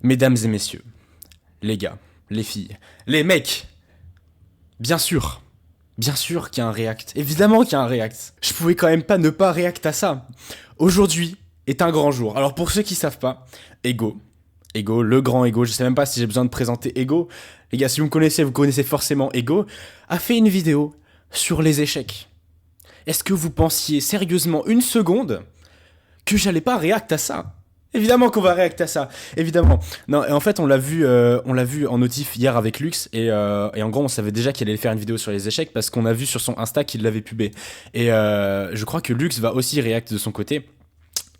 Mesdames et messieurs, les gars, les filles, les mecs, bien sûr qu'il y a un react, évidemment qu'il y a un react. Je pouvais quand même pas ne pas react à ça. Aujourd'hui est un grand jour. Alors pour ceux qui savent pas, Ego, le grand Ego, je sais même pas si j'ai besoin de présenter Ego. Les gars, si vous connaissez forcément Ego, a fait une vidéo sur les échecs. Est-ce que vous pensiez sérieusement une seconde que j'allais pas react à ça? Évidemment qu'on va réacter à ça, évidemment. Non, et en fait, on l'a vu en notif hier avec Lux, et en gros, on savait déjà qu'il allait faire une vidéo sur les échecs parce qu'on a vu sur son Insta qu'il l'avait pubé. Et je crois que Lux va aussi react de son côté.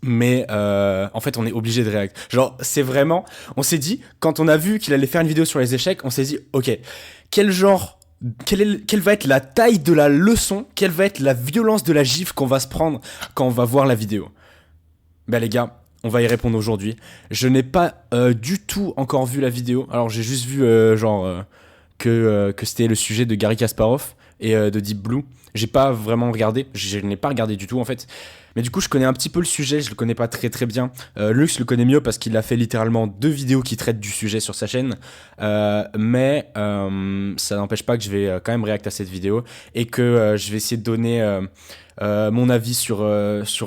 Mais en fait, on est obligé de react. Genre, c'est vraiment... On s'est dit, quand on a vu qu'il allait faire une vidéo sur les échecs, on s'est dit, ok, quelle va être la taille de la leçon, quelle va être la violence de la gifle qu'on va se prendre quand on va voir la vidéo? Ben les gars, on va y répondre aujourd'hui. Je n'ai pas du tout encore vu la vidéo. Alors j'ai juste vu que c'était le sujet de Garry Kasparov et de Deep Blue. J'ai pas vraiment regardé. Je n'ai pas regardé du tout en fait. Mais du coup, je connais un petit peu le sujet. Je le connais pas très très bien. Lux le connaît mieux parce qu'il a fait littéralement 2 vidéos qui traitent du sujet sur sa chaîne. Mais ça n'empêche pas que je vais quand même réacter à cette vidéo et que je vais essayer de donner mon avis sur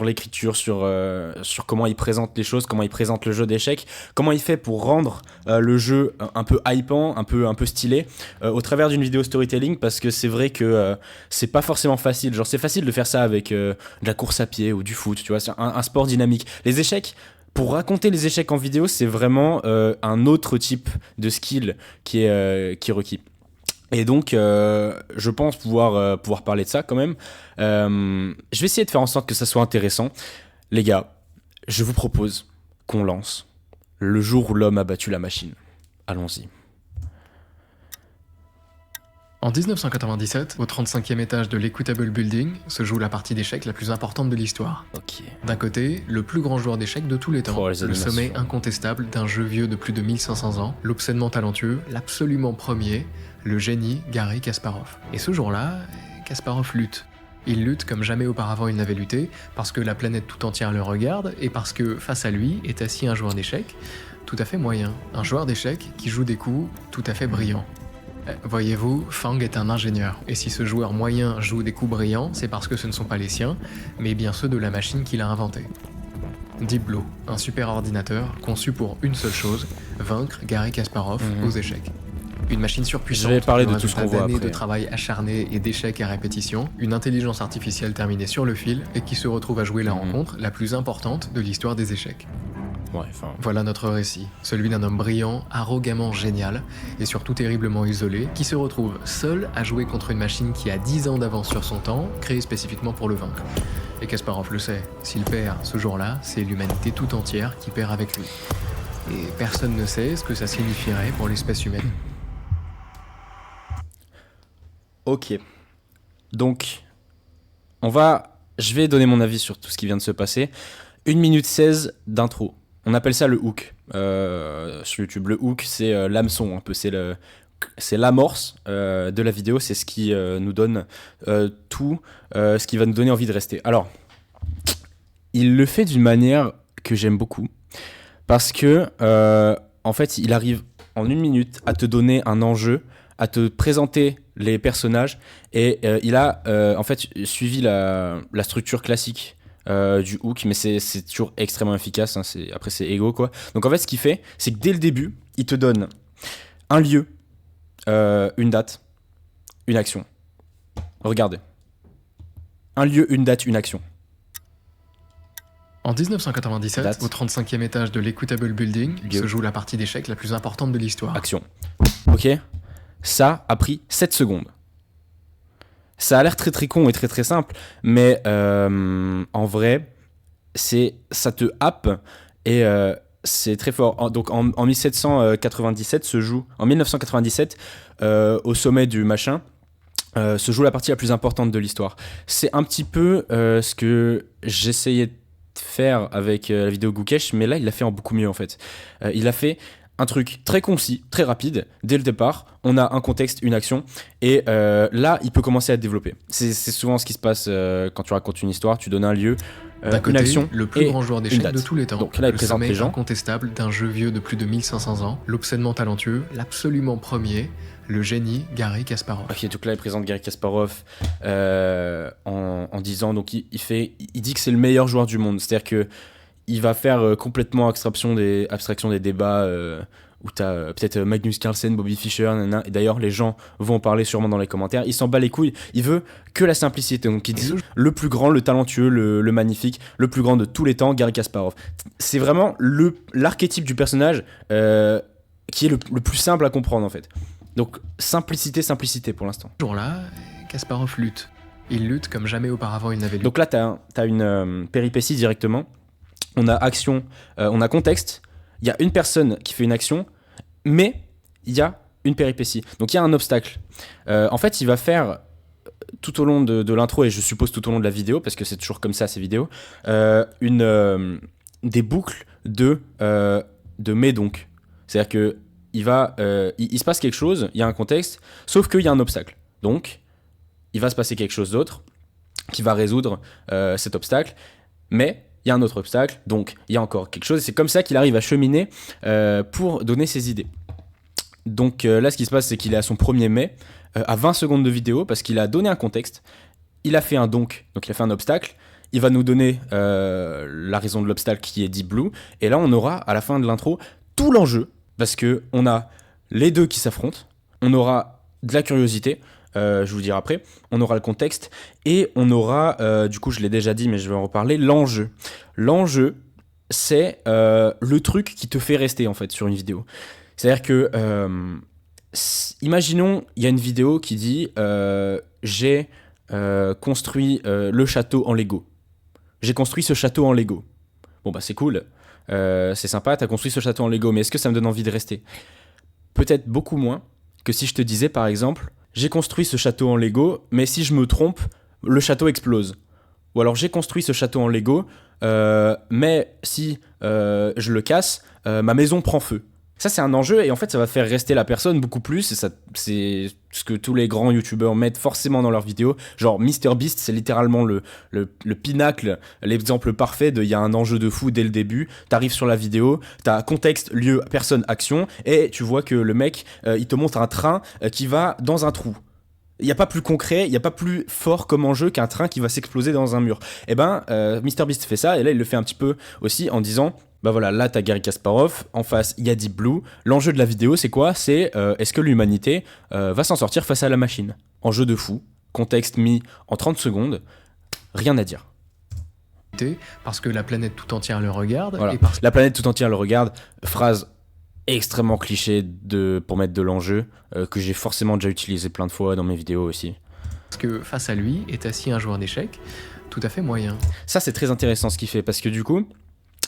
l'écriture, sur comment il présente les choses, comment il présente le jeu d'échecs, comment il fait pour rendre le jeu un peu hypant, un peu stylé, au travers d'une vidéo storytelling, parce que c'est vrai que c'est pas forcément facile. Genre, c'est facile de faire ça avec de la course à pied ou du foot, tu vois, c'est un sport dynamique. Les échecs, pour raconter les échecs en vidéo, c'est vraiment un autre type de skill qui est requis. Et donc, je pense pouvoir parler de ça quand même. Je vais essayer de faire en sorte que ça soit intéressant. Les gars, je vous propose qu'on lance le jour où l'homme a battu la machine. Allons-y. En 1997, au 35e étage de l'Equitable Building, se joue la partie d'échecs la plus importante de l'histoire. Ok. D'un côté, le plus grand joueur d'échecs de tous les temps, Oh, les le animations. sommet incontestable d'un jeu vieux de plus de 1500 ans, l'obscènement talentueux, l'absolument premier, le génie Garry Kasparov. Et ce jour-là, Kasparov lutte. Il lutte comme jamais auparavant il n'avait lutté, parce que la planète tout entière le regarde, et parce que, face à lui, est assis un joueur d'échecs tout à fait moyen. Un joueur d'échecs qui joue des coups tout à fait brillants. Voyez-vous, Fang est un ingénieur, et si ce joueur moyen joue des coups brillants, c'est parce que ce ne sont pas les siens, mais bien ceux de la machine qu'il a inventée. Deep Blue, un super ordinateur conçu pour une seule chose, vaincre Garry Kasparov aux échecs. Une machine surpuissante, Je vais parler le de tout ce qu'on résultat voit d'années après. de travail acharné et d'échecs à répétition, une intelligence artificielle terminée sur le fil et qui se retrouve à jouer la rencontre la plus importante de l'histoire des échecs. Ouais, enfin... Voilà notre récit, celui d'un homme brillant, arrogamment génial, et surtout terriblement isolé, qui se retrouve seul à jouer contre une machine qui a 10 ans d'avance sur son temps, créée spécifiquement pour le vaincre. Et Kasparov le sait, s'il perd ce jour-là, c'est l'humanité tout entière qui perd avec lui. Et personne ne sait ce que ça signifierait pour l'espèce humaine. Ok. Donc, je vais donner mon avis sur tout ce qui vient de se passer. 1 minute 16 d'intro. On appelle ça le hook. Sur YouTube, le hook, c'est l'hameçon, un peu. C'est l'amorce de la vidéo. C'est ce qui nous donne tout, ce qui va nous donner envie de rester. Alors, il le fait d'une manière que j'aime beaucoup. Parce que, en fait, il arrive en 1 minute à te donner un enjeu, à te présenter les personnages, et il a en fait suivi la structure classique du hook, mais c'est toujours extrêmement efficace, hein, après c'est Ego quoi. Donc en fait ce qu'il fait, c'est que dès le début, il te donne un lieu, une date, une action. Regardez. Un lieu, une date, une action. En 1997, Date. au 35e étage de l'Equitable Building, Lieu. se joue la partie d'échecs la plus importante de l'histoire. Action. Ok. Ça a pris 7 secondes. Ça a l'air très très con et très très simple, mais en vrai, ça te happe et c'est très fort. Donc en 1797 se joue, en 1997, au sommet du machin, se joue la partie la plus importante de l'histoire. C'est un petit peu ce que j'essayais de faire avec la vidéo Gookesh, mais là il l'a fait en beaucoup mieux en fait. Il a fait un truc très concis, très rapide, dès le départ, on a un contexte, une action, et là, il peut commencer à développer. C'est souvent ce qui se passe quand tu racontes une histoire, tu donnes un lieu, D'un une côté, action le plus et grand joueur une d'échecs date. de tous les temps, Donc là, il le présente sommet les gens. incontestable d'un jeu vieux de plus de 1500 ans, l'obscènement talentueux, l'absolument premier, le génie Garry Kasparov. Ok, donc là, il présente Garry Kasparov en disant, donc il dit que c'est le meilleur joueur du monde. C'est-à-dire que il va faire complètement abstraction des débats où t'as peut-être Magnus Carlsen, Bobby Fischer, nanana. Et d'ailleurs, les gens vont en parler sûrement dans les commentaires. Il s'en bat les couilles. Il veut que la simplicité. Donc il dit le plus grand, le talentueux, le magnifique, le plus grand de tous les temps, Garry Kasparov. C'est vraiment l'archétype du personnage qui est le plus simple à comprendre en fait. Donc simplicité pour l'instant. Ce jour-là, Kasparov lutte. Il lutte comme jamais auparavant il n'avait lutté. Donc là, t'as une péripétie directement. On a action, on a contexte. Il y a une personne qui fait une action, mais il y a une péripétie. Donc il y a un obstacle. En fait, il va faire tout au long de l'intro, et je suppose tout au long de la vidéo, parce que c'est toujours comme ça ces vidéos, des boucles de mais donc. C'est-à-dire que il se passe quelque chose, il y a un contexte, sauf qu'il y a un obstacle. Donc, il va se passer quelque chose d'autre qui va résoudre cet obstacle, mais il y a un autre obstacle, donc il y a encore quelque chose, et c'est comme ça qu'il arrive à cheminer pour donner ses idées. Donc là, ce qui se passe, c'est qu'il est à son premier mai, à 20 secondes de vidéo, parce qu'il a donné un contexte, il a fait un donc il a fait un obstacle, il va nous donner la raison de l'obstacle qui est Deep Blue, et là on aura, à la fin de l'intro, tout l'enjeu, parce qu'on a les deux qui s'affrontent, on aura de la curiosité, je vous dirai après, on aura le contexte, et on aura, du coup je l'ai déjà dit mais je vais en reparler, l'enjeu. L'enjeu, c'est le truc qui te fait rester en fait sur une vidéo. C'est-à-dire que, imaginons, il y a une vidéo qui dit j'ai construit le château en Lego. J'ai construit ce château en Lego. Bon bah c'est cool, c'est sympa, t'as construit ce château en Lego, mais est-ce que ça me donne envie de rester ? Peut-être beaucoup moins que si je te disais par exemple, j'ai construit ce château en Lego, mais si je me trompe, le château explose. Ou alors j'ai construit ce château en Lego, mais si je le casse, ma maison prend feu. Ça c'est un enjeu, et en fait ça va faire rester la personne beaucoup plus, et ça, c'est ce que tous les grands youtubeurs mettent forcément dans leurs vidéos. Genre MrBeast, c'est littéralement le pinacle, l'exemple parfait de il y a un enjeu de fou dès le début, t'arrives sur la vidéo, t'as contexte, lieu, personne, action, et tu vois que le mec il te montre un train qui va dans un trou. Il n'y a pas plus concret, il n'y a pas plus fort comme enjeu qu'un train qui va s'exploser dans un mur. Et ben, MrBeast fait ça, et là il le fait un petit peu aussi en disant, bah voilà, là t'as Garry Kasparov, en face il y a Deep Blue. L'enjeu de la vidéo c'est quoi ? C'est est-ce que l'humanité va s'en sortir face à la machine ? Enjeu de fou, contexte mis en 30 secondes, rien à dire. Parce que la planète tout entière le regarde. Voilà. Et parce... La planète tout entière le regarde, phrase extrêmement cliché pour mettre de l'enjeu, que j'ai forcément déjà utilisé plein de fois dans mes vidéos aussi. Parce que face à lui est assis un joueur d'échecs tout à fait moyen. Ça c'est très intéressant ce qu'il fait, parce que du coup,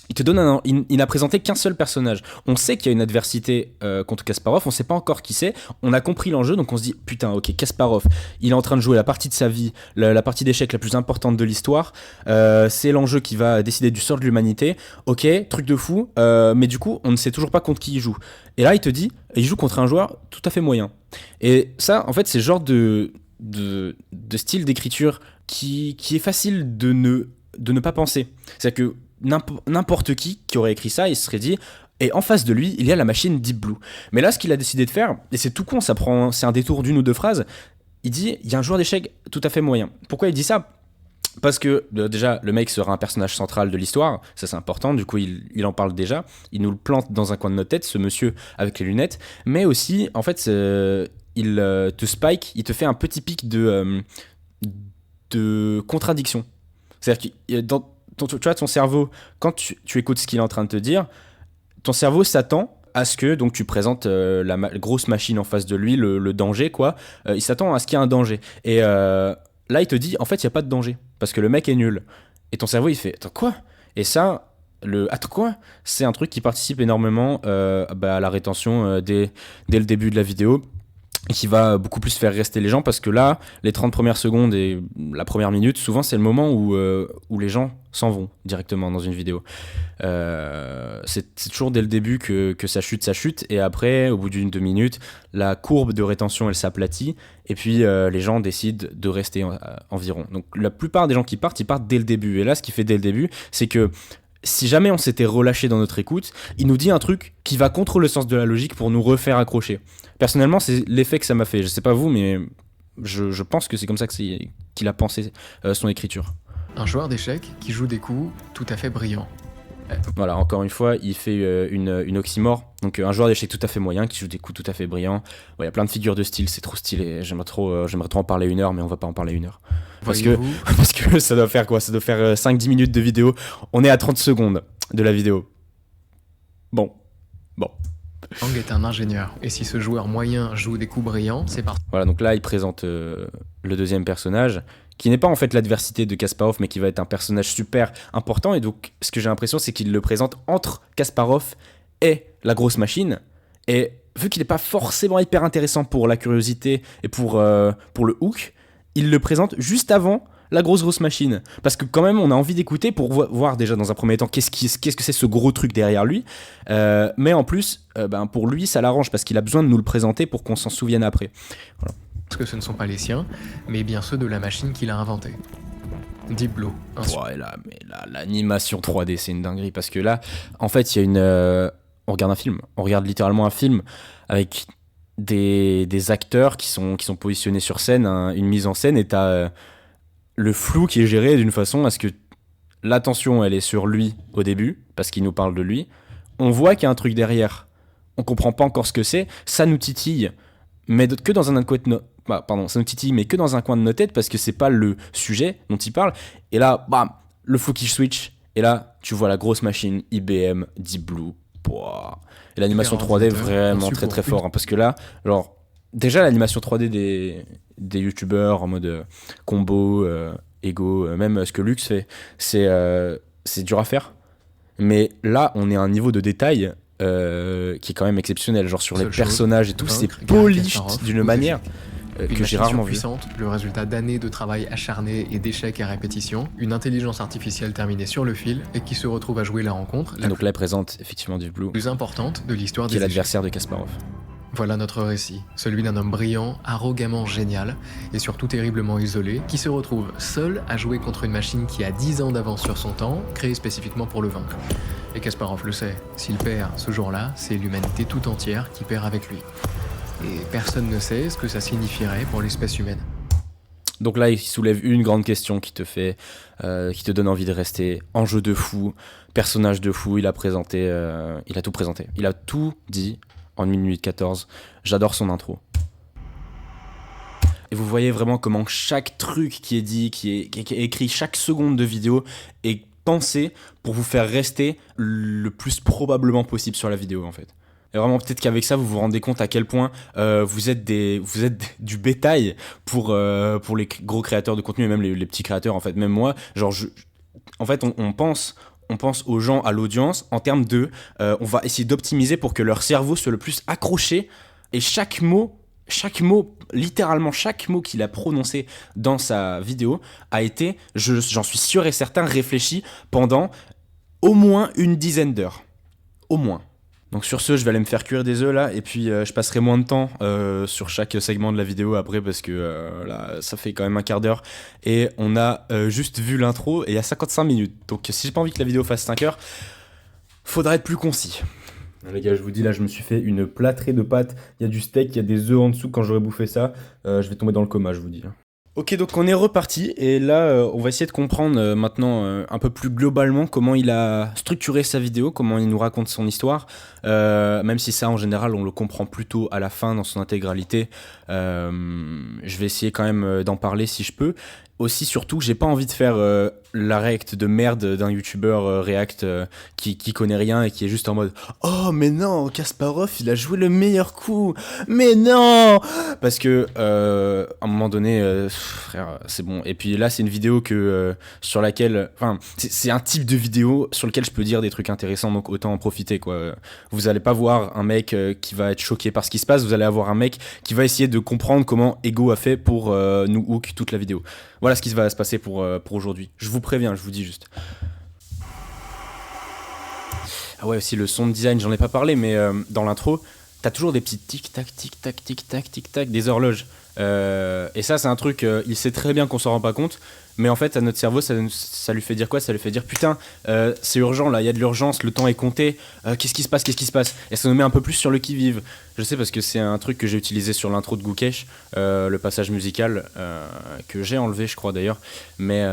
il te donne il n'a présenté qu'un seul personnage. On sait qu'il y a une adversité contre Kasparov, on sait pas encore qui c'est, on a compris l'enjeu, donc on se dit putain ok, Kasparov, il est en train de jouer la partie de sa vie, la partie d'échecs la plus importante de l'histoire, c'est l'enjeu qui va décider du sort de l'humanité, ok, truc de fou, mais du coup on ne sait toujours pas contre qui il joue. Et là il te dit, il joue contre un joueur tout à fait moyen. Et ça en fait c'est le genre de style d'écriture qui est facile de ne pas penser. C'est-à-dire que n'importe qui aurait écrit ça, il se serait dit, et en face de lui, il y a la machine Deep Blue. Mais là, ce qu'il a décidé de faire, et c'est tout con, c'est un détour d'une ou deux phrases, il dit, il y a un joueur d'échecs tout à fait moyen. Pourquoi il dit ça ? Parce que déjà, le mec sera un personnage central de l'histoire, ça c'est important, du coup il en parle déjà, il nous le plante dans un coin de notre tête, ce monsieur avec les lunettes, mais aussi, en fait, il te spike, il te fait un petit pic de contradiction. C'est-à-dire que tu vois, ton cerveau, quand tu écoutes ce qu'il est en train de te dire, ton cerveau s'attend à ce que donc tu présentes la grosse machine en face de lui, le danger, quoi. Il s'attend à ce qu'il y ait un danger. Et là, il te dit, en fait, il n'y a pas de danger, parce que le mec est nul. Et ton cerveau, il fait, attends, quoi ? Et ça, attends, quoi ? C'est un truc qui participe énormément à la rétention dès le début de la vidéo, et qui va beaucoup plus faire rester les gens, parce que là, les 30 premières secondes et la première minute, souvent c'est le moment où les gens s'en vont directement dans une vidéo. C'est toujours dès le début que ça chute, et après, au bout d'une 2 minutes, la courbe de rétention, elle s'aplatit, et puis les gens décident de rester environ. Donc la plupart des gens qui partent, ils partent dès le début. Et là, ce qu'il fait dès le début, c'est que si jamais on s'était relâché dans notre écoute, il nous dit un truc qui va contre le sens de la logique pour nous refaire accrocher. Personnellement, c'est l'effet que ça m'a fait. Je sais pas vous, mais je pense que c'est comme ça qu'il a pensé son écriture. Un joueur d'échecs qui joue des coups tout à fait brillants. Voilà, encore une fois, il fait une oxymore. Donc un joueur d'échecs tout à fait moyen qui joue des coups tout à fait brillants. Il y a plein de figures de style, c'est trop stylé. J'aimerais trop en parler 1 heure, mais on va pas en parler 1 heure. Parce que ça doit faire quoi? Ça doit faire 5-10 minutes de vidéo. On est à 30 secondes de la vidéo. Bon. Ang est un ingénieur, et si ce joueur moyen joue des coups brillants, c'est parce Voilà, donc là, il présente le deuxième personnage, qui n'est pas en fait l'adversité de Kasparov, mais qui va être un personnage super important. Et donc, ce que j'ai l'impression, c'est qu'il le présente entre Kasparov et la grosse machine. Et vu qu'il n'est pas forcément hyper intéressant pour la curiosité et pour le hook, il le présente juste avant la grosse machine. Parce que quand même, on a envie d'écouter pour voir déjà dans un premier temps qu'est-ce que c'est ce gros truc derrière lui. Mais en plus, pour lui, ça l'arrange parce qu'il a besoin de nous le présenter pour qu'on s'en souvienne après. Voilà. que ce ne sont pas les siens, mais bien ceux de la machine qu'il a inventée. Deep Blue. Ouais, mais là, l'animation 3D, c'est une dinguerie. Parce que là, en fait, il y a une... on regarde un film. On regarde littéralement un film avec des acteurs qui sont positionnés sur scène, une mise en scène, et t'as le flou qui est géré d'une façon à ce que l'attention, elle est sur lui au début, parce qu'il nous parle de lui. On voit qu'il y a un truc derrière. On comprend pas encore ce que c'est. Ça nous titille, mais que dans un coin de ça nous titille, mais que dans un coin de nos têtes, parce que c'est pas le sujet dont il parle. Et là, bam, le flou qui switch. Et là, tu vois la grosse machine IBM Deep Blue. Pouah. Et l'animation 3D vraiment très très fort, hein, parce que là, genre, déjà l'animation 3D des youtubeurs en mode combo, ego, même ce que Lux fait, c'est dur à faire. Mais là, on est à un niveau de détail qui est quand même exceptionnel. Genre sur les personnages et tout, c'est polished d'une manière que j'ai rarement vu. Le résultat d'années de travail acharné et d'échecs à répétition, une intelligence artificielle terminée sur le fil et qui se retrouve à jouer la rencontre. Donc là, elle présente effectivement Deep Blue, plus importante de l'histoire des qui est l'adversaire de Kasparov. Voilà notre récit, celui d'un homme brillant, arrogamment génial et surtout terriblement isolé, qui se retrouve seul à jouer contre une machine qui a 10 ans d'avance sur son temps, créée spécifiquement pour le vaincre. Et Kasparov le sait, s'il perd ce jour-là, c'est l'humanité tout entière qui perd avec lui. Et personne ne sait ce que ça signifierait pour l'espèce humaine. Donc là, il soulève une grande question qui te donne envie de rester. Enjeu de fou, personnage de fou, il a tout présenté. Il a tout dit en 1 minute 14. J'adore son intro. Et vous voyez vraiment comment chaque truc qui est dit, qui est écrit, chaque seconde de vidéo est pensé pour vous faire rester le plus probablement possible sur la vidéo, en fait. Et vraiment, peut-être qu'avec ça, vous vous rendez compte à quel point vous êtes du bétail pour les gros créateurs de contenu et même les petits créateurs, en fait. Même moi, genre, en fait, on pense aux gens, à l'audience, en termes de... on va essayer d'optimiser pour que leur cerveau soit le plus accroché. Et chaque mot, littéralement chaque mot qu'il a prononcé dans sa vidéo a été, j'en suis sûr et certain, réfléchi pendant au moins une dizaine d'heures. Au moins. Donc sur ce, je vais aller me faire cuire des œufs là, et puis je passerai moins de temps sur chaque segment de la vidéo après, parce que là, ça fait quand même un quart d'heure, et on a juste vu l'intro, et il y a 55 minutes. Donc si j'ai pas envie que la vidéo fasse 5 heures, faudra être plus concis. Les gars, je vous dis, là, je me suis fait une plâtrée de pâtes, il y a du steak, il y a des œufs en dessous. Quand j'aurai bouffé ça, je vais tomber dans le coma, je vous dis. Ok, donc on est reparti, et là on va essayer de comprendre maintenant un peu plus globalement comment il a structuré sa vidéo, comment il nous raconte son histoire, même si ça en général on le comprend plutôt à la fin dans son intégralité. Je vais essayer quand même d'en parler si je peux. Aussi, surtout, j'ai pas envie de faire la react de merde d'un youtubeur react qui connaît rien et qui est juste en mode « Oh, mais non, Kasparov, il a joué le meilleur coup. Mais non !» Parce que, à un moment donné, frère, c'est bon. Et puis là, c'est une vidéo sur laquelle... Enfin, c'est un type de vidéo sur lequel je peux dire des trucs intéressants, donc autant en profiter, quoi. Vous allez pas voir un mec qui va être choqué par ce qui se passe, vous allez avoir un mec qui va essayer de comprendre comment Ego a fait pour nous hook toute la vidéo. Voilà ce qui va se passer pour aujourd'hui. Je vous vous préviens, je vous dis juste. Ah ouais, aussi le sound design, j'en ai pas parlé, mais dans l'intro, t'as toujours des petits tic-tac, tic-tac, tic-tac, tic-tac, des horloges. Et ça, c'est un truc, il sait très bien qu'on s'en rend pas compte, mais en fait, à notre cerveau, ça lui fait dire quoi? Ça lui fait dire, putain, c'est urgent là, il y a de l'urgence, le temps est compté, qu'est-ce qui se passe? Et ça nous met un peu plus sur le qui-vive. Je sais parce que c'est un truc que j'ai utilisé sur l'intro de Gookesh, le passage musical, que j'ai enlevé, je crois d'ailleurs. Mais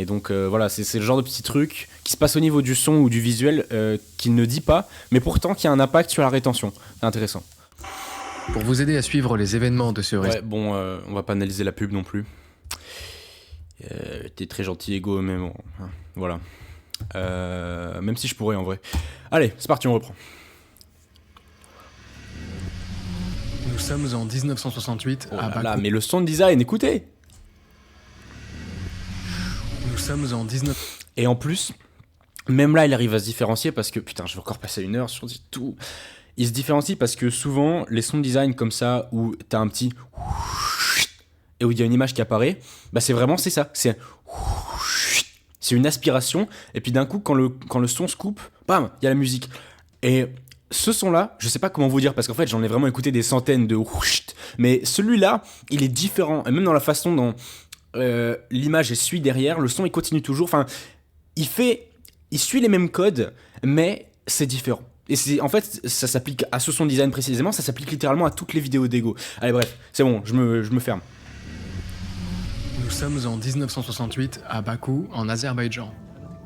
donc, voilà, c'est le genre de petit truc qui se passe au niveau du son ou du visuel, qu'il ne dit pas, mais pourtant qui a un impact sur la rétention. C'est intéressant. Pour vous aider à suivre les événements de ce récit. Ouais, bon, on va pas analyser la pub non plus. T'es très gentil, Ego, mais bon, voilà. Même si je pourrais en vrai. Allez, c'est parti, on reprend. Nous sommes en 1968 Oh à là Bakou. là, mais le sound design, écoutez. Nous sommes en 19... Et en plus, même là, il arrive à se différencier parce que, putain, je vais encore passer 1 heure sur tout. Il se différencie parce que souvent, les sound design comme ça, où t'as un petit... et où il y a une image qui apparaît, bah c'est ça. C'est une aspiration, et puis d'un coup, quand le son se coupe, bam, il y a la musique. Et ce son-là, je sais pas comment vous dire, parce qu'en fait, j'en ai vraiment écouté des centaines de... mais celui-là, il est différent. Et même dans la façon dont l'image suit derrière, le son, il continue toujours. Enfin, il suit les mêmes codes, mais c'est différent. Et en fait, ça s'applique à ce son design précisément, ça s'applique littéralement à toutes les vidéos d'Ego. Allez, bref, c'est bon, je me ferme. Nous sommes en 1968 à Bakou, en Azerbaïdjan.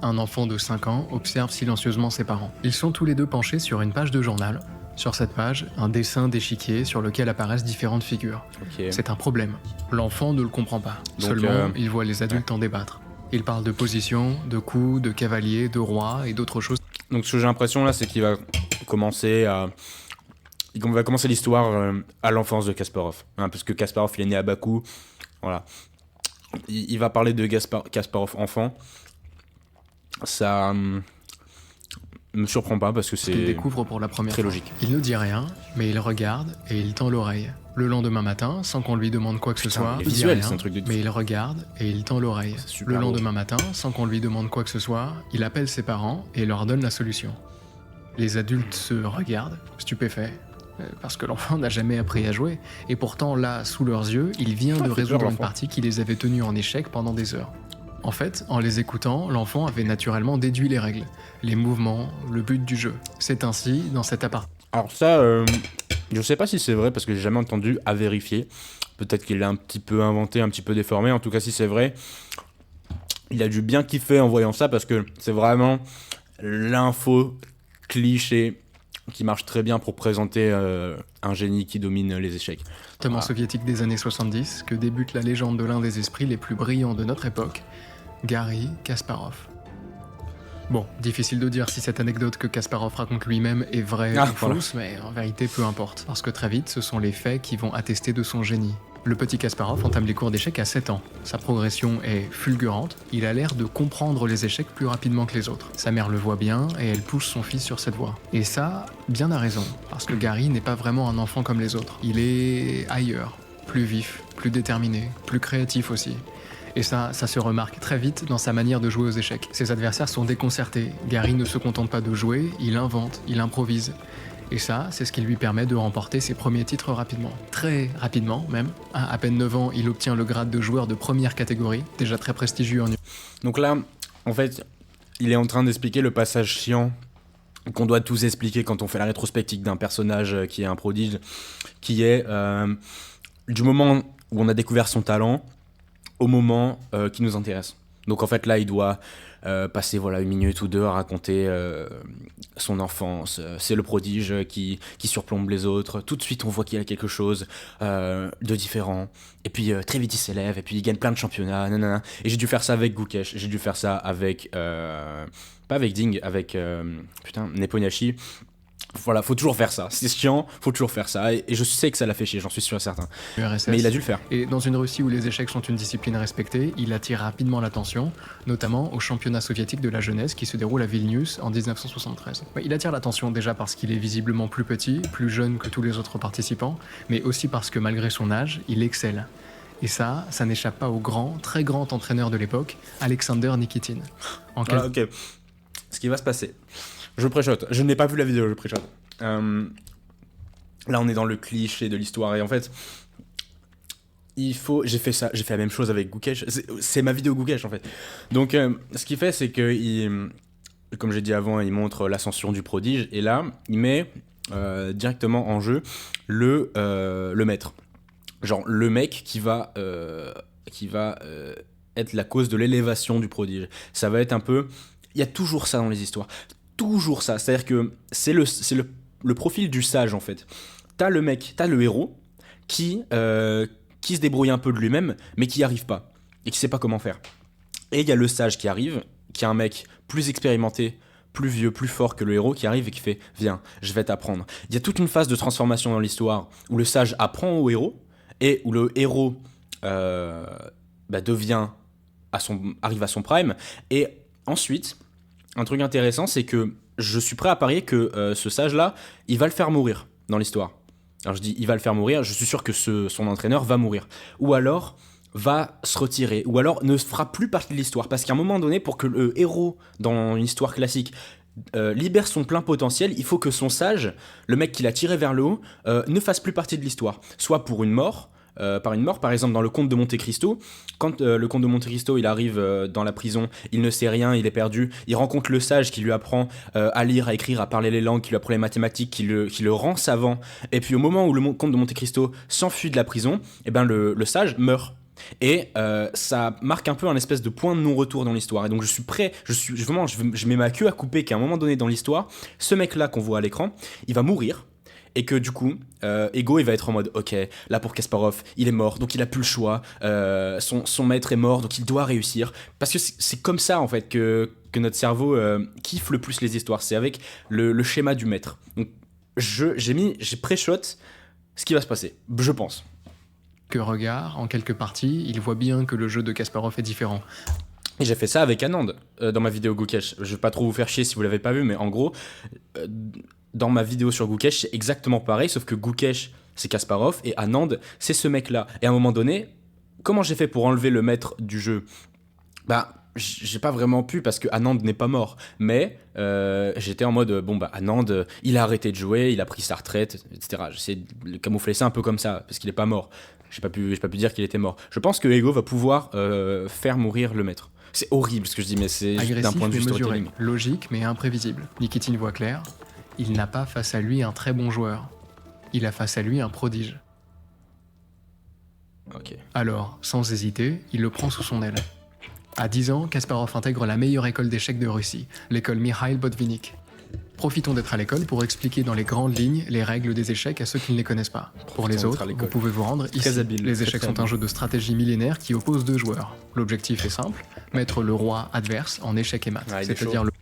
Un enfant de 5 ans observe silencieusement ses parents. Ils sont tous les deux penchés sur une page de journal. Sur cette page, un dessin d'échiquier sur lequel apparaissent différentes figures. Okay. C'est un problème. L'enfant ne le comprend pas. Donc, seulement, il voit les adultes en débattre. Il parle de position, de coups, de cavalier, de roi et d'autres choses. Donc ce que j'ai l'impression là, c'est qu'il va commencer l'histoire à l'enfance de Kasparov. Hein, parce que Kasparov, il est né à Bakou. Voilà. Il va parler de Kasparov enfant. Ça me surprend pas parce que c'est qu'il découvre pour la première très fois. logique. Il ne dit rien, mais il regarde et il tend l'oreille. Le lendemain matin, sans qu'on lui demande quoi que ce soit, les il dit visuels, rien, c'est un truc de mais il regarde et il tend l'oreille. C'est super Le beau. lendemain matin, sans qu'on lui demande quoi que ce soit, il appelle ses parents et leur donne la solution. Les adultes se regardent, stupéfaits, parce que l'enfant n'a jamais appris à jouer, et pourtant là, sous leurs yeux, il vient de fait résoudre peur, une l'enfant. partie qui les avait tenus en échec pendant des heures. En fait, en les écoutant, l'enfant avait naturellement déduit les règles, les mouvements, le but du jeu. C'est ainsi, dans cet appart. Alors ça, je sais pas si c'est vrai parce que j'ai jamais entendu à vérifier. Peut-être qu'il l'a un petit peu inventé, un petit peu déformé. En tout cas, si c'est vrai, il a dû bien kiffer en voyant ça parce que c'est vraiment l'info cliché qui marche très bien pour présenter un génie qui domine les échecs. Notamment soviétique des années 70, que débute la légende de l'un des esprits les plus brillants de notre époque, Garry Kasparov. Bon, difficile de dire si cette anecdote que Kasparov raconte lui-même est vraie ou fausse, mais en vérité peu importe, parce que très vite ce sont les faits qui vont attester de son génie. Le petit Kasparov entame les cours d'échecs à 7 ans. Sa progression est fulgurante, il a l'air de comprendre les échecs plus rapidement que les autres. Sa mère le voit bien et elle pousse son fils sur cette voie. Et ça, bien à raison, parce que Garry n'est pas vraiment un enfant comme les autres. Il est ailleurs, plus vif, plus déterminé, plus créatif aussi. Et ça se remarque très vite dans sa manière de jouer aux échecs. Ses adversaires sont déconcertés. Garry ne se contente pas de jouer, il invente, il improvise. Et ça, c'est ce qui lui permet de remporter ses premiers titres rapidement. Très rapidement même. À peine 9 ans, il obtient le grade de joueur de première catégorie, déjà très prestigieux en... Donc là, en fait, il est en train d'expliquer le passage chiant qu'on doit tous expliquer quand on fait la rétrospective d'un personnage qui est un prodige, qui est du moment où on a découvert son talent au moment qui nous intéresse. Donc en fait là il doit passer 1 minute ou 2 à raconter son enfance, c'est le prodige qui surplombe les autres, tout de suite on voit qu'il a quelque chose de différent, et puis très vite il s'élève, et puis il gagne plein de championnats, nanana. Et j'ai dû faire ça avec Gookesh, j'ai dû faire ça avec, pas avec Ding, avec Nepomniachtchi. Voilà, faut toujours faire ça, c'est chiant, faut toujours faire ça, et je sais que ça l'a fait chier, j'en suis sûr et certain. URSS. Mais il a dû le faire. Et dans une Russie où les échecs sont une discipline respectée, il attire rapidement l'attention, notamment au championnat soviétique de la jeunesse qui se déroule à Vilnius en 1973. Il attire l'attention déjà parce qu'il est visiblement plus petit, plus jeune que tous les autres participants, mais aussi parce que malgré son âge, il excelle. Et ça n'échappe pas au grand, très grand entraîneur de l'époque, Alexander Nikitin. Voilà, ok. Ce qui va se passer. Je préchote. Je n'ai pas vu la vidéo, je préchote. Là, on est dans le cliché de l'histoire. Et en fait, j'ai fait ça. J'ai fait la même chose avec Gukesh. C'est ma vidéo Gukesh, en fait. Donc, ce qu'il fait, c'est que, comme j'ai dit avant, il montre l'ascension du prodige. Et là, il met directement en jeu le maître. Genre, le mec qui va être la cause de l'élévation du prodige. Ça va être un peu... Il y a toujours ça dans les histoires. Toujours ça. C'est-à-dire que c'est le profil du sage, en fait. T'as le héros qui se débrouille un peu de lui-même, mais qui n'y arrive pas. Et qui sait pas comment faire. Et il y a le sage qui arrive, qui est un mec plus expérimenté, plus vieux, plus fort que le héros, qui arrive et qui fait « Viens, je vais t'apprendre ». Il y a toute une phase de transformation dans l'histoire où le sage apprend au héros, et où le héros arrive à son prime. Et ensuite, un truc intéressant, c'est que je suis prêt à parier que ce sage-là, il va le faire mourir dans l'histoire. Alors je dis il va le faire mourir, je suis sûr que son entraîneur va mourir. Ou alors va se retirer, ou alors ne fera plus partie de l'histoire. Parce qu'à un moment donné, pour que le héros, dans une histoire classique, libère son plein potentiel, il faut que son sage, le mec qui l'a tiré vers le haut, ne fasse plus partie de l'histoire. Soit pour une mort, par exemple dans le Comte de Monte Cristo, quand le Comte de Monte Cristo il arrive dans la prison, il ne sait rien, il est perdu, il rencontre le sage qui lui apprend à lire, à écrire, à parler les langues, qui lui apprend les mathématiques, qui le rend savant, et puis au moment où le Comte de Monte Cristo s'enfuit de la prison, et ben le sage meurt. Et ça marque un peu un espèce de point de non-retour dans l'histoire. Et donc je suis prêt, je mets ma queue à couper qu'à un moment donné dans l'histoire, ce mec-là qu'on voit à l'écran, il va mourir. Et que du coup, Ego il va être en mode ok, là pour Kasparov, il est mort, donc il a plus le choix, son maître est mort, donc il doit réussir. Parce que c'est comme ça en fait que notre cerveau kiffe le plus les histoires, c'est avec le schéma du maître. Donc j'ai pré-shot ce qui va se passer, je pense. Que regarde, en quelques parties, il voit bien que le jeu de Kasparov est différent. Et j'ai fait ça avec Anand dans ma vidéo Gukesh. Je vais pas trop vous faire chier si vous l'avez pas vu, mais en gros, dans ma vidéo sur Gukesh, c'est exactement pareil, sauf que Gukesh, c'est Kasparov, et Anand, c'est ce mec-là. Et à un moment donné, comment j'ai fait pour enlever le maître du jeu ? Bah, j'ai pas vraiment pu parce que Anand n'est pas mort. Mais j'étais en mode, Anand, il a arrêté de jouer, il a pris sa retraite, etc. J'essaie de camoufler ça un peu comme ça, parce qu'il est pas mort. J'ai pas pu dire qu'il était mort. Je pense que Ego va pouvoir faire mourir le maître. C'est horrible ce que je dis, mais c'est d'un point de vue storytelling. Logique, mais imprévisible. Nikitin voit clair. Il n'a pas face à lui un très bon joueur. Il a face à lui un prodige. Ok. Alors, sans hésiter, il le prend sous son aile. À 10 ans, Kasparov intègre la meilleure école d'échecs de Russie, l'école Mikhail Botvinnik. Profitons d'être à l'école pour expliquer dans les grandes lignes les règles des échecs à ceux qui ne les connaissent pas. Pour les autres, vous pouvez vous rendre ici. Très habile, les échecs sont un jeu de stratégie millénaire qui oppose deux joueurs. L'objectif est simple, mettre le roi adverse en échec et mat. C'est-à-dire le...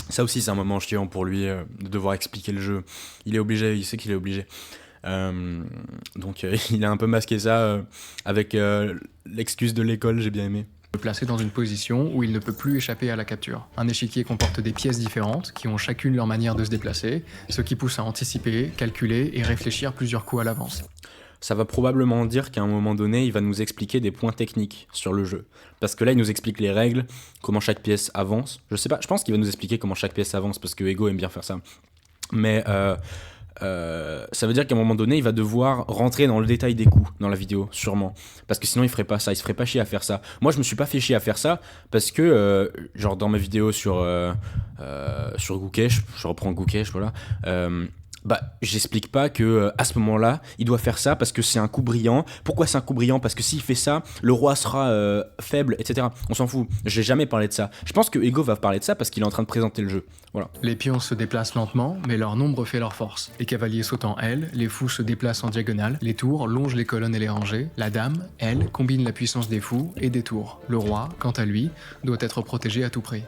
Ça aussi c'est un moment chiant pour lui de devoir expliquer le jeu. Il est obligé, il sait qu'il est obligé. Donc il a un peu masqué ça avec l'excuse de l'école, j'ai bien aimé. Le placer dans une position où il ne peut plus échapper à la capture. Un échiquier comporte des pièces différentes qui ont chacune leur manière de se déplacer, ce qui pousse à anticiper, calculer et réfléchir plusieurs coups à l'avance. Ça va probablement dire qu'à un moment donné, il va nous expliquer des points techniques sur le jeu. Parce que là, il nous explique les règles, comment chaque pièce avance. Je sais pas, je pense qu'il va nous expliquer comment chaque pièce avance, parce que Ego aime bien faire ça. Mais ça veut dire qu'à un moment donné, il va devoir rentrer dans le détail des coups dans la vidéo, sûrement. Parce que sinon, il ferait pas ça, il se ferait pas chier à faire ça. Moi, je me suis pas fait chier à faire ça, parce que, genre, dans ma vidéo sur Gukesh, je reprends Gukesh, voilà, j'explique pas que à ce moment-là, il doit faire ça parce que c'est un coup brillant. Pourquoi c'est un coup brillant ? Parce que s'il fait ça, le roi sera faible, etc. On s'en fout. J'ai jamais parlé de ça. Je pense que Ego va parler de ça parce qu'il est en train de présenter le jeu. Voilà. Les pions se déplacent lentement, mais leur nombre fait leur force. Les cavaliers sautent en L, les fous se déplacent en diagonale, les tours longent les colonnes et les rangées. La dame, elle, combine la puissance des fous et des tours. Le roi, quant à lui, doit être protégé à tout prix.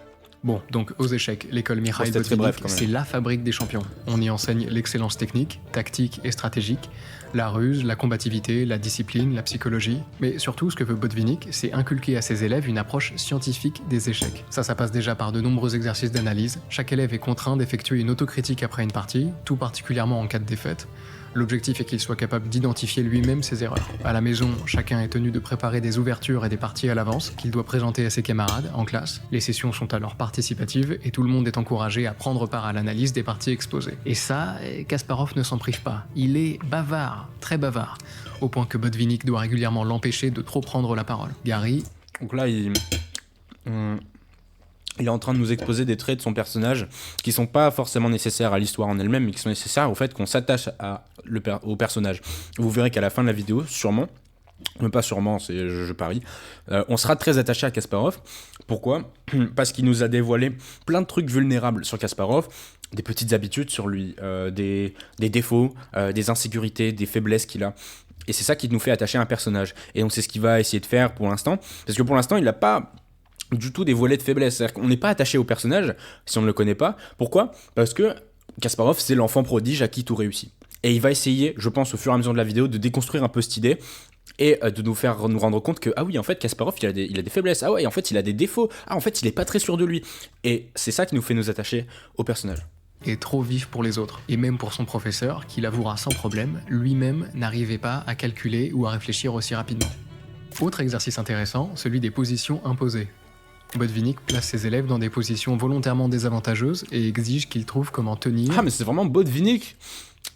Bon, donc aux échecs, l'école Mikhail Botvinnik, c'est la fabrique des champions. On y enseigne l'excellence technique, tactique et stratégique, la ruse, la combativité, la discipline, la psychologie. Mais surtout, ce que veut Botvinnik, c'est inculquer à ses élèves une approche scientifique des échecs. Ça passe déjà par de nombreux exercices d'analyse. Chaque élève est contraint d'effectuer une autocritique après une partie, tout particulièrement en cas de défaite. L'objectif est qu'il soit capable d'identifier lui-même ses erreurs. À la maison, chacun est tenu de préparer des ouvertures et des parties à l'avance qu'il doit présenter à ses camarades en classe. Les sessions sont alors participatives et tout le monde est encouragé à prendre part à l'analyse des parties exposées. Et ça, Kasparov ne s'en prive pas. Il est bavard, très bavard, au point que Botvinnik doit régulièrement l'empêcher de trop prendre la parole. Gary... Donc là, il est en train de nous exposer des traits de son personnage qui sont pas forcément nécessaires à l'histoire en elle-même, mais qui sont nécessaires au fait qu'on s'attache au personnage. Vous verrez qu'à la fin de la vidéo, sûrement, mais pas sûrement, je parie, on sera très attaché à Kasparov. Pourquoi ? Parce qu'il nous a dévoilé plein de trucs vulnérables sur Kasparov, des petites habitudes sur lui, des défauts, des insécurités, des faiblesses qu'il a. Et c'est ça qui nous fait attacher à un personnage. Et donc c'est ce qu'il va essayer de faire pour l'instant, parce que pour l'instant il n'a pas du tout dévoilé de faiblesse. C'est-à-dire qu'on n'est pas attaché au personnage si on ne le connaît pas. Pourquoi ? Parce que Kasparov, c'est l'enfant prodige à qui tout réussit. Et il va essayer, je pense, au fur et à mesure de la vidéo, de déconstruire un peu cette idée et de nous rendre compte que, ah oui, en fait, Kasparov, il a des faiblesses. Ah ouais, en fait, il a des défauts. Ah, en fait, il est pas très sûr de lui. Et c'est ça qui nous fait nous attacher au personnage. Est trop vif pour les autres, et même pour son professeur, qui l'avouera sans problème, lui-même n'arrivait pas à calculer ou à réfléchir aussi rapidement. Autre exercice intéressant, celui des positions imposées. Botvinnik place ses élèves dans des positions volontairement désavantageuses et exige qu'ils trouvent comment tenir... Ah mais c'est vraiment Botvinnik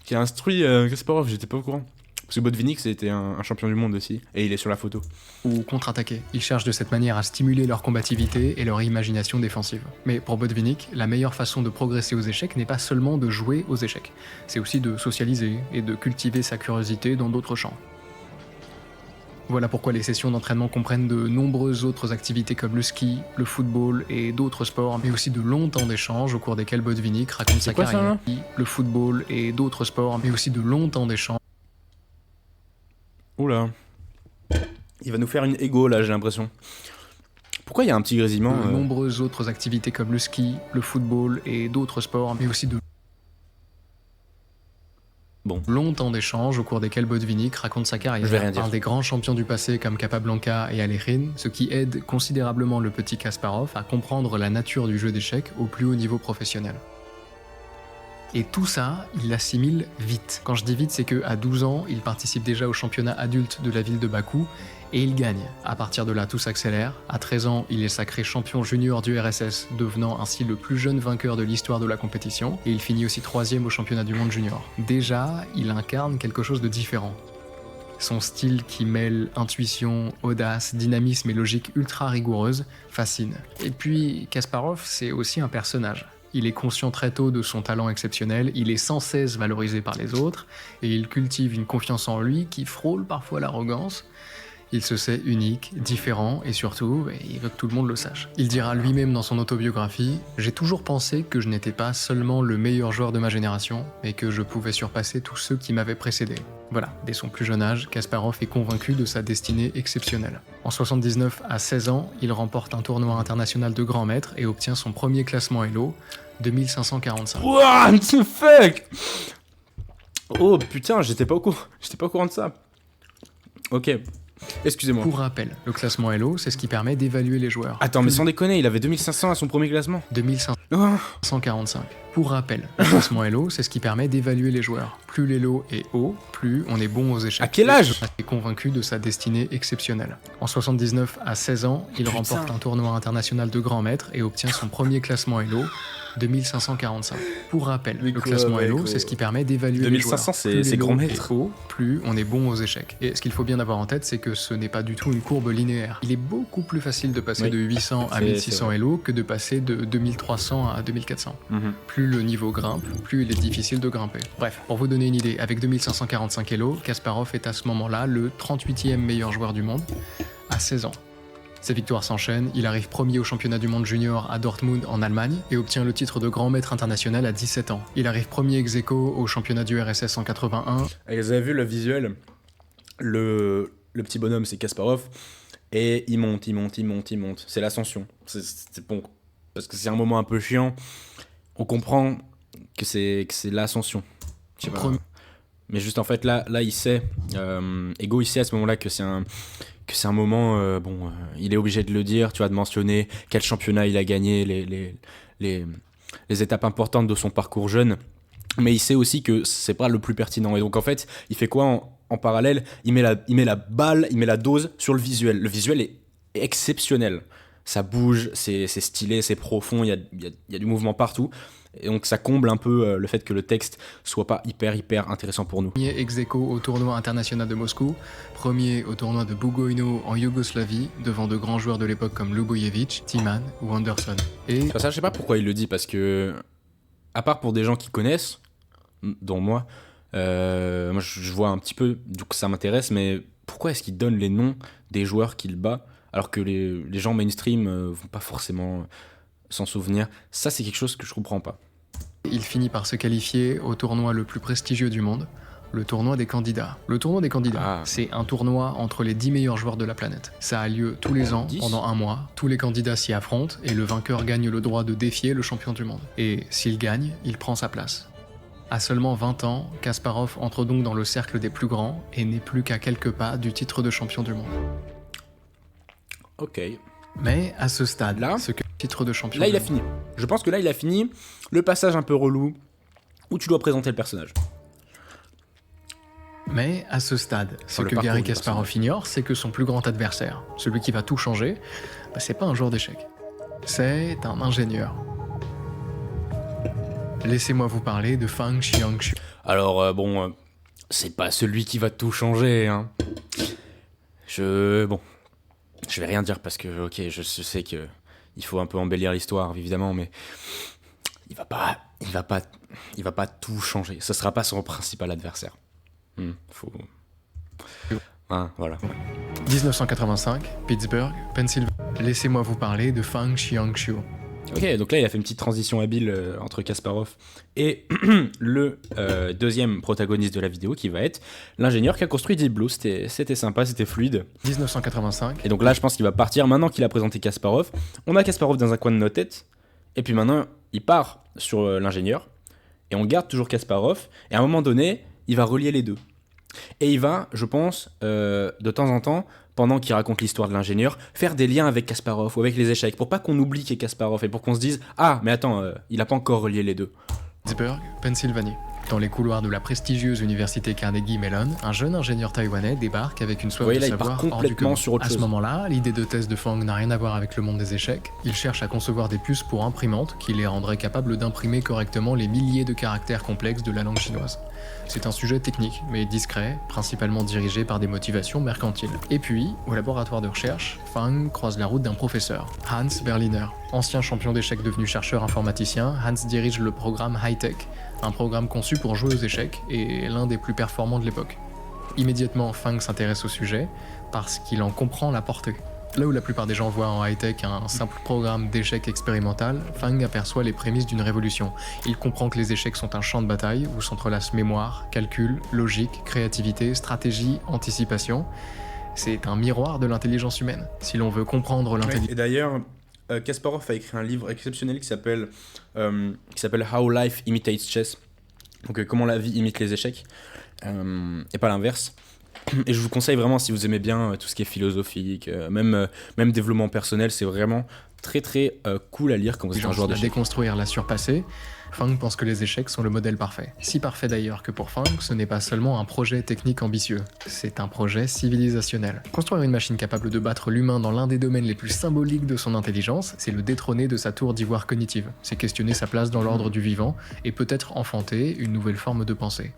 qui a instruit Kasparov, j'étais pas au courant. Parce que Botvinnik c'était un champion du monde aussi, et il est sur la photo. Ou contre-attaquer. Ils cherchent de cette manière à stimuler leur combativité et leur imagination défensive. Mais pour Botvinnik, la meilleure façon de progresser aux échecs n'est pas seulement de jouer aux échecs, c'est aussi de socialiser et de cultiver sa curiosité dans d'autres champs. Voilà pourquoi les sessions d'entraînement comprennent de nombreuses autres activités comme le ski, le football et d'autres sports, mais aussi de longs temps d'échange au cours desquels Botvinnik raconte sa carrière. Le football et d'autres sports, mais aussi de longs temps d'échange. Oula. Il va nous faire une égo là, j'ai l'impression. Pourquoi il y a un petit grésillement De nombreuses autres activités comme le ski, le football et d'autres sports, mais aussi de longs temps d'échange au cours desquels Botvinnik raconte sa carrière. Je vais rien dire. Parle des grands champions du passé comme Capablanca et Alekhine, ce qui aide considérablement le petit Kasparov à comprendre la nature du jeu d'échecs au plus haut niveau professionnel. Et tout ça, il l'assimile vite. Quand je dis vite, c'est qu'à 12 ans, il participe déjà au championnat adulte de la ville de Bakou, et il gagne. À partir de là, tout s'accélère. À 13 ans, il est sacré champion junior du RSS, devenant ainsi le plus jeune vainqueur de l'histoire de la compétition, et il finit aussi 3e au championnat du monde junior. Déjà, il incarne quelque chose de différent. Son style qui mêle intuition, audace, dynamisme et logique ultra rigoureuse fascine. Et puis, Kasparov, c'est aussi un personnage. Il est conscient très tôt de son talent exceptionnel, il est sans cesse valorisé par les autres, et il cultive une confiance en lui qui frôle parfois l'arrogance. Il se sait unique, différent, et surtout, il veut que tout le monde le sache. Il dira lui-même dans son autobiographie « J'ai toujours pensé que je n'étais pas seulement le meilleur joueur de ma génération, mais que je pouvais surpasser tous ceux qui m'avaient précédé. » Voilà, dès son plus jeune âge, Kasparov est convaincu de sa destinée exceptionnelle. En 79 à 16 ans, il remporte un tournoi international de grands maîtres et obtient son premier classement Elo, 2545. What the fuck? Oh putain, j'étais pas au courant de ça. Ok. Excusez-moi. Pour rappel, le classement Elo, c'est ce qui permet d'évaluer les joueurs. Attends, mais sans déconner, il avait 2500 à son premier classement. 2545. Pour rappel, le classement Elo, c'est ce qui permet d'évaluer les joueurs. Plus l'Elo est haut, plus on est bon aux échecs. À quel âge? Il est convaincu de sa destinée exceptionnelle. En 79 à 16 ans, il remporte un tournoi international de grands maîtres et obtient son premier classement Elo, 2545. Pour rappel, le classement Elo, c'est ce qui permet d'évaluer les joueurs. 2500, c'est grand maître. Haut, plus on est bon aux échecs. Et ce qu'il faut bien avoir en tête, c'est que ce n'est pas du tout une courbe linéaire. Il est beaucoup plus facile de passer de 800 à 1600 Elo que de passer de 2300 à 2400. Plus le niveau grimpe, plus il est difficile de grimper. Bref, pour vous donner une idée, avec 2545 Elo, Kasparov est à ce moment-là le 38e meilleur joueur du monde, à 16 ans. Ses victoires s'enchaînent, il arrive premier au championnat du monde junior à Dortmund en Allemagne et obtient le titre de grand maître international à 17 ans. Il arrive premier ex-aequo au championnat du RSS en 81. Et vous avez vu le visuel, le petit bonhomme c'est Kasparov et il monte. C'est l'ascension. C'est bon, parce que c'est un moment un peu chiant. On comprend que c'est l'ascension. Je sais pas. Mais juste en fait là il sait, Ego il sait à ce moment-là que c'est un moment, il est obligé de le dire, tu vois, de mentionner quel championnat il a gagné, les étapes importantes de son parcours jeune. mais il sait aussi que c'est pas le plus pertinent. Et donc en fait, il fait quoi en parallèle? Il met la balle, il met la dose sur le visuel. Le visuel est exceptionnel. Ça bouge, c'est stylé, c'est profond, il y a du mouvement partout. Et donc ça comble un peu le fait que le texte soit pas hyper intéressant pour nous. Premier ex-aequo au tournoi international de Moscou, premier au tournoi de Bugojno en Yougoslavie, devant de grands joueurs de l'époque comme Lubojevic, Timan ou Anderson. Et Ça, je sais pas pourquoi il le dit, parce que, à part pour des gens qui connaissent, dont moi, moi je vois un petit peu, du coup ça m'intéresse, mais pourquoi est-ce qu'il donne les noms des joueurs qu'il bat, alors que les gens mainstream vont pas forcément s'en souvenir? Ça, c'est quelque chose que je comprends pas. il finit par se qualifier au tournoi le plus prestigieux du monde, le tournoi des candidats. Le tournoi des candidats, c'est un tournoi entre les 10 meilleurs joueurs de la planète. Ça a lieu tous les ans, 10? pendant un mois. Tous les candidats s'y affrontent et le vainqueur gagne le droit de défier le champion du monde. Et s'il gagne, il prend sa place. À seulement 20 ans, Kasparov entre donc dans le cercle des plus grands et n'est plus qu'à quelques pas du titre de champion du monde. Ok. Mais à ce stade, Là, ce que le titre de champion Là, du il a monde- fini. Je pense que là, il a fini le passage un peu relou où tu dois présenter le personnage. Mais à ce stade, ce le que parcours Garry du Kasparov personnage. ignore, c'est que son plus grand adversaire, celui qui va tout changer, c'est pas un joueur d'échecs. C'est un ingénieur. Laissez-moi vous parler de Fang Xiangxiu. Alors, c'est pas celui qui va tout changer, hein. Bon, je vais rien dire parce que, ok, je sais que il faut un peu embellir l'histoire, évidemment, mais il va pas tout changer. Ce sera pas son principal adversaire. Faut. Hein, voilà. 1985, Pittsburgh, Pennsylvanie. Laissez-moi vous parler de Fang Xiangxiu. Ok, donc là, il a fait une petite transition habile entre Kasparov et le deuxième protagoniste de la vidéo, qui va être l'ingénieur qui a construit Deep Blue. C'était sympa, c'était fluide. 1985, Et donc là, je pense qu'il va partir. Maintenant qu'il a présenté Kasparov, on a Kasparov dans un coin de notre tête. Et puis maintenant, il part sur l'ingénieur. Et on garde toujours Kasparov. Et à un moment donné, il va relier les deux. Et il va, je pense, de temps en temps, pendant qu'il raconte l'histoire de l'ingénieur, faire des liens avec Kasparov ou avec les échecs, pour pas qu'on oublie qu'il est Kasparov et pour qu'on se dise « Ah, mais attends, il a pas encore relié les deux. » Pittsburgh, Pennsylvanie. Dans les couloirs de la prestigieuse université Carnegie Mellon, un jeune ingénieur taïwanais débarque avec une soif Vous voyez, de là, il part savoir hors du complètement commun. sur autre À ce chose. moment-là, l'idée de thèse de Fang n'a rien à voir avec le monde des échecs. Il cherche à concevoir des puces pour imprimantes qui les rendraient capables d'imprimer correctement les milliers de caractères complexes de la langue chinoise. C'est un sujet technique, mais discret, principalement dirigé par des motivations mercantiles. Et puis, au laboratoire de recherche, Fang croise la route d'un professeur, Hans Berliner. Ancien champion d'échecs devenu chercheur informaticien, Hans dirige le programme High-Tech, un programme conçu pour jouer aux échecs et l'un des plus performants de l'époque. Immédiatement, Fang s'intéresse au sujet parce qu'il en comprend la portée. Là où la plupart des gens voient en high-tech un simple programme d'échecs expérimental, Fang aperçoit les prémices d'une révolution. Il comprend que les échecs sont un champ de bataille où s'entrelacent mémoire, calcul, logique, créativité, stratégie, anticipation. C'est un miroir de l'intelligence humaine. Si l'on veut comprendre l'intelligence... Et d'ailleurs, Kasparov a écrit un livre exceptionnel qui s'appelle How Life Imitates Chess. Donc comment la vie imite les échecs, et pas l'inverse. Et je vous conseille vraiment, si vous aimez bien tout ce qui est philosophique, même développement personnel, c'est vraiment très cool à lire quand vous êtes un joueur la d'échecs. déconstruire, la surpasser, Fang pense que les échecs sont le modèle parfait. Si parfait d'ailleurs que pour Fang, ce n'est pas seulement un projet technique ambitieux, c'est un projet civilisationnel. Construire une machine capable de battre l'humain dans l'un des domaines les plus symboliques de son intelligence, c'est le détrôner de sa tour d'ivoire cognitive. C'est questionner sa place dans l'ordre du vivant et peut-être enfanter une nouvelle forme de pensée.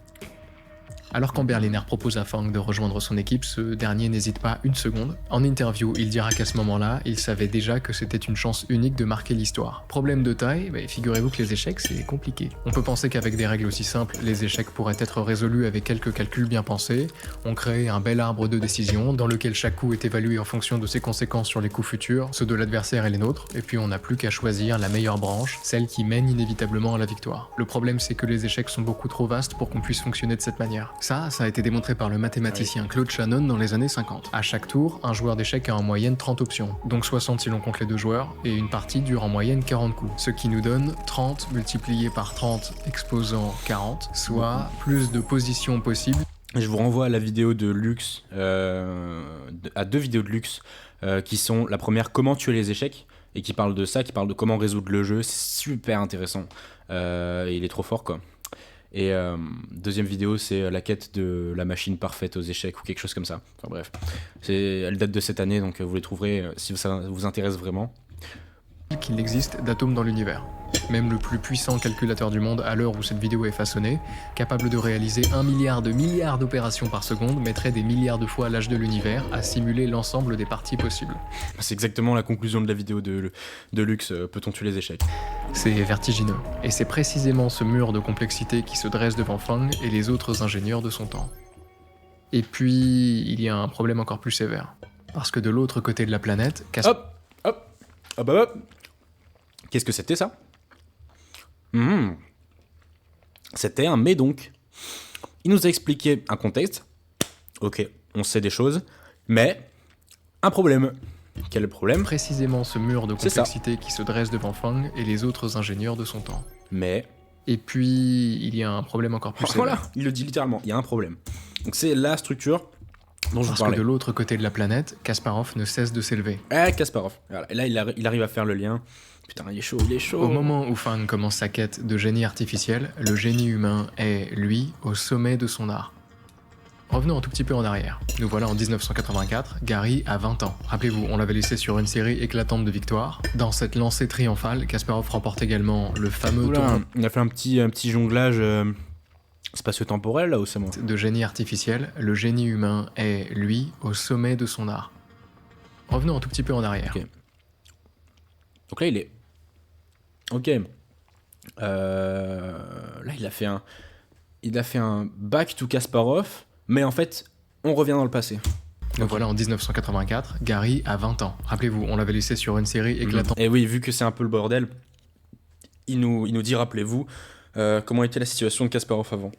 Alors quand Berliner propose à Fang de rejoindre son équipe, ce dernier n'hésite pas une seconde. En interview, il dira qu'à ce moment-là, il savait déjà que c'était une chance unique de marquer l'histoire. Problème de taille, figurez-vous que les échecs, c'est compliqué. On peut penser qu'avec des règles aussi simples, les échecs pourraient être résolus avec quelques calculs bien pensés. On crée un bel arbre de décision dans lequel chaque coup est évalué en fonction de ses conséquences sur les coups futurs, ceux de l'adversaire et les nôtres, et puis on n'a plus qu'à choisir la meilleure branche, celle qui mène inévitablement à la victoire. Le problème, c'est que les échecs sont beaucoup trop vastes pour qu'on puisse fonctionner de cette manière. Ça a été démontré par le mathématicien Claude Shannon dans les années 50. À chaque tour, un joueur d'échecs a en moyenne 30 options, donc 60 si l'on compte les deux joueurs, et une partie dure en moyenne 40 coups, ce qui nous donne 30 multiplié par 30 exposant 40, soit plus de positions possibles. Je vous renvoie à la vidéo de Lux, à deux vidéos de Lux, qui sont la première, comment tuer les échecs, et qui parle de ça, qui parle de comment résoudre le jeu. C'est super intéressant, et il est trop fort, quoi. Et deuxième vidéo, c'est la quête de la machine parfaite aux échecs ou quelque chose comme ça. Enfin bref, elle date de cette année, donc vous les trouverez si ça vous intéresse vraiment. Qu'il existe d'atomes dans l'univers. Même le plus puissant calculateur du monde à l'heure où cette vidéo est façonnée, capable de réaliser 1 milliard d'opérations par seconde, mettrait des milliards de fois l'âge de l'univers à simuler l'ensemble des parties possibles. C'est exactement la conclusion de la vidéo de Lux, peut-on tuer les échecs? C'est vertigineux, et c'est précisément ce mur de complexité qui se dresse devant Fang et les autres ingénieurs de son temps. Et puis, il y a un problème encore plus sévère. Parce que de l'autre côté de la planète, Hop. Qu'est-ce que c'était ça? C'était un médonc. Il nous a expliqué un contexte. Ok, on sait des choses, mais un problème. Quel est le problème? Précisément ce mur de complexité qui se dresse devant Fang et les autres ingénieurs de son temps. Mais... Et puis, il y a un problème encore plus sévère. Voilà, il le dit littéralement, il y a un problème. Donc c'est la structure dont je vous parlais. Parce que de l'autre côté de la planète, Kasparov ne cesse de s'élever. Kasparov. Voilà. Et là, il arrive à faire le lien. Putain, il est chaud. Au moment où Fang commence sa quête de génie artificiel, le génie humain est, lui, au sommet de son art. Revenons un tout petit peu en arrière. Nous voilà en 1984, Gary a 20 ans. Rappelez-vous, on l'avait laissé sur une série éclatante de victoires. Dans cette lancée triomphale, Kasparov remporte également le fameux tournoi. Il a fait un petit jonglage spatio-temporel là, ou c'est moi? De génie artificiel, le génie humain est, lui, au sommet de son art. Revenons un tout petit peu en arrière. Okay. Donc là, il est... Ok. Là, il a fait un back to Kasparov, mais en fait, on revient dans le passé. Donc voilà, en 1984, Gary a 20 ans. Rappelez-vous, on l'avait laissé sur une série éclatante. Et oui, vu que c'est un peu le bordel, il nous dit, rappelez-vous, comment était la situation de Kasparov avant.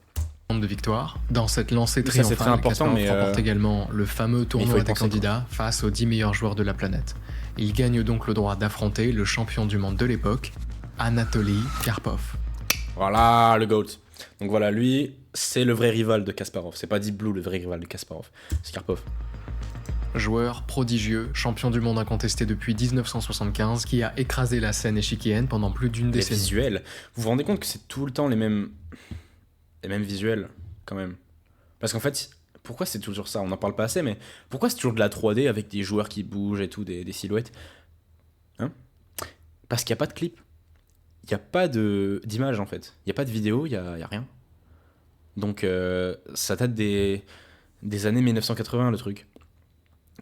De victoire. Dans cette lancée triomphale, Kasparov remporte également le fameux tournoi des candidats face aux 10 meilleurs joueurs de la planète. Il gagne donc le droit d'affronter le champion du monde de l'époque, Anatoly Karpov. Voilà, le GOAT. Donc voilà, lui, c'est le vrai rival de Kasparov. C'est pas Deep Blue le vrai rival de Kasparov, c'est Karpov. Joueur prodigieux, champion du monde incontesté depuis 1975, qui a écrasé la scène échiquienne pendant plus d'une décennie. Les visuels, vous vous rendez compte que c'est tout le temps les mêmes visuels, quand même. Parce qu'en fait, pourquoi c'est toujours ça? On n'en parle pas assez, mais pourquoi c'est toujours de la 3D avec des joueurs qui bougent et tout, des silhouettes? Hein? Parce qu'il n'y a pas de clip. Il n'y a pas d'image, en fait. Il n'y a pas de vidéo, il n'y a rien. Donc, ça date des années 1980, le truc.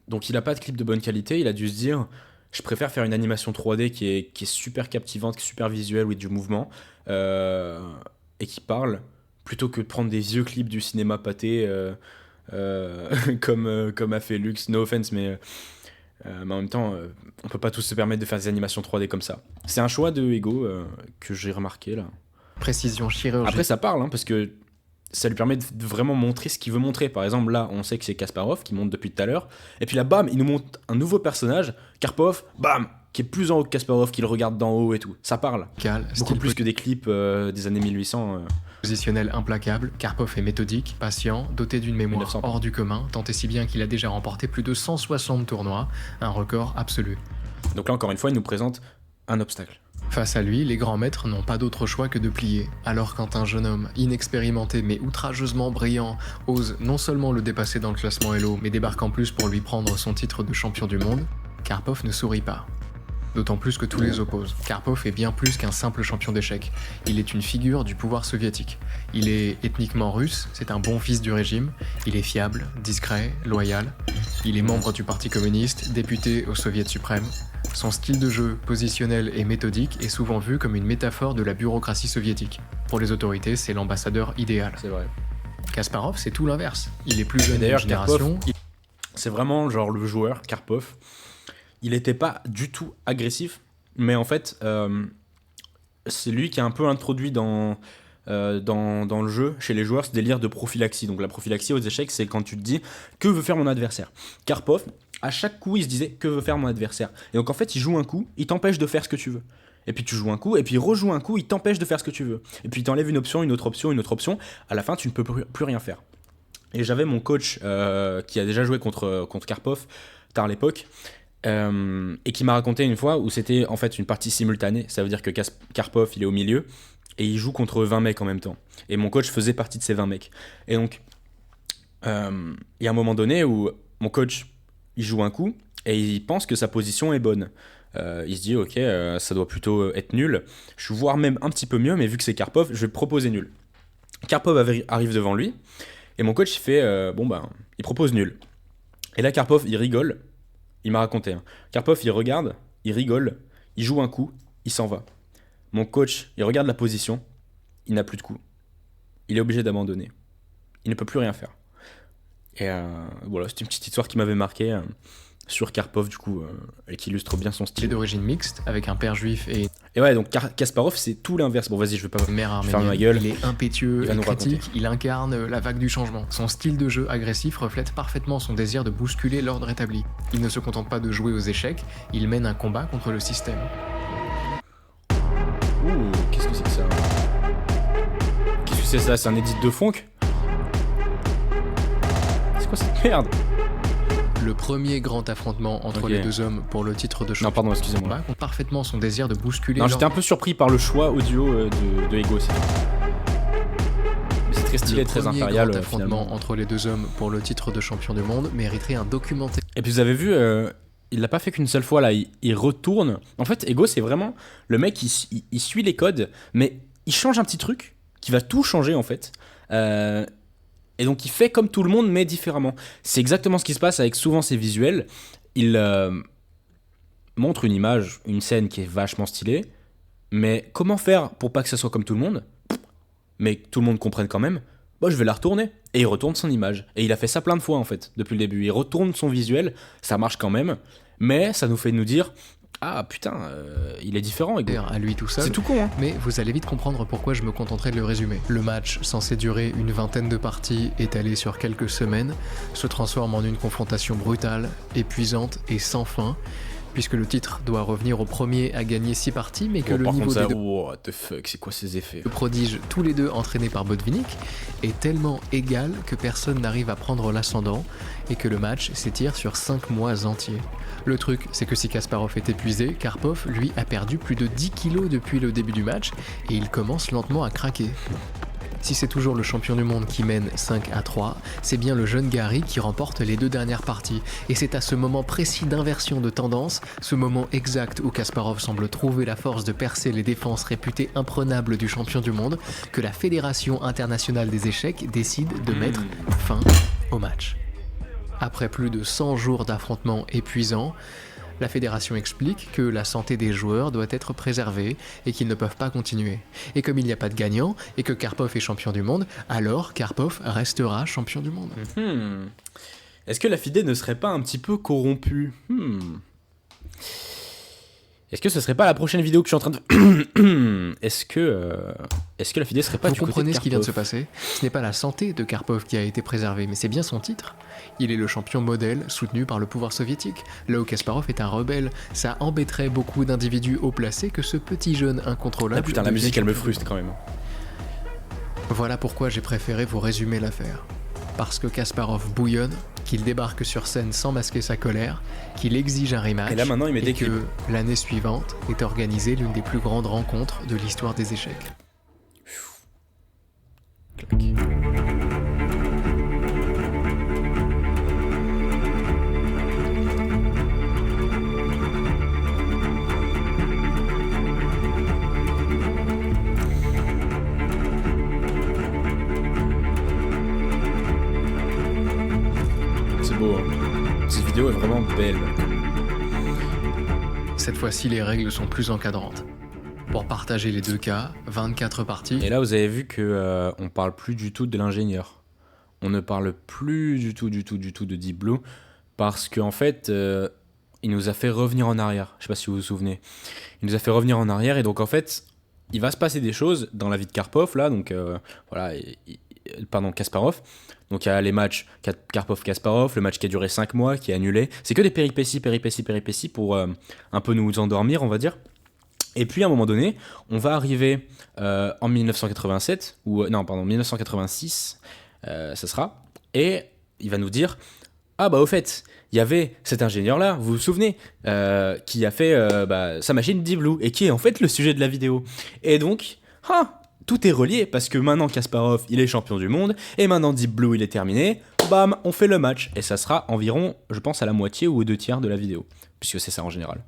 Donc, il n'a pas de clip de bonne qualité. Il a dû se dire, je préfère faire une animation 3D qui est super captivante, qui est super visuelle, avec du mouvement, et qui parle, plutôt que de prendre des vieux clips du cinéma pâté, comme a fait Lux, no offense, mais en même temps, on peut pas tous se permettre de faire des animations 3D comme ça. C'est un choix de Ego que j'ai remarqué là. Précision chirurgicale. Après, ça parle, parce que ça lui permet de vraiment montrer ce qu'il veut montrer. Par exemple, là, on sait que c'est Kasparov qui monte depuis tout à l'heure, et puis là, bam, il nous montre un nouveau personnage, Karpov, bam, qui est plus en haut que Kasparov, qui le regarde d'en haut et tout. Ça parle. Beaucoup plus que des clips des années 1800. Positionnel implacable, Karpov est méthodique, patient, doté d'une mémoire hors du commun, tant et si bien qu'il a déjà remporté plus de 160 tournois, un record absolu. Donc là, encore une fois, il nous présente un obstacle. Face à lui, les grands maîtres n'ont pas d'autre choix que de plier. Alors quand un jeune homme, inexpérimenté mais outrageusement brillant, ose non seulement le dépasser dans le classement Elo, mais débarque en plus pour lui prendre son titre de champion du monde, Karpov ne sourit pas. D'autant plus que tous les opposent. Karpov est bien plus qu'un simple champion d'échecs. Il est une figure du pouvoir soviétique. Il est ethniquement russe, c'est un bon fils du régime. Il est fiable, discret, loyal. Il est membre du Parti communiste, député au Soviet suprême. Son style de jeu, positionnel et méthodique, est souvent vu comme une métaphore de la bureaucratie soviétique. Pour les autorités, c'est l'ambassadeur idéal. C'est vrai. Kasparov, c'est tout l'inverse. Il est plus jeune d'une génération. C'est vraiment genre le joueur, Karpov. Il n'était pas du tout agressif, mais en fait, c'est lui qui a un peu introduit dans le jeu, chez les joueurs, ce délire de prophylaxie. Donc la prophylaxie aux échecs, c'est quand tu te dis « Que veut faire mon adversaire ?» Karpov, à chaque coup, il se disait « Que veut faire mon adversaire ?» Et donc en fait, il joue un coup, il t'empêche de faire ce que tu veux. Et puis tu joues un coup, et puis il rejoue un coup, il t'empêche de faire ce que tu veux. Et puis il t'enlève une option, une autre option, une autre option. À la fin, tu ne peux plus rien faire. Et j'avais mon coach qui a déjà joué contre Karpov, tard à l'époque, et qui m'a raconté une fois où c'était en fait une partie simultanée. Ça veut dire que Karpov il est au milieu, et il joue contre 20 mecs en même temps. Et mon coach faisait partie de ces 20 mecs. Et donc, il y a un moment donné où mon coach, il joue un coup, et il pense que sa position est bonne. Il se dit, ok, ça doit plutôt être nul. Je vais voir même un petit peu mieux, mais vu que c'est Karpov, je vais proposer nul. Karpov arrive devant lui, et mon coach, il fait, il propose nul. Et là, Karpov, il rigole. Il m'a raconté. Hein. Karpov, il regarde, il rigole, il joue un coup, il s'en va. Mon coach, il regarde la position, il n'a plus de coup. Il est obligé d'abandonner. Il ne peut plus rien faire. Et voilà, c'était une petite histoire qui m'avait marqué sur Karpov, du coup, et qui illustre bien son Il est style. d'origine mixte, avec un père juif et Et ouais, donc Kasparov, c'est tout l'inverse. Bon, vas-y, je vais pas une mère fermer ma arménienne. gueule. Il est impétueux Il va et nous critique, raconter. il incarne la vague du changement. Son style de jeu agressif reflète parfaitement son désir de bousculer l'ordre établi. Il ne se contente pas de jouer aux échecs, il mène un combat contre le système. Ouh, qu'est-ce que c'est que ça? Qu'est-ce que c'est ça? C'est un edit de funk? C'est quoi cette merde? Le premier grand affrontement entre Ok. les deux hommes pour le titre de Non, champion pardon, excusez-moi. combat compte parfaitement son désir de bousculer Non, j'étais un l'ordre. peu surpris par le choix audio de Ego aussi. Mais c'est très stylé, Le très premier impérial grand affrontement finalement. entre les deux hommes pour le titre de champion du monde mériterait un documentaire. Et puis vous avez vu, il l'a pas fait qu'une seule fois là, il retourne. En fait, Ego c'est vraiment le mec il suit les codes, mais il change un petit truc qui va tout changer en fait. Et donc il fait comme tout le monde mais différemment. C'est exactement ce qui se passe avec souvent ses visuels. Il montre une image, une scène qui est vachement stylée, mais comment faire pour pas que ça soit comme tout le monde, mais que tout le monde comprenne quand même? Bah, je vais la retourner. Et il retourne son image. Et il a fait ça plein de fois en fait, depuis le début. Il retourne son visuel, ça marche quand même, mais ça nous fait nous dire, ah putain, il est différent Ego. À lui tout seul. C'est tout con, hein. Mais vous allez vite comprendre pourquoi je me contenterai de le résumer. Le match, censé durer une vingtaine de parties étalées sur quelques semaines, se transforme en une confrontation brutale, épuisante et sans fin, puisque le titre doit revenir au premier à gagner 6 parties, mais que Bon, le par niveau contre, des ça, deux what the fuck, c'est quoi ces effets? prodiges, tous les deux entraînés par Botvinnik, est tellement égal que personne n'arrive à prendre l'ascendant et que le match s'étire sur 5 mois entiers. Le truc, c'est que si Kasparov est épuisé, Karpov, lui, a perdu plus de 10 kilos depuis le début du match et il commence lentement à craquer. Si c'est toujours le champion du monde qui mène 5-3, c'est bien le jeune Gary qui remporte les 2 dernières parties. Et c'est à ce moment précis d'inversion de tendance, ce moment exact où Kasparov semble trouver la force de percer les défenses réputées imprenables du champion du monde, que la Fédération internationale des échecs décide de mettre fin au match. Après plus de 100 jours d'affrontements épuisants, la fédération explique que la santé des joueurs doit être préservée et qu'ils ne peuvent pas continuer. Et comme il n'y a pas de gagnant et que Karpov est champion du monde, alors Karpov restera champion du monde. Est-ce que la FIDE ne serait pas un petit peu corrompue? Est-ce que ce serait pas la prochaine vidéo que je suis en train de... Est-ce que la FIDE serait pas Vous du côté comprenez de ce qui vient de se Karpov? passer? Ce n'est pas la santé de Karpov qui a été préservée, mais c'est bien son titre. Il est le champion modèle soutenu par le pouvoir soviétique. Là où Kasparov est un rebelle, ça embêterait beaucoup d'individus haut placés que ce petit jeune incontrôlable... Ah putain, la devienne musique elle me champion du frustre quand même. Voilà pourquoi j'ai préféré vous résumer l'affaire. Parce que Kasparov bouillonne, qu'il débarque sur scène sans masquer sa colère, qu'il exige un rematch, Et là, maintenant, il met et des clips. que l'année suivante est organisée l'une des plus grandes rencontres de l'histoire des échecs. Clac. C'est beau, hein. Cette vidéo est vraiment belle. Cette fois-ci, les règles sont plus encadrantes. Pour partager les deux cas, 24 parties, Et là, vous avez vu que on parle plus du tout de l'ingénieur. On ne parle plus du tout de Deep Blue parce qu'en fait, il nous a fait revenir en arrière. Je sais pas si vous vous souvenez. Il nous a fait revenir en arrière et donc en fait, il va se passer des choses dans la vie de Karpov là. Donc voilà, pardon, Kasparov. Donc il y a les matchs Karpov-Kasparov, le match qui a duré 5 mois, qui est annulé. C'est que des péripéties pour un peu nous endormir, on va dire. Et puis à un moment donné, on va arriver en 1987, ou non, pardon, 1986, ça sera, et il va nous dire, ah bah au fait, il y avait cet ingénieur-là, vous vous souvenez, qui a fait sa machine Deep Blue, et qui est en fait le sujet de la vidéo. Et donc, tout est relié parce que maintenant Kasparov il est champion du monde et maintenant Deep Blue il est terminé. Bam, on fait le match et ça sera environ, je pense, à la moitié ou aux 2/3 de la vidéo, puisque c'est ça en général.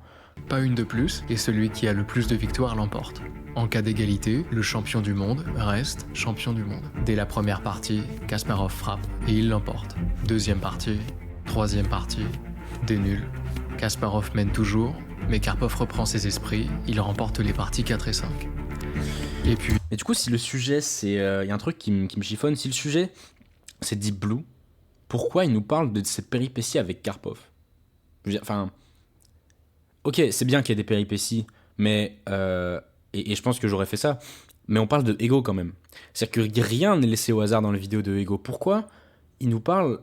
Pas une de plus, et celui qui a le plus de victoires l'emporte. En cas d'égalité, le champion du monde reste champion du monde. Dès la première partie, Kasparov frappe et il l'emporte. Deuxième partie, troisième partie, des nuls. Kasparov mène toujours, mais Karpov reprend ses esprits, il remporte les parties 4 et 5. Et puis... Et du coup, si le sujet, c'est... Il y a un truc qui me chiffonne, si le sujet, c'est Deep Blue, pourquoi il nous parle de ses péripéties avec Karpov? Je veux dire, enfin... Ok, c'est bien qu'il y ait des péripéties, mais... Et je pense que j'aurais fait ça, mais on parle de Ego quand même. C'est-à-dire que rien n'est laissé au hasard dans la vidéo de Ego. Pourquoi il nous parle...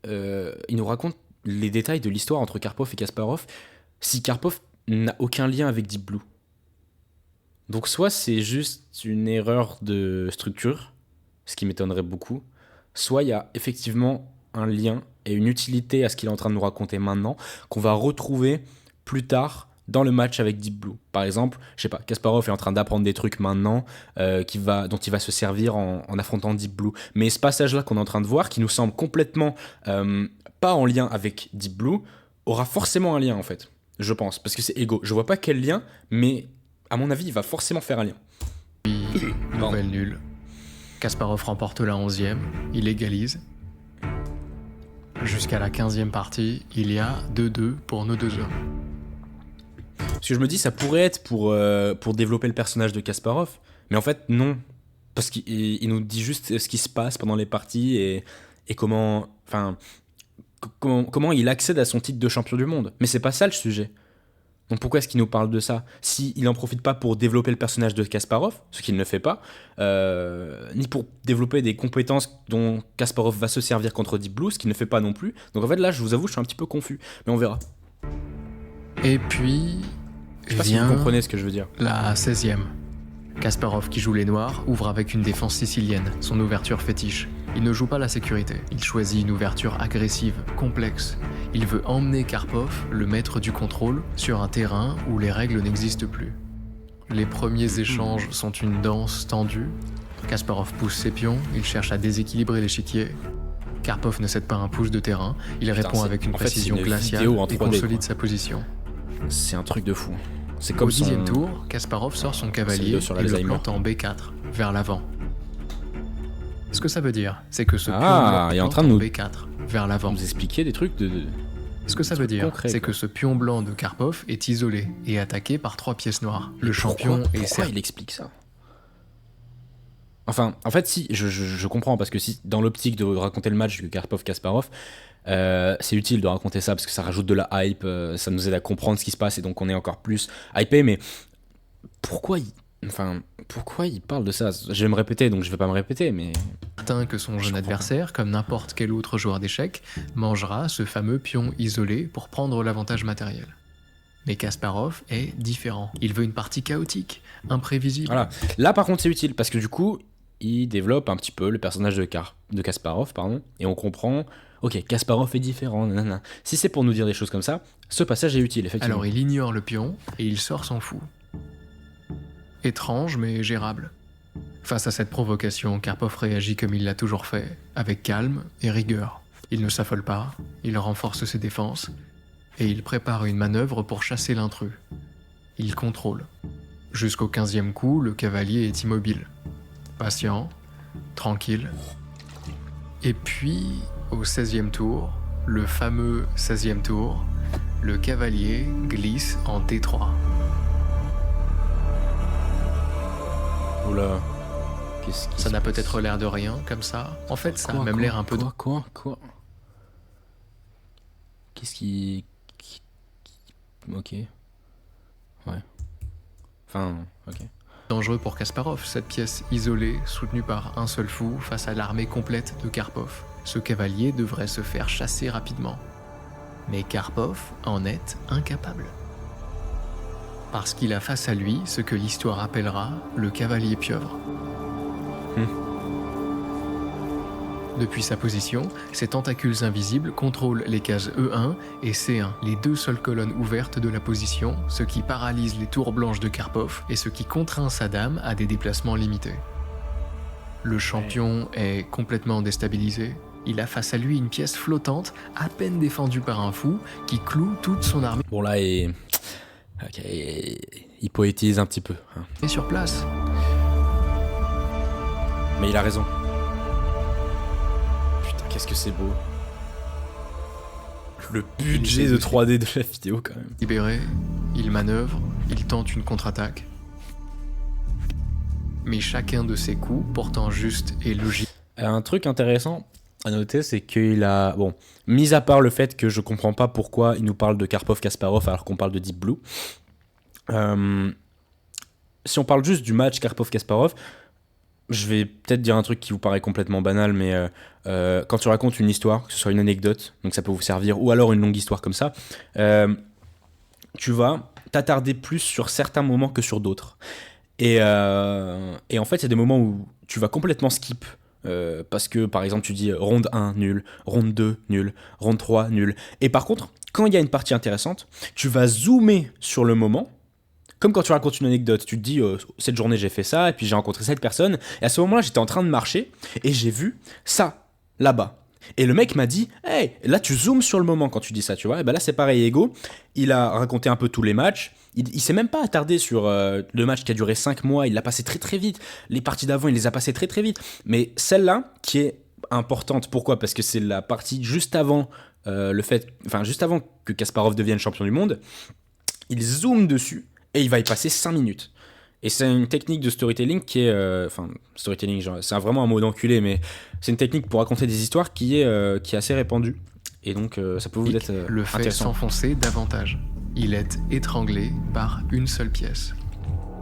il nous raconte les détails de l'histoire entre Karpov et Kasparov si Karpov n'a aucun lien avec Deep Blue? Donc soit c'est juste une erreur de structure, ce qui m'étonnerait beaucoup, soit il y a effectivement un lien et une utilité à ce qu'il est en train de nous raconter maintenant, qu'on va retrouver plus tard dans le match avec Deep Blue. Par exemple, je sais pas, Kasparov est en train d'apprendre des trucs maintenant dont il va se servir en affrontant Deep Blue. Mais ce passage-là qu'on est en train de voir, qui nous semble complètement pas en lien avec Deep Blue, aura forcément un lien en fait, je pense, parce que c'est Ego. Je vois pas quel lien, mais à mon avis, il va forcément faire un lien. Nouvelle nulle. Kasparov remporte la 11e, il égalise. Jusqu'à la 15e partie, il y a 2-2 pour nos deux hommes. Parce que je me dis, ça pourrait être pour développer le personnage de Kasparov, mais en fait, non. Parce qu'il nous dit juste ce qui se passe pendant les parties et comment il accède à son titre de champion du monde. Mais c'est pas ça le sujet. Donc pourquoi est-ce qu'il nous parle de ça? S'il n'en profite pas pour développer le personnage de Kasparov, ce qu'il ne fait pas, ni pour développer des compétences dont Kasparov va se servir contre Deep Blue, ce qu'il ne fait pas non plus. Donc en fait là, je vous avoue, je suis un petit peu confus, mais on verra. Et puis... Je sais pas si vous comprenez ce que je veux dire. La 16e. Kasparov, qui joue les noirs, ouvre avec une défense sicilienne, son ouverture fétiche. Il ne joue pas la sécurité, il choisit une ouverture agressive, complexe. Il veut emmener Karpov, le maître du contrôle, sur un terrain où les règles n'existent plus. Les premiers échanges sont une danse tendue. Kasparov pousse ses pions, il cherche à déséquilibrer l'échiquier. Karpov ne cède pas un pouce de terrain, il répond avec une précision glaciale et consolide sa position. C'est un truc de fou. C'est comme au 10e tour, Kasparov sort son cavalier et le plante en B4, vers l'avant. Ce que ça veut dire, c'est que ce pion il est en train de nous B4, vers l'avant. Nous expliquer des trucs de... Ce que ça veut dire, concret, c'est que ce pion blanc de Karpov est isolé et attaqué par 3 pièces noires. Le champion est Pourquoi il explique ça? Enfin, en fait, si, je comprends, parce que si, dans l'optique de raconter le match de Karpov-Kasparov, c'est utile de raconter ça, parce que ça rajoute de la hype, ça nous aide à comprendre ce qui se passe, et donc on est encore plus hypé, mais pourquoi il parle de ça? Je vais me répéter, donc je vais pas me répéter, mais... Certain que son jeune adversaire, comme n'importe quel autre joueur d'échecs, mangera ce fameux pion isolé pour prendre l'avantage matériel. Mais Kasparov est différent. Il veut une partie chaotique, imprévisible. Voilà. Là, par contre, c'est utile, parce que du coup, il développe un petit peu le personnage de Kasparov, et on comprend... Ok, Kasparov est différent, nanana. Si c'est pour nous dire des choses comme ça, ce passage est utile, effectivement. Alors il ignore le pion, et il sort sans fou. Étrange, mais gérable. Face à cette provocation, Karpov réagit comme il l'a toujours fait, avec calme et rigueur. Il ne s'affole pas, il renforce ses défenses, et il prépare une manœuvre pour chasser l'intrus. Il contrôle. Jusqu'au 15e coup, le cavalier est immobile. Patient, tranquille. Et puis, au 16e tour, le fameux 16e tour, le cavalier glisse en D3. Oula. Ça n'a peut-être l'air de rien, comme ça. En fait, ça a même l'air un peu... Quoi Qu'est-ce qui... Ok. Ouais. Enfin, ok. Dangereux pour Kasparov, cette pièce isolée, soutenue par un seul fou, face à l'armée complète de Karpov. Ce cavalier devrait se faire chasser rapidement. Mais Karpov en est incapable. Parce qu'il a face à lui ce que l'histoire appellera le cavalier pieuvre. Depuis sa position, ses tentacules invisibles contrôlent les cases E1 et C1, les deux seules colonnes ouvertes de la position, ce qui paralyse les tours blanches de Karpov et ce qui contraint sa dame à des déplacements limités. Le champion est complètement déstabilisé. Il a face à lui une pièce flottante, à peine défendue par un fou, qui cloue toute son armée. Bon là, il poétise un petit peu. Hein. Et sur place. Mais il a raison. Putain, qu'est-ce que c'est beau. Le budget de 3D de la vidéo quand même. Libéré, il manœuvre, il tente une contre-attaque. Mais chacun de ses coups, pourtant juste et logique. Un truc intéressant à noter, c'est qu'il a... Bon, mis à part le fait que je comprends pas pourquoi il nous parle de Karpov-Kasparov alors qu'on parle de Deep Blue. Si on parle juste du match Karpov-Kasparov, je vais peut-être dire un truc qui vous paraît complètement banal, mais quand tu racontes une histoire, que ce soit une anecdote, donc ça peut vous servir, ou alors une longue histoire comme ça, tu vas t'attarder plus sur certains moments que sur d'autres. Et en fait, il y a des moments où tu vas complètement skip, parce que par exemple tu dis ronde 1 nul, ronde 2 nul, ronde 3 nul. Et par contre, quand il y a une partie intéressante, tu vas zoomer sur le moment. Comme quand tu racontes une anecdote, tu te dis cette journée j'ai fait ça, et puis j'ai rencontré cette personne, et à ce moment-là j'étais en train de marcher, et j'ai vu ça, là-bas. Et le mec m'a dit, hey, là tu zoomes sur le moment quand tu dis ça, tu vois. Et ben là c'est pareil, Ego, il a raconté un peu tous les matchs, il s'est même pas attardé sur le match qui a duré 5 mois, il l'a passé très très vite, les parties d'avant il les a passées très très vite, mais celle-là qui est importante, pourquoi ? Parce que c'est la partie juste avant juste avant que Kasparov devienne champion du monde, il zoome dessus, et il va y passer 5 minutes. Et c'est une technique de storytelling qui est... storytelling, genre, c'est vraiment un mot d'enculé, mais c'est une technique pour raconter des histoires qui est assez répandue. Et donc, ça peut vous être le fait intéressant. S'enfoncer davantage. Il est étranglé par une seule pièce.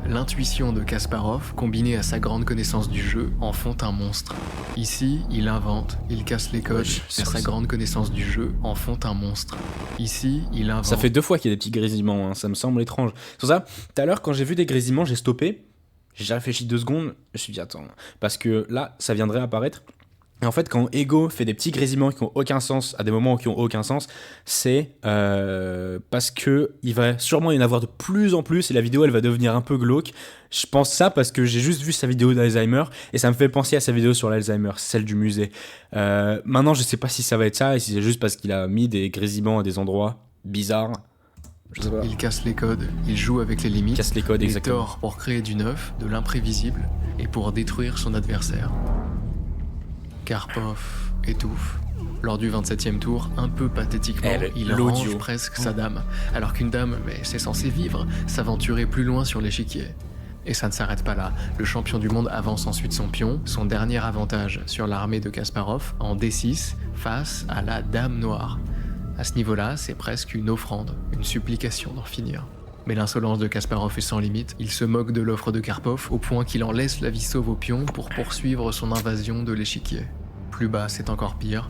L'intuition de Kasparov, combinée à sa grande connaissance du jeu, en font un monstre. Ici, il invente, il casse les codes, et sa grande connaissance du jeu en font un monstre. Ici, il invente... Ça fait 2 fois qu'il y a des petits grésillements, hein, ça me semble étrange. C'est pour ça, tout à l'heure, quand j'ai vu des grésillements, j'ai stoppé, j'ai réfléchi 2 secondes, je me suis dit, attends, parce que là, ça viendrait apparaître. Et en fait, quand Ego fait des petits grésillements qui n'ont aucun sens, à des moments qui n'ont aucun sens, c'est parce que il va sûrement y en avoir de plus en plus et la vidéo, elle va devenir un peu glauque. Je pense ça parce que j'ai juste vu sa vidéo d'Alzheimer et ça me fait penser à sa vidéo sur l'Alzheimer, celle du musée. Maintenant, je sais pas si ça va être ça et si c'est juste parce qu'il a mis des grésillements à des endroits bizarres. Je sais pas. Il casse les codes, il joue avec les limites, Casse les codes, il exactement. tord pour créer du neuf, de l'imprévisible et pour détruire son adversaire. Karpov étouffe. Lors du 27e tour, un peu pathétiquement, il range presque sa dame. Alors qu'une dame, mais c'est censé vivre, s'aventurer plus loin sur l'échiquier. Et ça ne s'arrête pas là. Le champion du monde avance ensuite son pion, son dernier avantage sur l'armée de Kasparov, en D6, face à la dame noire. À ce niveau-là, c'est presque une offrande, une supplication d'en finir. Mais l'insolence de Kasparov est sans limite, il se moque de l'offre de Karpov au point qu'il en laisse la vie sauve au pion pour poursuivre son invasion de l'échiquier. Plus bas, c'est encore pire.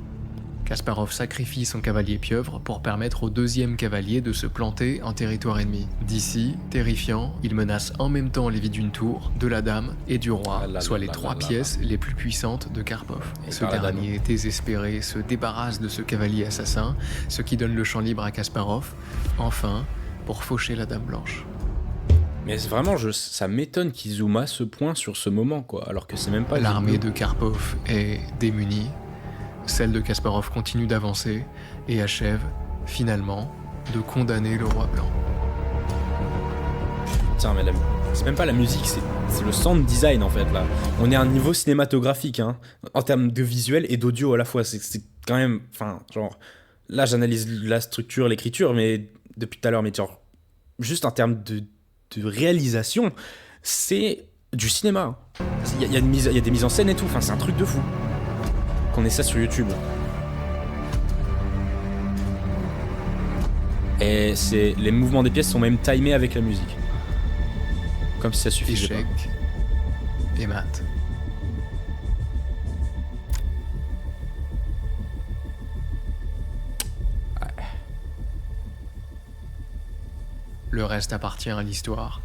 Kasparov sacrifie son cavalier pieuvre pour permettre au deuxième cavalier de se planter en territoire ennemi. D'ici, terrifiant, il menace en même temps les vies d'une tour, de la dame et du roi, soit les 3 pièces les plus puissantes de Karpov. Ce dernier, désespéré, se débarrasse de ce cavalier assassin, ce qui donne le champ libre à Kasparov, enfin, pour faucher la dame blanche. Mais vraiment, ça m'étonne qu'il zoome à ce point sur ce moment, quoi, alors que c'est même pas... L'armée de Karpov est démunie. Celle de Kasparov continue d'avancer et achève, finalement, de condamner le roi blanc. Tiens, mais c'est même pas la musique, c'est le sound design en fait là. On est à un niveau cinématographique, hein, en termes de visuel et d'audio à la fois. C'est quand même, enfin, genre, là j'analyse la structure, l'écriture, mais depuis tout à l'heure, mais genre, juste en termes de réalisation, c'est du cinéma. Il y a des mises en scène et tout, enfin, c'est un truc de fou. Qu'on ait ça sur YouTube. Et les mouvements des pièces sont même timés avec la musique. Comme si ça suffisait Échec et mat. Ouais. Le reste appartient à l'histoire.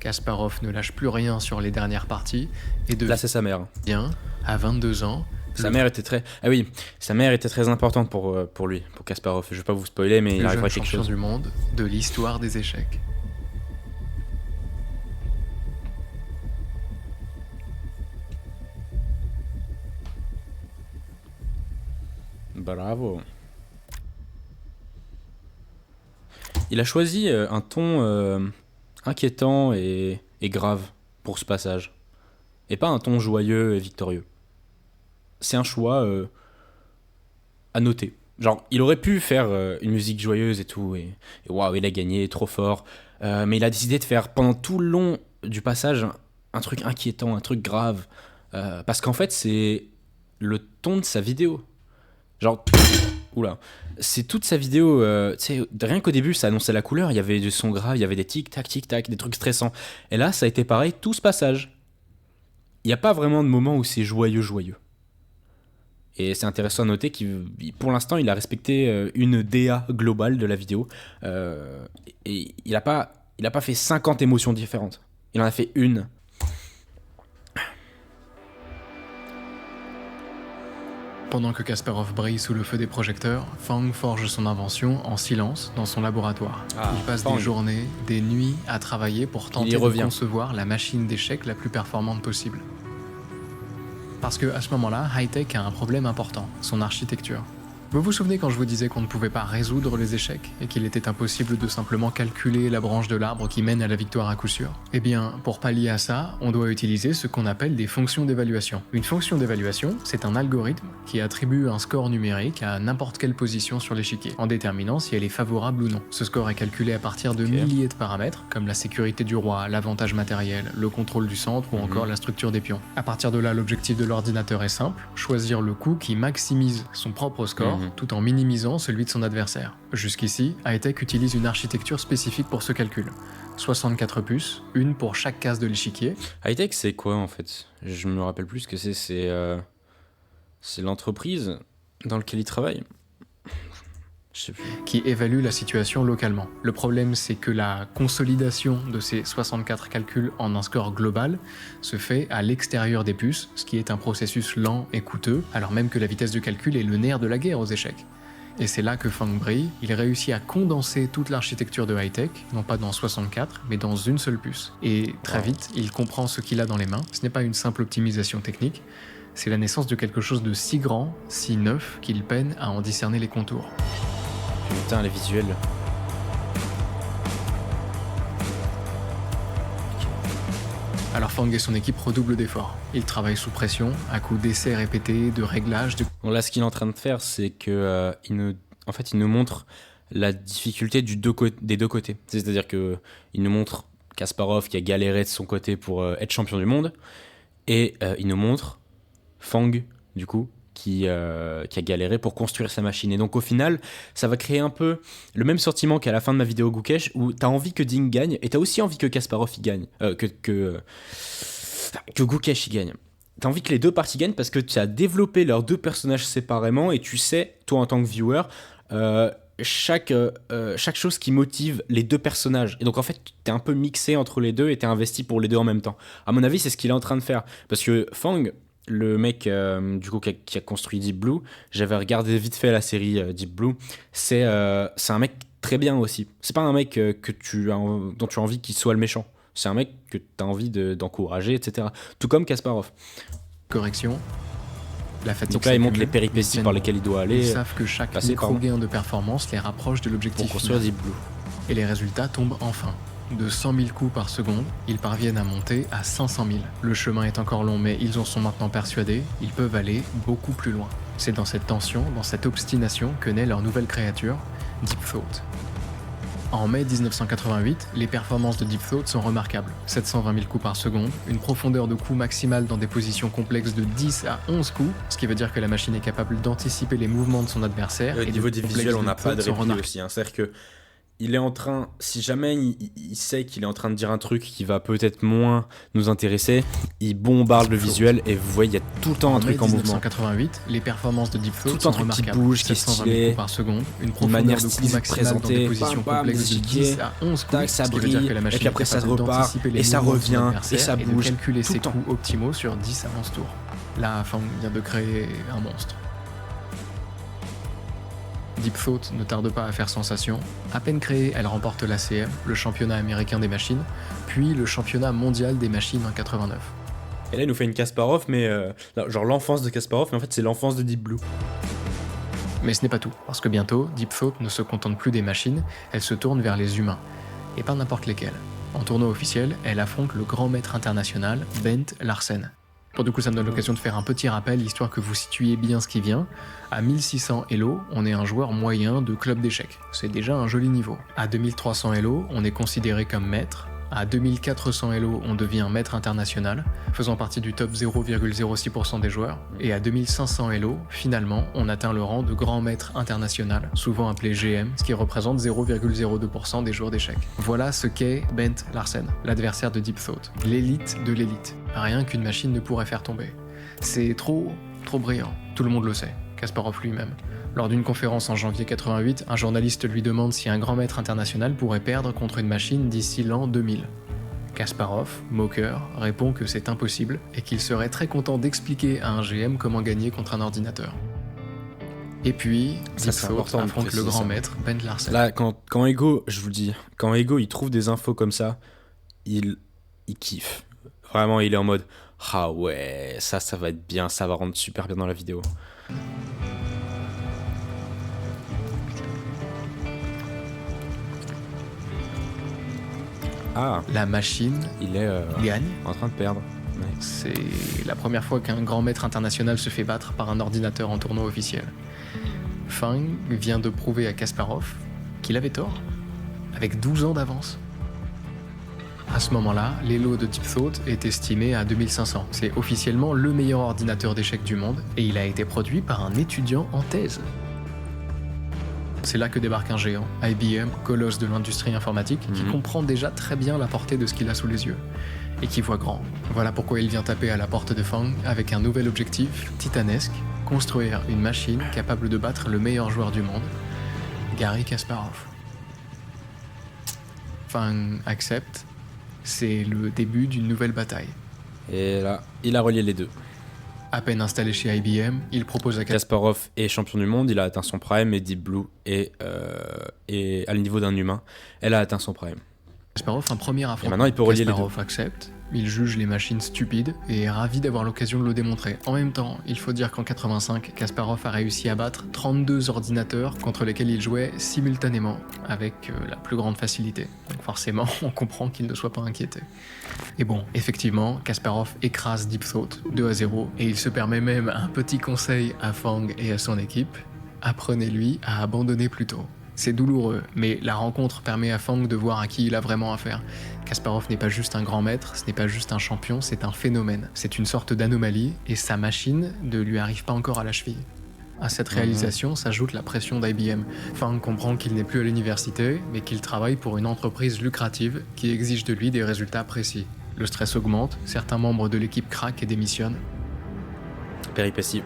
Kasparov ne lâche plus rien sur les dernières parties et Là, c'est sa mère. devient, à 22 ans, Sa mère était très... Ah oui, sa mère était très importante pour lui, pour Kasparov. Je vais pas vous spoiler, mais il le arrivera jeune quelque champion chose. du monde de l'histoire des échecs. Bravo. Il a choisi un ton inquiétant et grave pour ce passage. Et pas un ton joyeux et victorieux. C'est un choix à noter. Genre, il aurait pu faire une musique joyeuse et tout, et waouh, il a gagné, trop fort. Mais il a décidé de faire pendant tout le long du passage un truc inquiétant, un truc grave. Parce qu'en fait, c'est le ton de sa vidéo. Genre, oula, c'est toute sa vidéo. Tu sais, rien qu'au début, ça annonçait la couleur, il y avait du son grave, il y avait des tic-tac, des trucs stressants. Et là, ça a été pareil, tout ce passage. Il n'y a pas vraiment de moment où c'est joyeux. Et c'est intéressant à noter qu'il, pour l'instant, il a respecté une DA globale de la vidéo. Et il a pas fait 50 émotions différentes. Il en a fait une. Pendant que Kasparov brille sous le feu des projecteurs, Fang forge son invention en silence dans son laboratoire. Ah, Il passe Fang. des journées, des nuits à travailler pour tenter de revient. concevoir la machine d'échecs la plus performante possible. Parce que à ce moment-là, High-Tech a un problème important, son architecture. Vous vous souvenez quand je vous disais qu'on ne pouvait pas résoudre les échecs et qu'il était impossible de simplement calculer la branche de l'arbre qui mène à la victoire à coup sûr? Eh bien, pour pallier à ça, on doit utiliser ce qu'on appelle des fonctions d'évaluation. Une fonction d'évaluation, c'est un algorithme qui attribue un score numérique à n'importe quelle position sur l'échiquier, en déterminant si elle est favorable ou non. Ce score est calculé à partir de milliers de paramètres, comme la sécurité du roi, l'avantage matériel, le contrôle du centre ou encore la structure des pions. À partir de là, l'objectif de l'ordinateur est simple, choisir le coup qui maximise son propre score, tout en minimisant celui de son adversaire. Jusqu'ici, High-Tech utilise une architecture spécifique pour ce calcul. 64 puces, une pour chaque case de l'échiquier. High-Tech, c'est quoi en fait? Je me rappelle plus ce que c'est. C'est l'entreprise dans laquelle il travaille. Je sais plus. Qui évalue la situation localement. Le problème, c'est que la consolidation de ces 64 calculs en un score global se fait à l'extérieur des puces, ce qui est un processus lent et coûteux, alors même que la vitesse de calcul est le nerf de la guerre aux échecs. Et c'est là que Fang brille, il réussit à condenser toute l'architecture de High-Tech, non pas dans 64, mais dans une seule puce. Et très vite, il comprend ce qu'il a dans les mains, ce n'est pas une simple optimisation technique, c'est la naissance de quelque chose de si grand, si neuf, qu'il peine à en discerner les contours. Putain, les visuels. Alors Fang et son équipe redoublent d'efforts. Ils travaillent sous pression, à coups d'essais répétés, de réglages, de... Bon, là, ce qu'il est en train de faire, c'est que il nous montre la difficulté des deux côtés. C'est-à-dire que il nous montre Kasparov qui a galéré de son côté pour être champion du monde, et il nous montre Fang, du coup, qui a galéré pour construire sa machine. Et donc au final, ça va créer un peu le même sentiment qu'à la fin de ma vidéo Gukesh, où t'as envie que Ding gagne, et t'as aussi envie que Kasparov y gagne, que Gukesh y gagne. T'as envie que les deux parties gagnent parce que tu as développé leurs deux personnages séparément, et tu sais, toi en tant que viewer, chaque chose qui motive les deux personnages. Et donc en fait, t'es un peu mixé entre les deux et t'es investi pour les deux en même temps. À mon avis, c'est ce qu'il est en train de faire. Parce que Fang, le mec du coup qui a construit Deep Blue, j'avais regardé vite fait la série Deep Blue, c'est un mec très bien aussi. C'est pas un mec dont tu as envie qu'il soit le méchant. C'est un mec que tu as envie d'encourager, etc. Tout comme Kasparov. correction. La fatigue Donc là, il montre les s'accumule, péripéties ils par lesquelles il doit aller. Ils savent que chaque passer par micro-gain de performance les rapproche de pour l'objectif construire final. Deep Blue. Et les résultats tombent enfin. De 100 000 coups par seconde, ils parviennent à monter à 500 000. Le chemin est encore long, mais ils en sont maintenant persuadés, ils peuvent aller beaucoup plus loin. C'est dans cette tension, dans cette obstination que naît leur nouvelle créature, Deep Thought. En mai 1988, les performances de Deep Thought sont remarquables. 720 000 coups par seconde, une profondeur de coup maximale dans des positions complexes de 10 à 11 coups, ce qui veut dire que la machine est capable d'anticiper les mouvements de son adversaire. Au et niveau les des complexes visuels, on n'a Deep pas de Thought sont répit remarquables. aussi. C'est-à-dire que il est en train, si jamais il sait qu'il est en train de dire un truc qui va peut-être moins nous intéresser, il bombarde le visuel et vous voyez, il y a tout le temps un truc en mouvement. En 1988, les performances de Deep Throat Tout sont un truc qui remarquables. bouge, qui est 720 stylé, coups par seconde, une une profondeur manière de coup stylisée de maximale dans des présenter, positions bam, complexes de des 10 à 11 coups, tac, ça ce qui veut dire brille, que la machine et puis après est ça capable repart, d'anticiper les et ça mouvements de son revient, adversaire et ça de bouge, calculer tout ses le temps. coups optimaux sur 10 à 11 tours. Là, Fang vient de créer un monstre. Deep Throat ne tarde pas à faire sensation. À peine créée, elle remporte l'ACM, le championnat américain des machines, puis le championnat mondial des machines en 89. Et là, il nous fait une Kasparov, mais genre l'enfance de Kasparov, mais en fait, c'est l'enfance de Deep Blue. Mais ce n'est pas tout, parce que bientôt, Deep Throat ne se contente plus des machines, elle se tourne vers les humains. Et pas n'importe lesquels. En tournoi officiel, elle affronte le grand maître international, Bent Larsen. Pour du coup, ça me donne l'occasion de faire un petit rappel, histoire que vous situiez bien ce qui vient. À 1600 Elo, on est un joueur moyen de club d'échecs. C'est déjà un joli niveau. À 2300 Elo, on est considéré comme maître. À 2400 Elo, on devient maître international, faisant partie du top 0,06% des joueurs. Et à 2500 Elo, finalement, on atteint le rang de grand maître international, souvent appelé GM, ce qui représente 0,02% des joueurs d'échecs. Voilà ce qu'est Bent Larsen, l'adversaire de Deep Throat, l'élite de l'élite. Rien qu'une machine ne pourrait faire tomber. C'est trop brillant, tout le monde le sait, Kasparov lui-même. Lors d'une conférence en janvier 88, un journaliste lui demande si un grand maître international pourrait perdre contre une machine d'ici l'an 2000. Kasparov, moqueur, répond que c'est impossible et qu'il serait très content d'expliquer à un GM comment gagner contre un ordinateur. Et puis, Deep Throat affronte le grand maître, Bent Larsen. Là, quand Ego, je vous le dis, quand Ego il trouve des infos comme ça, il kiffe. Vraiment, il est en mode ah ouais, ça va être bien, ça va rendre super bien dans la vidéo. Ah, La machine il est gagne. en train de perdre. Ouais. C'est la première fois qu'un grand maître international se fait battre par un ordinateur en tournoi officiel. Fang vient de prouver à Kasparov qu'il avait tort, avec 12 ans d'avance. À ce moment-là, l'Elo de Deep Throat est estimé à 2500. C'est officiellement le meilleur ordinateur d'échecs du monde, et il a été produit par un étudiant en thèse. C'est là que débarque un géant, IBM, colosse de l'industrie informatique, qui comprend déjà très bien la portée de ce qu'il a sous les yeux, et qui voit grand. Voilà pourquoi il vient taper à la porte de Fang avec un nouvel objectif titanesque, construire une machine capable de battre le meilleur joueur du monde, Garry Kasparov. Fang accepte, c'est le début d'une nouvelle bataille. Et là, il a relié les deux. À peine installé chez IBM, il propose à Kasparov est champion du monde, il a atteint son prime, et Deep Blue est à le niveau d'un humain. Elle a atteint son prime. Kasparov un premier affrontement. Et maintenant, il peut relier les deux. Kasparov accepte, il juge les machines stupides et est ravi d'avoir l'occasion de le démontrer. En même temps, il faut dire qu'en 85, Kasparov a réussi à battre 32 ordinateurs contre lesquels il jouait simultanément, avec la plus grande facilité. Donc forcément, on comprend qu'il ne soit pas inquiété. Et bon, effectivement, Kasparov écrase Deep Throat 2-0, et il se permet même un petit conseil à Fang et à son équipe: apprenez-lui à abandonner plus tôt. C'est douloureux, mais la rencontre permet à Fang de voir à qui il a vraiment affaire. Kasparov n'est pas juste un grand maître, ce n'est pas juste un champion, c'est un phénomène. C'est une sorte d'anomalie, et sa machine ne lui arrive pas encore à la cheville. À cette réalisation s'ajoute la pression d'IBM. Fang comprend qu'il n'est plus à l'université, mais qu'il travaille pour une entreprise lucrative qui exige de lui des résultats précis. Le stress augmente, certains membres de l'équipe craquent et démissionnent. Péripétie.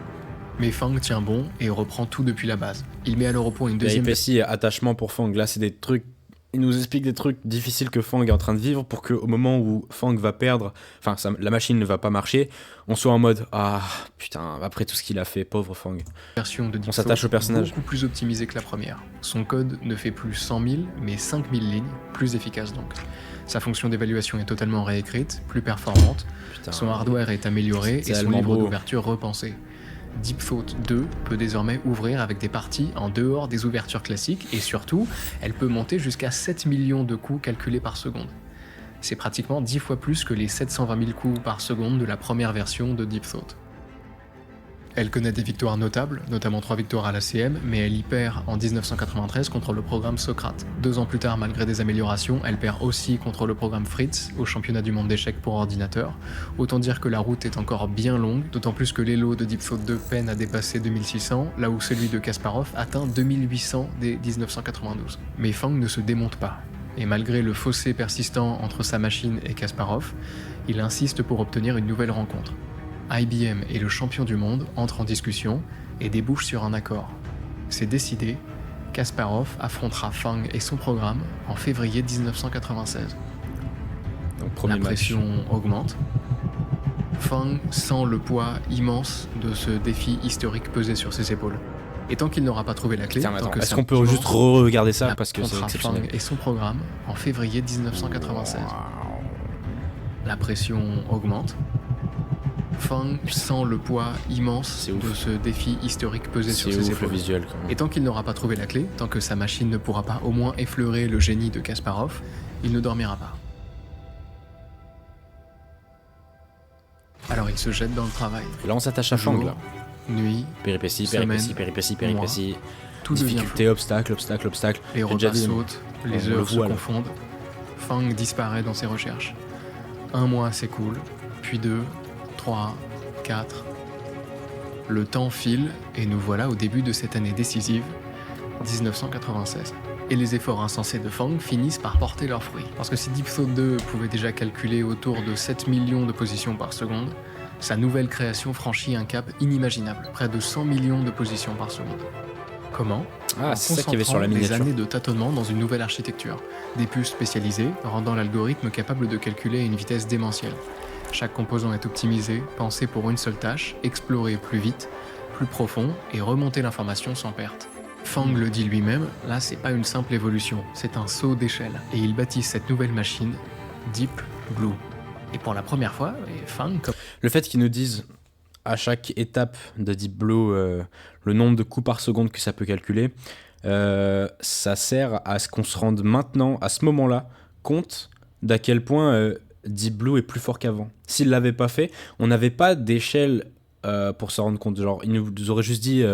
Mais Fang tient bon et reprend tout depuis la base. Il met alors au point une deuxième... Péripétie et attachement pour Fang. Là, c'est des trucs... Il nous explique des trucs difficiles que Fang est en train de vivre pour qu'au moment où Fang va perdre, enfin, la machine ne va pas marcher, on soit en mode « Ah, putain, après tout ce qu'il a fait, pauvre Fang. » Version de Deep On s'attache au personnage. Beaucoup plus optimisée que la première. Son code ne fait plus 100 000, mais 5000 lignes, plus efficace donc. Sa fonction d'évaluation est totalement réécrite, plus performante. Putain, son hardware est amélioré et son livre d'ouverture repensé. Deep Throat 2 peut désormais ouvrir avec des parties en dehors des ouvertures classiques, et surtout, elle peut monter jusqu'à 7 millions de coups calculés par seconde. C'est pratiquement 10 fois plus que les 720 000 coups par seconde de la première version de Deep Throat. Elle connaît des victoires notables, notamment 3 victoires à l'ACM, mais elle y perd en 1993 contre le programme Socrate. 2 ans plus tard, malgré des améliorations, elle perd aussi contre le programme Fritz au championnat du monde d'échecs pour ordinateur. Autant dire que la route est encore bien longue, d'autant plus que l'Elo de Deep Thought 2 peine à dépasser 2600, là où celui de Kasparov atteint 2800 dès 1992. Mais Fang ne se démonte pas. Et malgré le fossé persistant entre sa machine et Kasparov, il insiste pour obtenir une nouvelle rencontre. IBM et le champion du monde entrent en discussion et débouchent sur un accord. C'est décidé, Kasparov affrontera Fang et son programme en février 1996. Donc, premier La match. pression augmente. Fang sent le poids immense de ce défi historique peser sur ses épaules. Et tant qu'il n'aura pas trouvé la clé, Tiens, mais tant attends, que est-ce sa qu'on peut piment juste regarder ça parce que c'est affrontera exceptionnel. Fang et son programme en février 1996. La pression augmente. Fang sent le poids immense C'est ouf. de ce défi historique peser sur C'est ses ouf le épaules. visuel quand même. Et tant qu'il n'aura pas trouvé la clé, tant que sa machine ne pourra pas au moins effleurer le génie de Kasparov, il ne dormira pas. Alors il se jette dans le travail. Et là on s'attache à Fang Jour, là. nuit, Péripéties, semaine, péripéties. tout devient Difficulté, obstacle. Les J'ai repas déjà dit, sautent, on les le heures se voit, là. confondent. Fang disparaît dans ses recherches. 1 mois s'écoule, puis 2, 3, 4. Le temps file et nous voilà au début de cette année décisive, 1996. Et les efforts insensés de Fang finissent par porter leurs fruits. Parce que si Deep Thought 2 pouvait déjà calculer autour de 7 millions de positions par seconde, sa nouvelle création franchit un cap inimaginable, près de 100 millions de positions par seconde. Comment ? Ah, En c'est ça qu'il y avait sur la concentrant des miniature. années de tâtonnement dans une nouvelle architecture. Des puces spécialisées, rendant l'algorithme capable de calculer à une vitesse démentielle. Chaque composant est optimisé, pensé pour une seule tâche, explorer plus vite, plus profond et remonter l'information sans perte. Fang le dit lui-même, là c'est pas une simple évolution, c'est un saut d'échelle. Et il baptise cette nouvelle machine Deep Blue. Et pour la première fois, Fang, comme Le fait qu'ils nous disent à chaque étape de Deep Blue le nombre de coups par seconde que ça peut calculer, ça sert à ce qu'on se rende maintenant, à ce moment-là, compte d'à quel point Deep Blue est plus fort qu'avant. S'il l'avait pas fait, on n'avait pas d'échelle pour se rendre compte. Genre, il nous aurait juste dit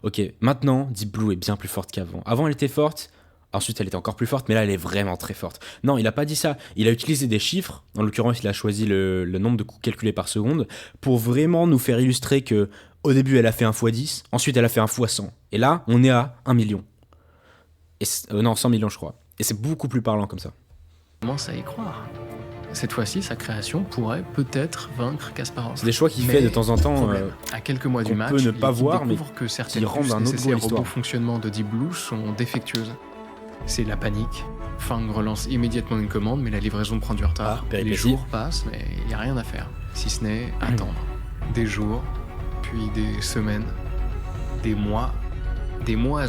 ok, maintenant Deep Blue est bien plus forte qu'avant. Avant elle était forte, ensuite elle était encore plus forte, mais là elle est vraiment très forte. Non, il a pas dit ça. Il a utilisé des chiffres, en l'occurrence il a choisi le nombre de coups calculés par seconde, pour vraiment nous faire illustrer que au début elle a fait un x10, ensuite elle a fait un x100. Et là, on est à 1 million. Et non, 100 millions je crois. Et c'est beaucoup plus parlant comme ça. commence à y croire. Cette fois-ci, sa création pourrait peut-être vaincre Kasparov. C'est des choix qu'il Mais fait de temps en temps. problème. À quelques mois du qu'on match, peut ne pas l'équipe voir, mais découvre que certaines qui rendent puces un autre goût à nécessaires au l'histoire. bon fonctionnement de Deep Blue sont défectueuses. C'est la panique. Fang relance immédiatement une commande, mais la livraison prend du retard. Ah, péripétie. Les jours passent, mais il n'y a rien à faire, si ce n'est attendre. Des jours, puis des semaines, des mois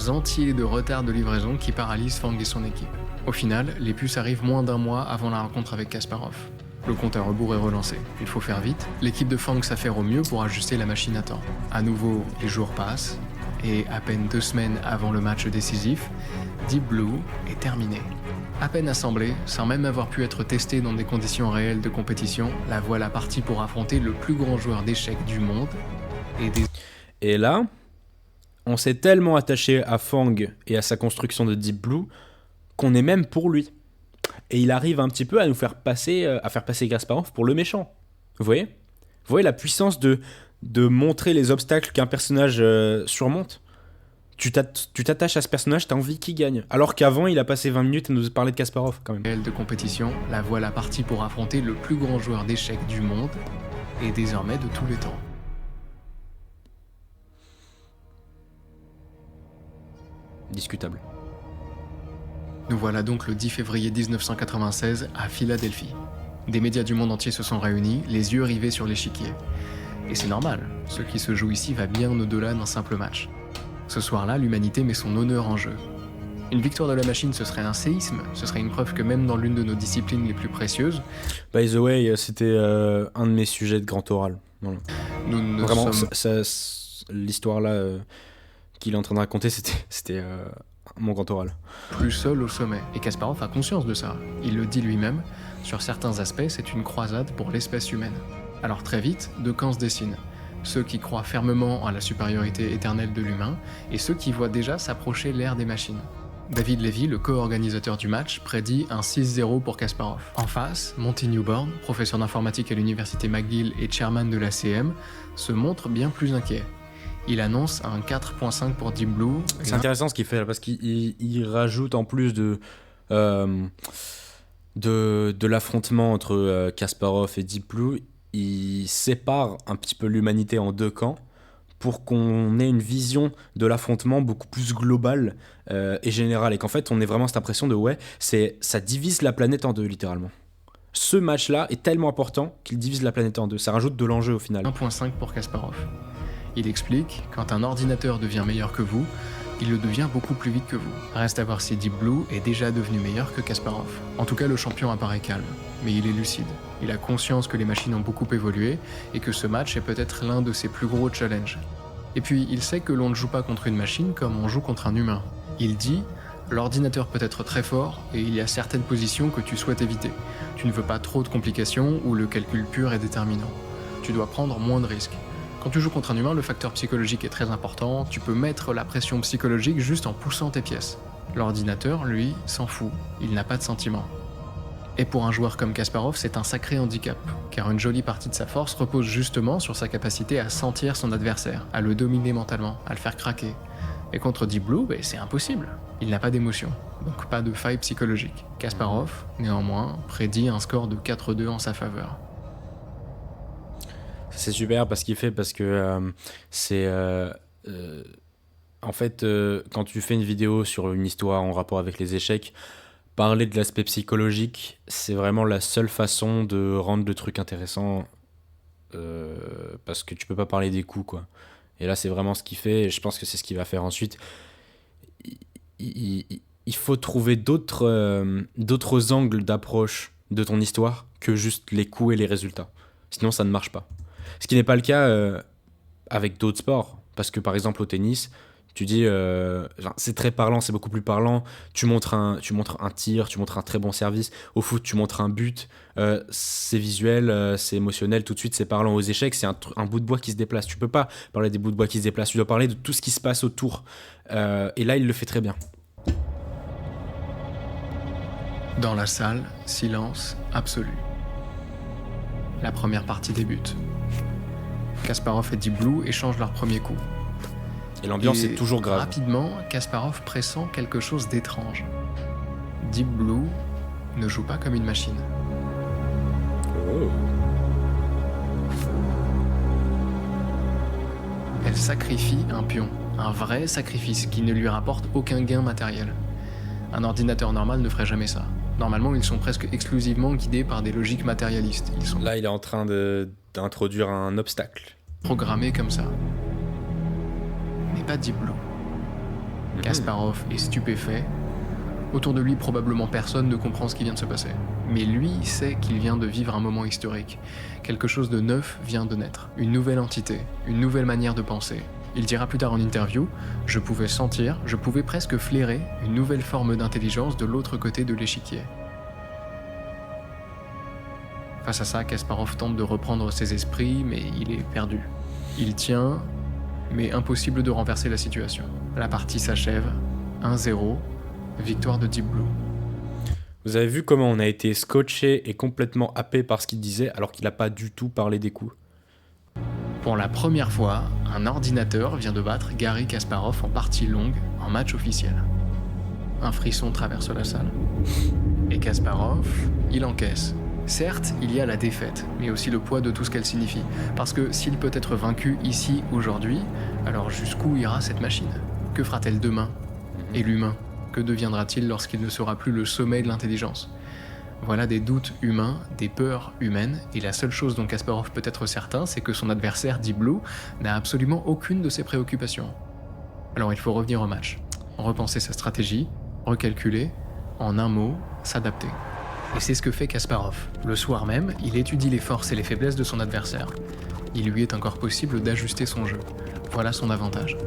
entiers de retard de livraison qui paralysent Fang et son équipe. Au final, les puces arrivent moins d'un mois avant la rencontre avec Kasparov. Le compte à rebours est relancé. Il faut faire vite. L'équipe de Fang s'affaire au mieux pour ajuster la machine à temps. À nouveau, les jours passent, et à peine 2 semaines avant le match décisif, Deep Blue est terminé. À peine assemblée, sans même avoir pu être testée dans des conditions réelles de compétition, la voilà partie pour affronter le plus grand joueur d'échecs du monde et des... Et là, on s'est tellement attaché à Fang et à sa construction de Deep Blue qu'on est même pour lui. Et il arrive un petit peu à nous faire passer, Kasparov pour le méchant. Vous voyez la puissance de montrer les obstacles qu'un personnage surmonte. Tu t'attaches à ce personnage, t'as envie qu'il gagne. Alors qu'avant, il a passé 20 minutes à nous parler de Kasparov, quand même. réelles de compétition, la voilà partie pour affronter le plus grand joueur d'échecs du monde et désormais de tous les temps. Discutable. Nous voilà donc le 10 février 1996 à Philadelphie. Des médias du monde entier se sont réunis, les yeux rivés sur l'échiquier. Et c'est normal, ce qui se joue ici va bien au-delà d'un simple match. Ce soir-là, l'humanité met son honneur en jeu. Une victoire de la machine, ce serait un séisme, ce serait une preuve que même dans l'une de nos disciplines les plus précieuses, By the way, c'était un de mes sujets de grand oral. Voilà. nous ne Vraiment, sommes l'histoire là qu'il est en train de raconter, c'était mon grand oral. plus seuls au sommet. Et Kasparov a conscience de ça. Il le dit lui-même, sur certains aspects, c'est une croisade pour l'espèce humaine. Alors très vite, deux camps se dessinent. ceux qui croient fermement à la supériorité éternelle de l'humain, et ceux qui voient déjà s'approcher l'ère des machines. David Levy, le co-organisateur du match, prédit un 6-0 pour Kasparov. En face, Monty Newborn, professeur d'informatique à l'université McGill et chairman de l'ACM, se montre bien plus inquiet. Il annonce un 4.5 pour Deep Blue. C'est intéressant ce qu'il fait là, parce qu'il rajoute en plus de l'affrontement entre Kasparov et Deep Blue, il sépare un petit peu l'humanité en deux camps pour qu'on ait une vision de l'affrontement beaucoup plus globale et générale, et qu'en fait on ait vraiment cette impression de ça divise la planète en deux littéralement. Ce match-là est tellement important qu'il divise la planète en deux, ça rajoute de l'enjeu au final. 1.5 pour Kasparov. Il explique, quand un ordinateur devient meilleur que vous, il le devient beaucoup plus vite que vous. Reste à voir si Deep Blue est déjà devenu meilleur que Kasparov. En tout cas, le champion apparaît calme, mais il est lucide. Il a conscience que les machines ont beaucoup évolué et que ce match est peut-être l'un de ses plus gros challenges. Et puis, il sait que l'on ne joue pas contre une machine comme on joue contre un humain. Il dit « L'ordinateur peut être très fort et il y a certaines positions que tu souhaites éviter. Tu ne veux pas trop de complications où le calcul pur est déterminant. Tu dois prendre moins de risques. Quand tu joues contre un humain, le facteur psychologique est très important, tu peux mettre la pression psychologique juste en poussant tes pièces. L'ordinateur, lui, s'en fout, il n'a pas de sentiments. Et pour un joueur comme Kasparov, c'est un sacré handicap, car une jolie partie de sa force repose justement sur sa capacité à sentir son adversaire, à le dominer mentalement, à le faire craquer. Et contre Deep Blue, c'est impossible. Il n'a pas d'émotion, donc pas de faille psychologique. Kasparov, néanmoins, prédit un score de 4-2 en sa faveur. C'est super parce que en fait, quand tu fais une vidéo sur une histoire en rapport avec les échecs, parler de l'aspect psychologique, c'est vraiment la seule façon de rendre le truc intéressant, parce que tu peux pas parler des coups, quoi. Et là, c'est vraiment ce qu'il fait, et je pense que c'est ce qu'il va faire ensuite. Il faut trouver d'autres angles d'approche de ton histoire que juste les coups et les résultats. Sinon, ça ne marche pas. Ce qui n'est pas le cas avec d'autres sports, parce que par exemple au tennis, tu dis, c'est très parlant, c'est beaucoup plus parlant, tu montres un tir, tu montres un très bon service, au foot tu montres un but, c'est visuel, c'est émotionnel, tout de suite c'est parlant. Aux échecs, c'est un bout de bois qui se déplace, tu peux pas parler des bouts de bois qui se déplacent, tu dois parler de tout ce qui se passe autour, et là il le fait très bien. Dans la salle, silence absolu. La première partie débute. Kasparov et Deep Blue échangent leur premier coup. Et l'ambiance est toujours grave. Rapidement, Kasparov pressent quelque chose d'étrange. Deep Blue ne joue pas comme une machine. Oh. Elle sacrifie un pion, un vrai sacrifice qui ne lui rapporte aucun gain matériel. Un ordinateur normal ne ferait jamais ça. Normalement, ils sont presque exclusivement guidés par des logiques matérialistes. Là, il est en train d'introduire un obstacle. Programmés comme ça. Mais pas Deep Blue. Kasparov est stupéfait. Autour de lui, probablement personne ne comprend ce qui vient de se passer. Mais lui sait qu'il vient de vivre un moment historique. Quelque chose de neuf vient de naître. Une nouvelle entité, une nouvelle manière de penser. Il dira plus tard en interview « Je pouvais sentir, je pouvais presque flairer une nouvelle forme d'intelligence de l'autre côté de l'échiquier. » Face à ça, Kasparov tente de reprendre ses esprits, mais il est perdu. Il tient, mais impossible de renverser la situation. La partie s'achève, 1-0, victoire de Deep Blue. Vous avez vu comment on a été scotché et complètement happé par ce qu'il disait alors qu'il n'a pas du tout parlé des coups. Pour la première fois, un ordinateur vient de battre Garry Kasparov en partie longue, en match officiel. Un frisson traverse la salle. Et Kasparov, il encaisse. Certes, il y a la défaite, mais aussi le poids de tout ce qu'elle signifie. Parce que s'il peut être vaincu ici, aujourd'hui, alors jusqu'où ira cette machine ? Que fera-t-elle demain ? Et l'humain ? Que deviendra-t-il lorsqu'il ne sera plus le sommet de l'intelligence ? Voilà des doutes humains, des peurs humaines, et la seule chose dont Kasparov peut être certain, c'est que son adversaire, Deep Blue, n'a absolument aucune de ces préoccupations. Alors il faut revenir au match, repenser sa stratégie, recalculer, en un mot, s'adapter. Et c'est ce que fait Kasparov. Le soir même, il étudie les forces et les faiblesses de son adversaire. Il lui est encore possible d'ajuster son jeu. Voilà son avantage.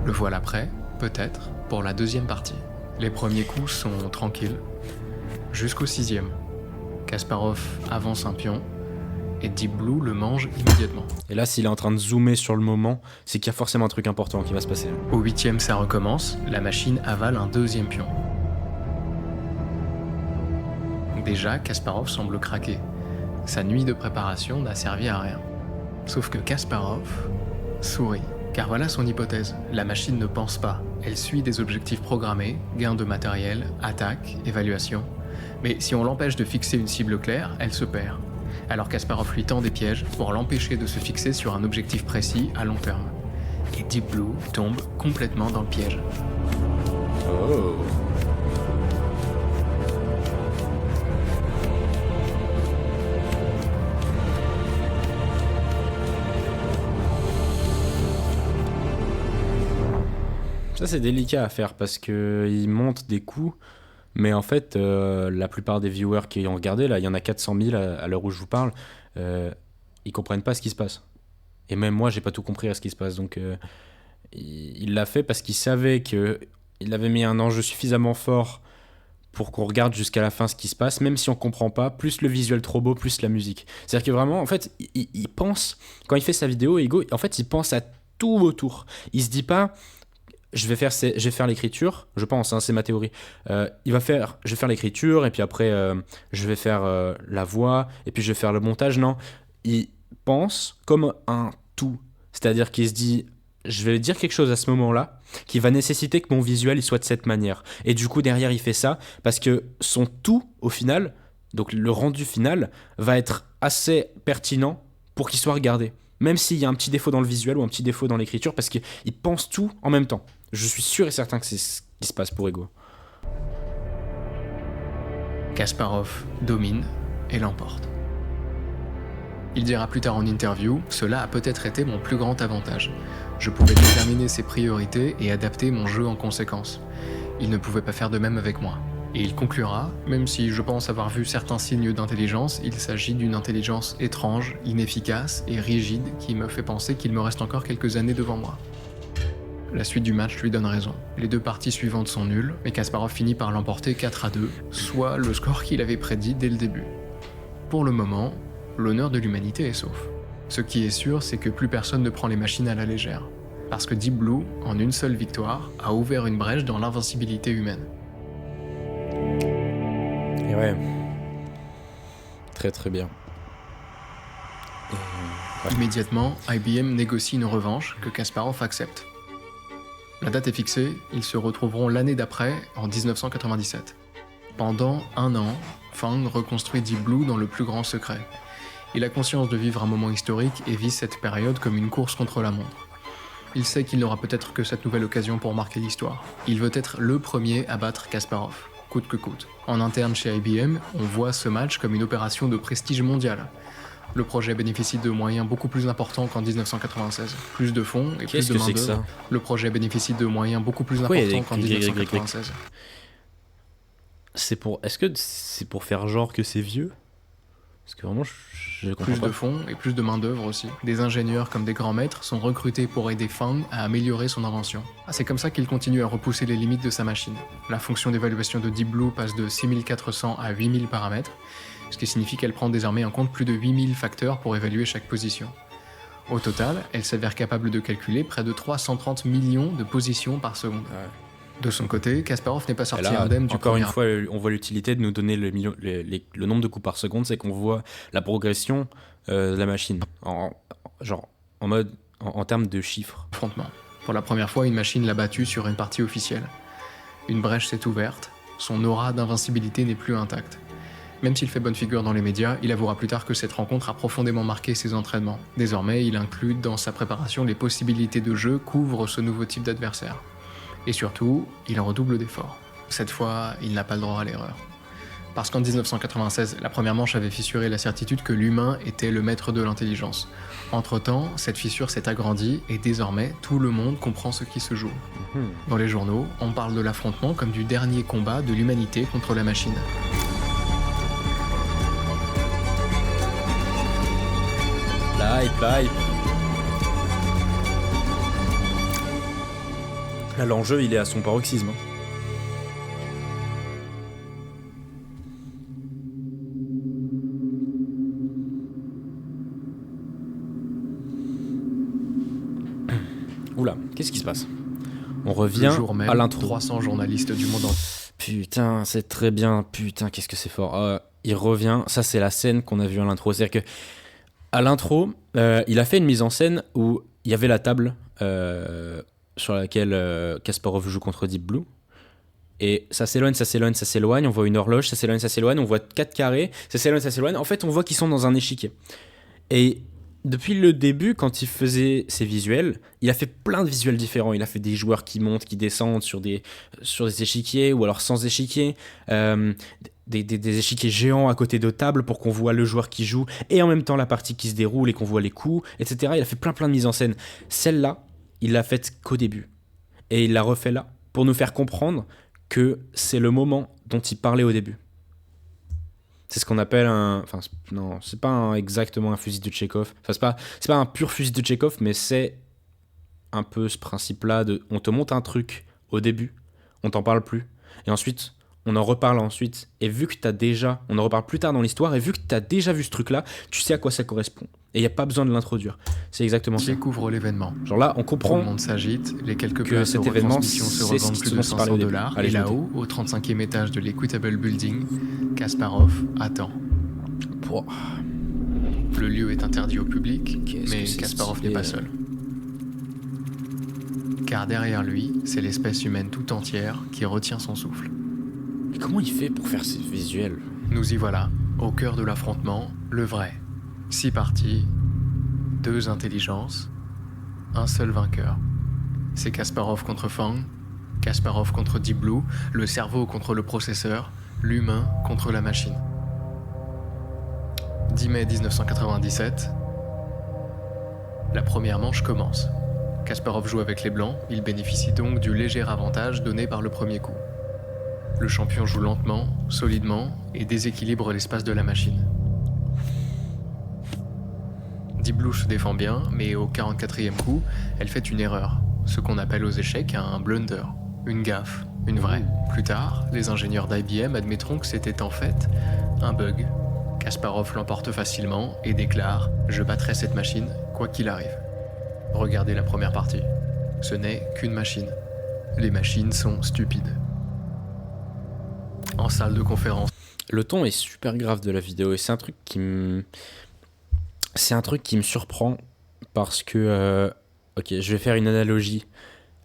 Le voilà prêt, peut-être, pour la deuxième partie. Les premiers coups sont tranquilles, jusqu'au 6e. Kasparov avance un pion, et Deep Blue le mange immédiatement. Et là, s'il est en train de zoomer sur le moment, c'est qu'il y a forcément un truc important qui va se passer. Au 8e, ça recommence, la machine avale un 2e pion. Déjà, Kasparov semble craquer. Sa nuit de préparation n'a servi à rien. Sauf que Kasparov sourit. Car voilà son hypothèse. La machine ne pense pas. Elle suit des objectifs programmés, gain de matériel, attaque, évaluation. Mais si on l'empêche de fixer une cible claire, elle se perd. Alors Kasparov lui tend des pièges pour l'empêcher de se fixer sur un objectif précis à long terme. Et Deep Blue tombe complètement dans le piège. Oh. Ça, c'est délicat à faire parce qu'il monte des coups, mais en fait, la plupart des viewers qui ont regardé, là, il y en a 400 000 à l'heure où je vous parle, ils comprennent pas ce qui se passe. Et même moi, j'ai pas tout compris à ce qui se passe. Donc, il l'a fait parce qu'il savait qu'il avait mis un enjeu suffisamment fort pour qu'on regarde jusqu'à la fin ce qui se passe, même si on comprend pas, plus le visuel trop beau, plus la musique. C'est-à-dire que vraiment, en fait, il pense, quand il fait sa vidéo, Ego, en fait, il pense à tout autour. Il se dit pas... je vais faire l'écriture, je pense, hein, c'est ma théorie. Je vais faire l'écriture, et puis après, je vais faire la voix, et puis je vais faire le montage. Non, il pense comme un tout. C'est-à-dire qu'il se dit, je vais dire quelque chose à ce moment-là, qui va nécessiter que mon visuel il soit de cette manière. Et du coup, derrière, il fait ça, parce que son tout, au final, donc le rendu final, va être assez pertinent pour qu'il soit regardé. Même s'il y a un petit défaut dans le visuel ou un petit défaut dans l'écriture, parce qu'il pense tout en même temps. Je suis sûr et certain que c'est ce qui se passe pour Ego. Kasparov domine et l'emporte. Il dira plus tard en interview, cela a peut-être été mon plus grand avantage. Je pouvais déterminer ses priorités et adapter mon jeu en conséquence. Il ne pouvait pas faire de même avec moi. Et il conclura, même si je pense avoir vu certains signes d'intelligence, il s'agit d'une intelligence étrange, inefficace et rigide qui me fait penser qu'il me reste encore quelques années devant moi. La suite du match lui donne raison. Les deux parties suivantes sont nulles, mais Kasparov finit par l'emporter 4-2, soit le score qu'il avait prédit dès le début. Pour le moment, l'honneur de l'humanité est sauf. Ce qui est sûr, c'est que plus personne ne prend les machines à la légère. Parce que Deep Blue, en une seule victoire, a ouvert une brèche dans l'invincibilité humaine. Et ouais. Très très bien. Ouais. Immédiatement, IBM négocie une revanche que Kasparov accepte. La date est fixée, ils se retrouveront l'année d'après, en 1997. Pendant un an, Fang reconstruit Deep Blue dans le plus grand secret. Il a conscience de vivre un moment historique et vit cette période comme une course contre la montre. Il sait qu'il n'aura peut-être que cette nouvelle occasion pour marquer l'histoire. Il veut être le premier à battre Kasparov, coûte que coûte. En interne chez IBM, on voit ce match comme une opération de prestige mondial. Le projet bénéficie de moyens beaucoup plus importants qu'en 1996. Plus de fonds et plus de main-d'œuvre. Le projet bénéficie de moyens beaucoup plus importants qu'en 1996. Est-ce que c'est pour faire genre que c'est vieux? Parce que vraiment, je comprends plus pas. De fonds et plus de main-d'œuvre aussi. Des ingénieurs comme des grands maîtres sont recrutés pour aider Fang à améliorer son invention. C'est comme ça qu'il continue à repousser les limites de sa machine. La fonction d'évaluation de Deep Blue passe de 6400 à 8000 paramètres, ce qui signifie qu'elle prend désormais en compte plus de 8000 facteurs pour évaluer chaque position. Au total, elle s'avère capable de calculer près de 330 millions de positions par seconde. Ouais. De son côté, Kasparov n'est pas sorti indemne du encore une fois, on voit l'utilité de nous donner le nombre de coups par seconde, c'est qu'on voit la progression de la machine, en termes de chiffres. Affrontement. Pour la première fois, une machine l'a battu sur une partie officielle. Une brèche s'est ouverte, son aura d'invincibilité n'est plus intacte. Même s'il fait bonne figure dans les médias, il avouera plus tard que cette rencontre a profondément marqué ses entraînements. Désormais, il inclut dans sa préparation les possibilités de jeu qu'ouvre ce nouveau type d'adversaire. Et surtout, il redouble d'efforts. Cette fois, il n'a pas le droit à l'erreur. Parce qu'en 1996, la première manche avait fissuré la certitude que l'humain était le maître de l'intelligence. Entre-temps, cette fissure s'est agrandie et désormais, tout le monde comprend ce qui se joue. Dans les journaux, on parle de l'affrontement comme du dernier combat de l'humanité contre la machine. Hype. Là, l'enjeu, il est à son paroxysme. Oula, qu'est-ce qui se passe? On Le revient jour même, à l'intro. 300 journalistes du monde entier. Putain, c'est très bien. Putain, qu'est-ce que c'est fort. Il revient. Ça, c'est la scène qu'on a vue à l'intro. C'est-à-dire que à l'intro, il a fait une mise en scène où il y avait la table sur laquelle Kasparov joue contre Deep Blue. Et ça s'éloigne, ça s'éloigne, ça s'éloigne. On voit une horloge, ça s'éloigne, ça s'éloigne. On voit 4 carrés, ça s'éloigne, ça s'éloigne. En fait, on voit qu'ils sont dans un échiquier. Et depuis le début, quand il faisait ses visuels, il a fait plein de visuels différents. Il a fait des joueurs qui montent, qui descendent sur des échiquiers, ou alors sans échiquier. Des échiquiers géants à côté de tables pour qu'on voit le joueur qui joue, et en même temps la partie qui se déroule et qu'on voit les coups, etc. Il a fait plein de mises en scène. Celle-là, il l'a faite qu'au début. Et il l'a refait là, pour nous faire comprendre que c'est le moment dont il parlait au début. C'est ce qu'on appelle un... Enfin, non, c'est pas exactement un fusil de Tchekhov. Enfin, c'est pas un pur fusil de Tchekhov, mais c'est un peu ce principe-là de... On te montre un truc au début, on t'en parle plus, et ensuite, on en reparle ensuite. Et vu que t'as déjà... On en reparle plus tard dans l'histoire, et vu que t'as déjà vu ce truc-là, tu sais à quoi ça correspond. Et il n'y a pas besoin de l'introduire. C'est exactement ça. Couvre l'événement. Genre là, on Tout comprend le monde s'agite, les quelques que places cet aux événement, retransmissions se c'est ce revendent plus dont de on parlait au début. $500. Allez, Et je là-haut, au 35e étage de l'Equitable Building, Kasparov attend. Pouah. Le lieu est interdit au public, Qu'est-ce mais que c'est Kasparov stylé. n'est pas seul. Car derrière lui, c'est l'espèce humaine tout entière qui retient son souffle. Mais comment il fait pour faire ces visuels? Nous y voilà, au cœur de l'affrontement, le vrai. 6 parties, 2 intelligences, un seul vainqueur. C'est Kasparov contre Fang, Kasparov contre Deep Blue, le cerveau contre le processeur, l'humain contre la machine. 10 mai 1997, la première manche commence. Kasparov joue avec les blancs, il bénéficie donc du léger avantage donné par le premier coup. Le champion joue lentement, solidement et déséquilibre l'espace de la machine. Deep Blue se défend bien, mais au 44e coup, elle fait une erreur, ce qu'on appelle aux échecs un blunder, une gaffe, une vraie. Plus tard, les ingénieurs d'IBM admettront que c'était en fait un bug. Kasparov l'emporte facilement et déclare « Je battrai cette machine, quoi qu'il arrive ». Regardez la première partie. Ce n'est qu'une machine. Les machines sont stupides. En salle de conférence. Le ton est super grave de la vidéo et c'est un truc qui me surprend parce que ok, je vais faire une analogie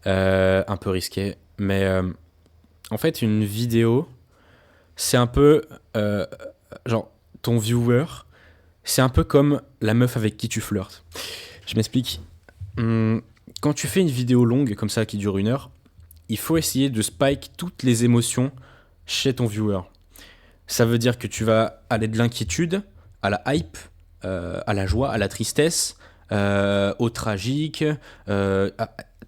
un peu risquée, mais en fait une vidéo c'est un peu genre ton viewer, c'est un peu comme la meuf avec qui tu flirtes. Je m'explique. Quand tu fais une vidéo longue comme ça qui dure 1 heure, il faut essayer de spike toutes les émotions chez ton viewer. Ça veut dire que tu vas aller de l'inquiétude à la hype, à la joie, à la tristesse, au tragique,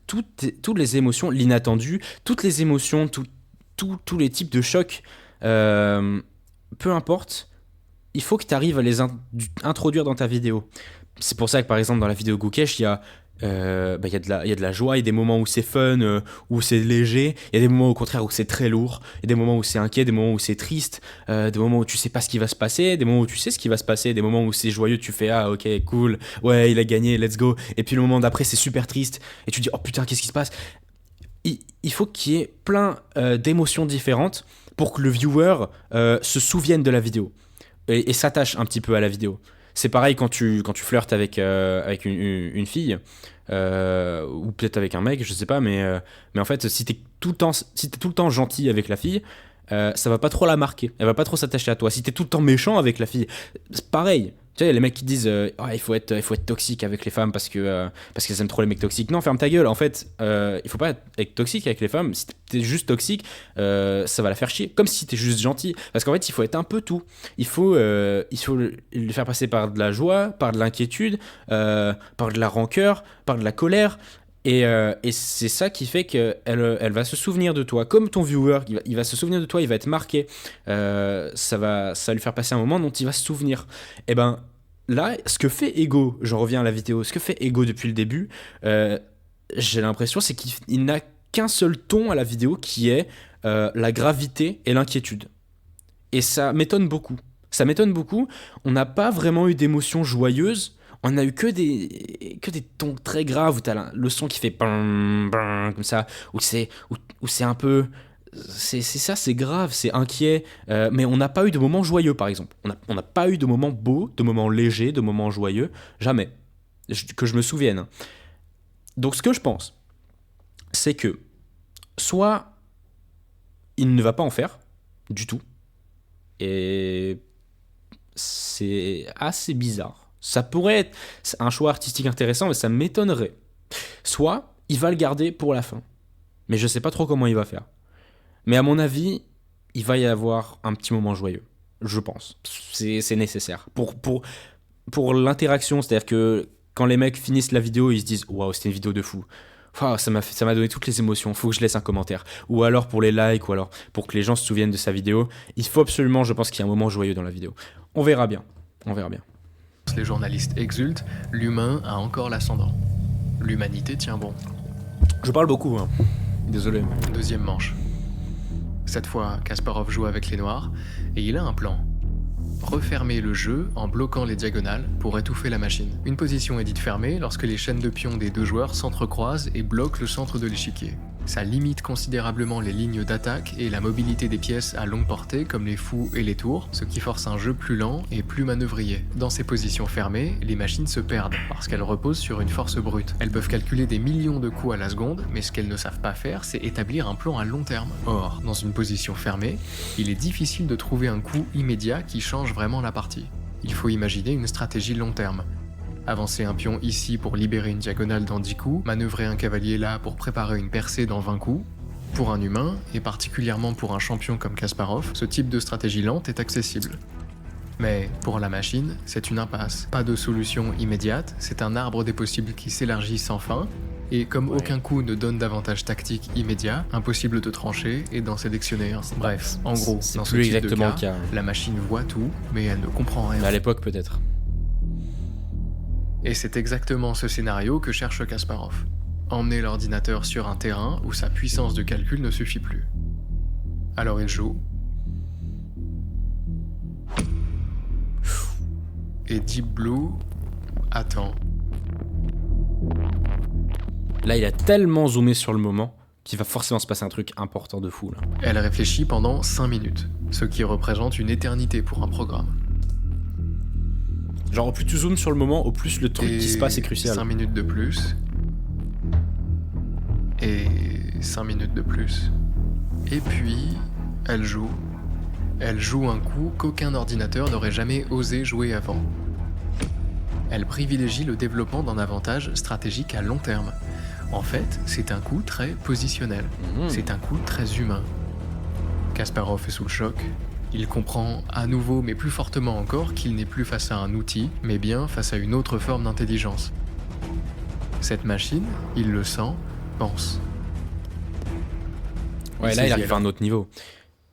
toutes les émotions, l'inattendu, toutes les émotions, tous les types de chocs, peu importe, il faut que tu arrives à les introduire dans ta vidéo. C'est pour ça que par exemple dans la vidéo Gookesh, il y a de la joie, il y a des moments où c'est fun, où c'est léger, il y a des moments au contraire où c'est très lourd, il y a des moments où c'est inquiet, des moments où c'est triste, des moments où tu sais pas ce qui va se passer, des moments où tu sais ce qui va se passer, des moments où c'est joyeux, tu fais ah ok cool, ouais il a gagné, let's go, et puis le moment d'après c'est super triste, et tu dis oh putain qu'est-ce qui se passe. Il faut qu'il y ait plein d'émotions différentes pour que le viewer se souvienne de la vidéo et s'attache un petit peu à la vidéo. C'est pareil quand tu flirtes avec une fille, ou peut-être avec un mec, je sais pas, mais en fait, si t'es tout le temps gentil avec la fille, ça va pas trop la marquer, elle va pas trop s'attacher à toi. Si t'es tout le temps méchant avec la fille, c'est pareil. Tu sais, les mecs qui disent il faut être toxique avec les femmes parce qu'elles aiment trop les mecs toxiques. Non, ferme ta gueule. En fait, il faut pas être toxique avec les femmes. Si t'es juste toxique, ça va la faire chier. Comme si t'es juste gentil. Parce qu'en fait, il faut être un peu tout. Il faut le faire passer par de la joie, par de l'inquiétude, par de la rancœur, par de la colère. Et c'est ça qui fait qu'elle va se souvenir de toi. Comme ton viewer, il va se souvenir de toi, il va être marqué. Ça va lui faire passer un moment dont il va se souvenir. Et ben là, ce que fait Ego, j'en reviens à la vidéo, ce que fait Ego depuis le début, j'ai l'impression, c'est qu'il n'a qu'un seul ton à la vidéo qui est la gravité et l'inquiétude. Et ça m'étonne beaucoup. On n'a pas vraiment eu d'émotions joyeuses. On a eu que des tons très graves où t'as le son qui fait bam, bam, comme ça, où c'est un peu. C'est ça, c'est grave, c'est inquiet, mais on n'a pas eu de moments joyeux par exemple. On n'a pas eu de moments beaux, de moments légers, de moments joyeux, jamais. Que je me souvienne. Donc ce que je pense, c'est que soit il ne va pas en faire du tout, et c'est assez bizarre. Ça pourrait être un choix artistique intéressant, mais ça m'étonnerait. Soit il va le garder pour la fin, mais je sais pas trop comment il va faire. Mais à mon avis, il va y avoir un petit moment joyeux, je pense. C'est nécessaire pour l'interaction, c'est-à-dire que quand les mecs finissent la vidéo, ils se disent waouh, c'était une vidéo de fou. Waouh, ça m'a donné toutes les émotions. Faut que je laisse un commentaire. Ou alors pour les likes, ou alors pour que les gens se souviennent de sa vidéo. Il faut absolument, je pense, qu'il y ait un moment joyeux dans la vidéo. On verra bien. On verra bien. Les journalistes exultent, l'humain a encore l'ascendant. L'humanité tient bon. Je parle beaucoup, hein. Désolé. Deuxième manche. Cette fois, Kasparov joue avec les noirs et il a un plan. Refermer le jeu en bloquant les diagonales pour étouffer la machine. Une position est dite fermée lorsque les chaînes de pions des deux joueurs s'entrecroisent et bloquent le centre de l'échiquier. Ça limite considérablement les lignes d'attaque et la mobilité des pièces à longue portée comme les fous et les tours, ce qui force un jeu plus lent et plus manœuvrier. Dans ces positions fermées, les machines se perdent parce qu'elles reposent sur une force brute. Elles peuvent calculer des millions de coups à la seconde, mais ce qu'elles ne savent pas faire, c'est établir un plan à long terme. Or, dans une position fermée, il est difficile de trouver un coup immédiat qui change vraiment la partie. Il faut imaginer une stratégie long terme. Avancer un pion ici pour libérer une diagonale dans 10 coups, manœuvrer un cavalier là pour préparer une percée dans 20 coups. Pour un humain, et particulièrement pour un champion comme Kasparov, ce type de stratégie lente est accessible. Mais pour la machine, c'est une impasse. Pas de solution immédiate, c'est un arbre des possibles qui s'élargit sans fin, et comme aucun coup ne donne d'avantage tactique immédiat, impossible de trancher et d'en sélectionner un. Bref, en gros, c'est dans ce plus type de exactement cas, le cas. la machine voit tout, mais elle ne comprend rien. À l'époque, peut-être. Et c'est exactement ce scénario que cherche Kasparov. Emmener l'ordinateur sur un terrain où sa puissance de calcul ne suffit plus. Alors il joue. Et Deep Blue attend. Là, il a tellement zoomé sur le moment qu'il va forcément se passer un truc important de fou, là. Elle réfléchit pendant 5 minutes, ce qui représente une éternité pour un programme. Genre, au plus tu zoomes sur le moment, au plus le truc qui se passe est crucial. 5 minutes de plus. Et 5 minutes de plus. Et puis, elle joue. Elle joue un coup qu'aucun ordinateur n'aurait jamais osé jouer avant. Elle privilégie le développement d'un avantage stratégique à long terme. En fait, c'est un coup très positionnel. C'est un coup très humain. Kasparov est sous le choc. Il comprend à nouveau, mais plus fortement encore, qu'il n'est plus face à un outil, mais bien face à une autre forme d'intelligence. Cette machine, il le sent, pense. Ouais, là, il arrive à un autre niveau.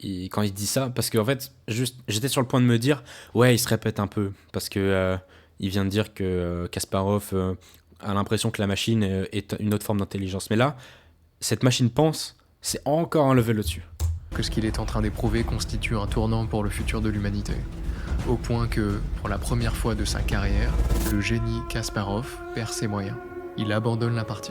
Quand il dit ça, parce qu'en fait, juste, j'étais sur le point de me dire, ouais, il se répète un peu, parce que il vient de dire que Kasparov a l'impression que la machine est une autre forme d'intelligence. Mais là, cette machine pense, c'est encore un level au-dessus. Que ce qu'il est en train d'éprouver constitue un tournant pour le futur de l'humanité. Au point que, pour la première fois de sa carrière, le génie Kasparov perd ses moyens. Il abandonne la partie.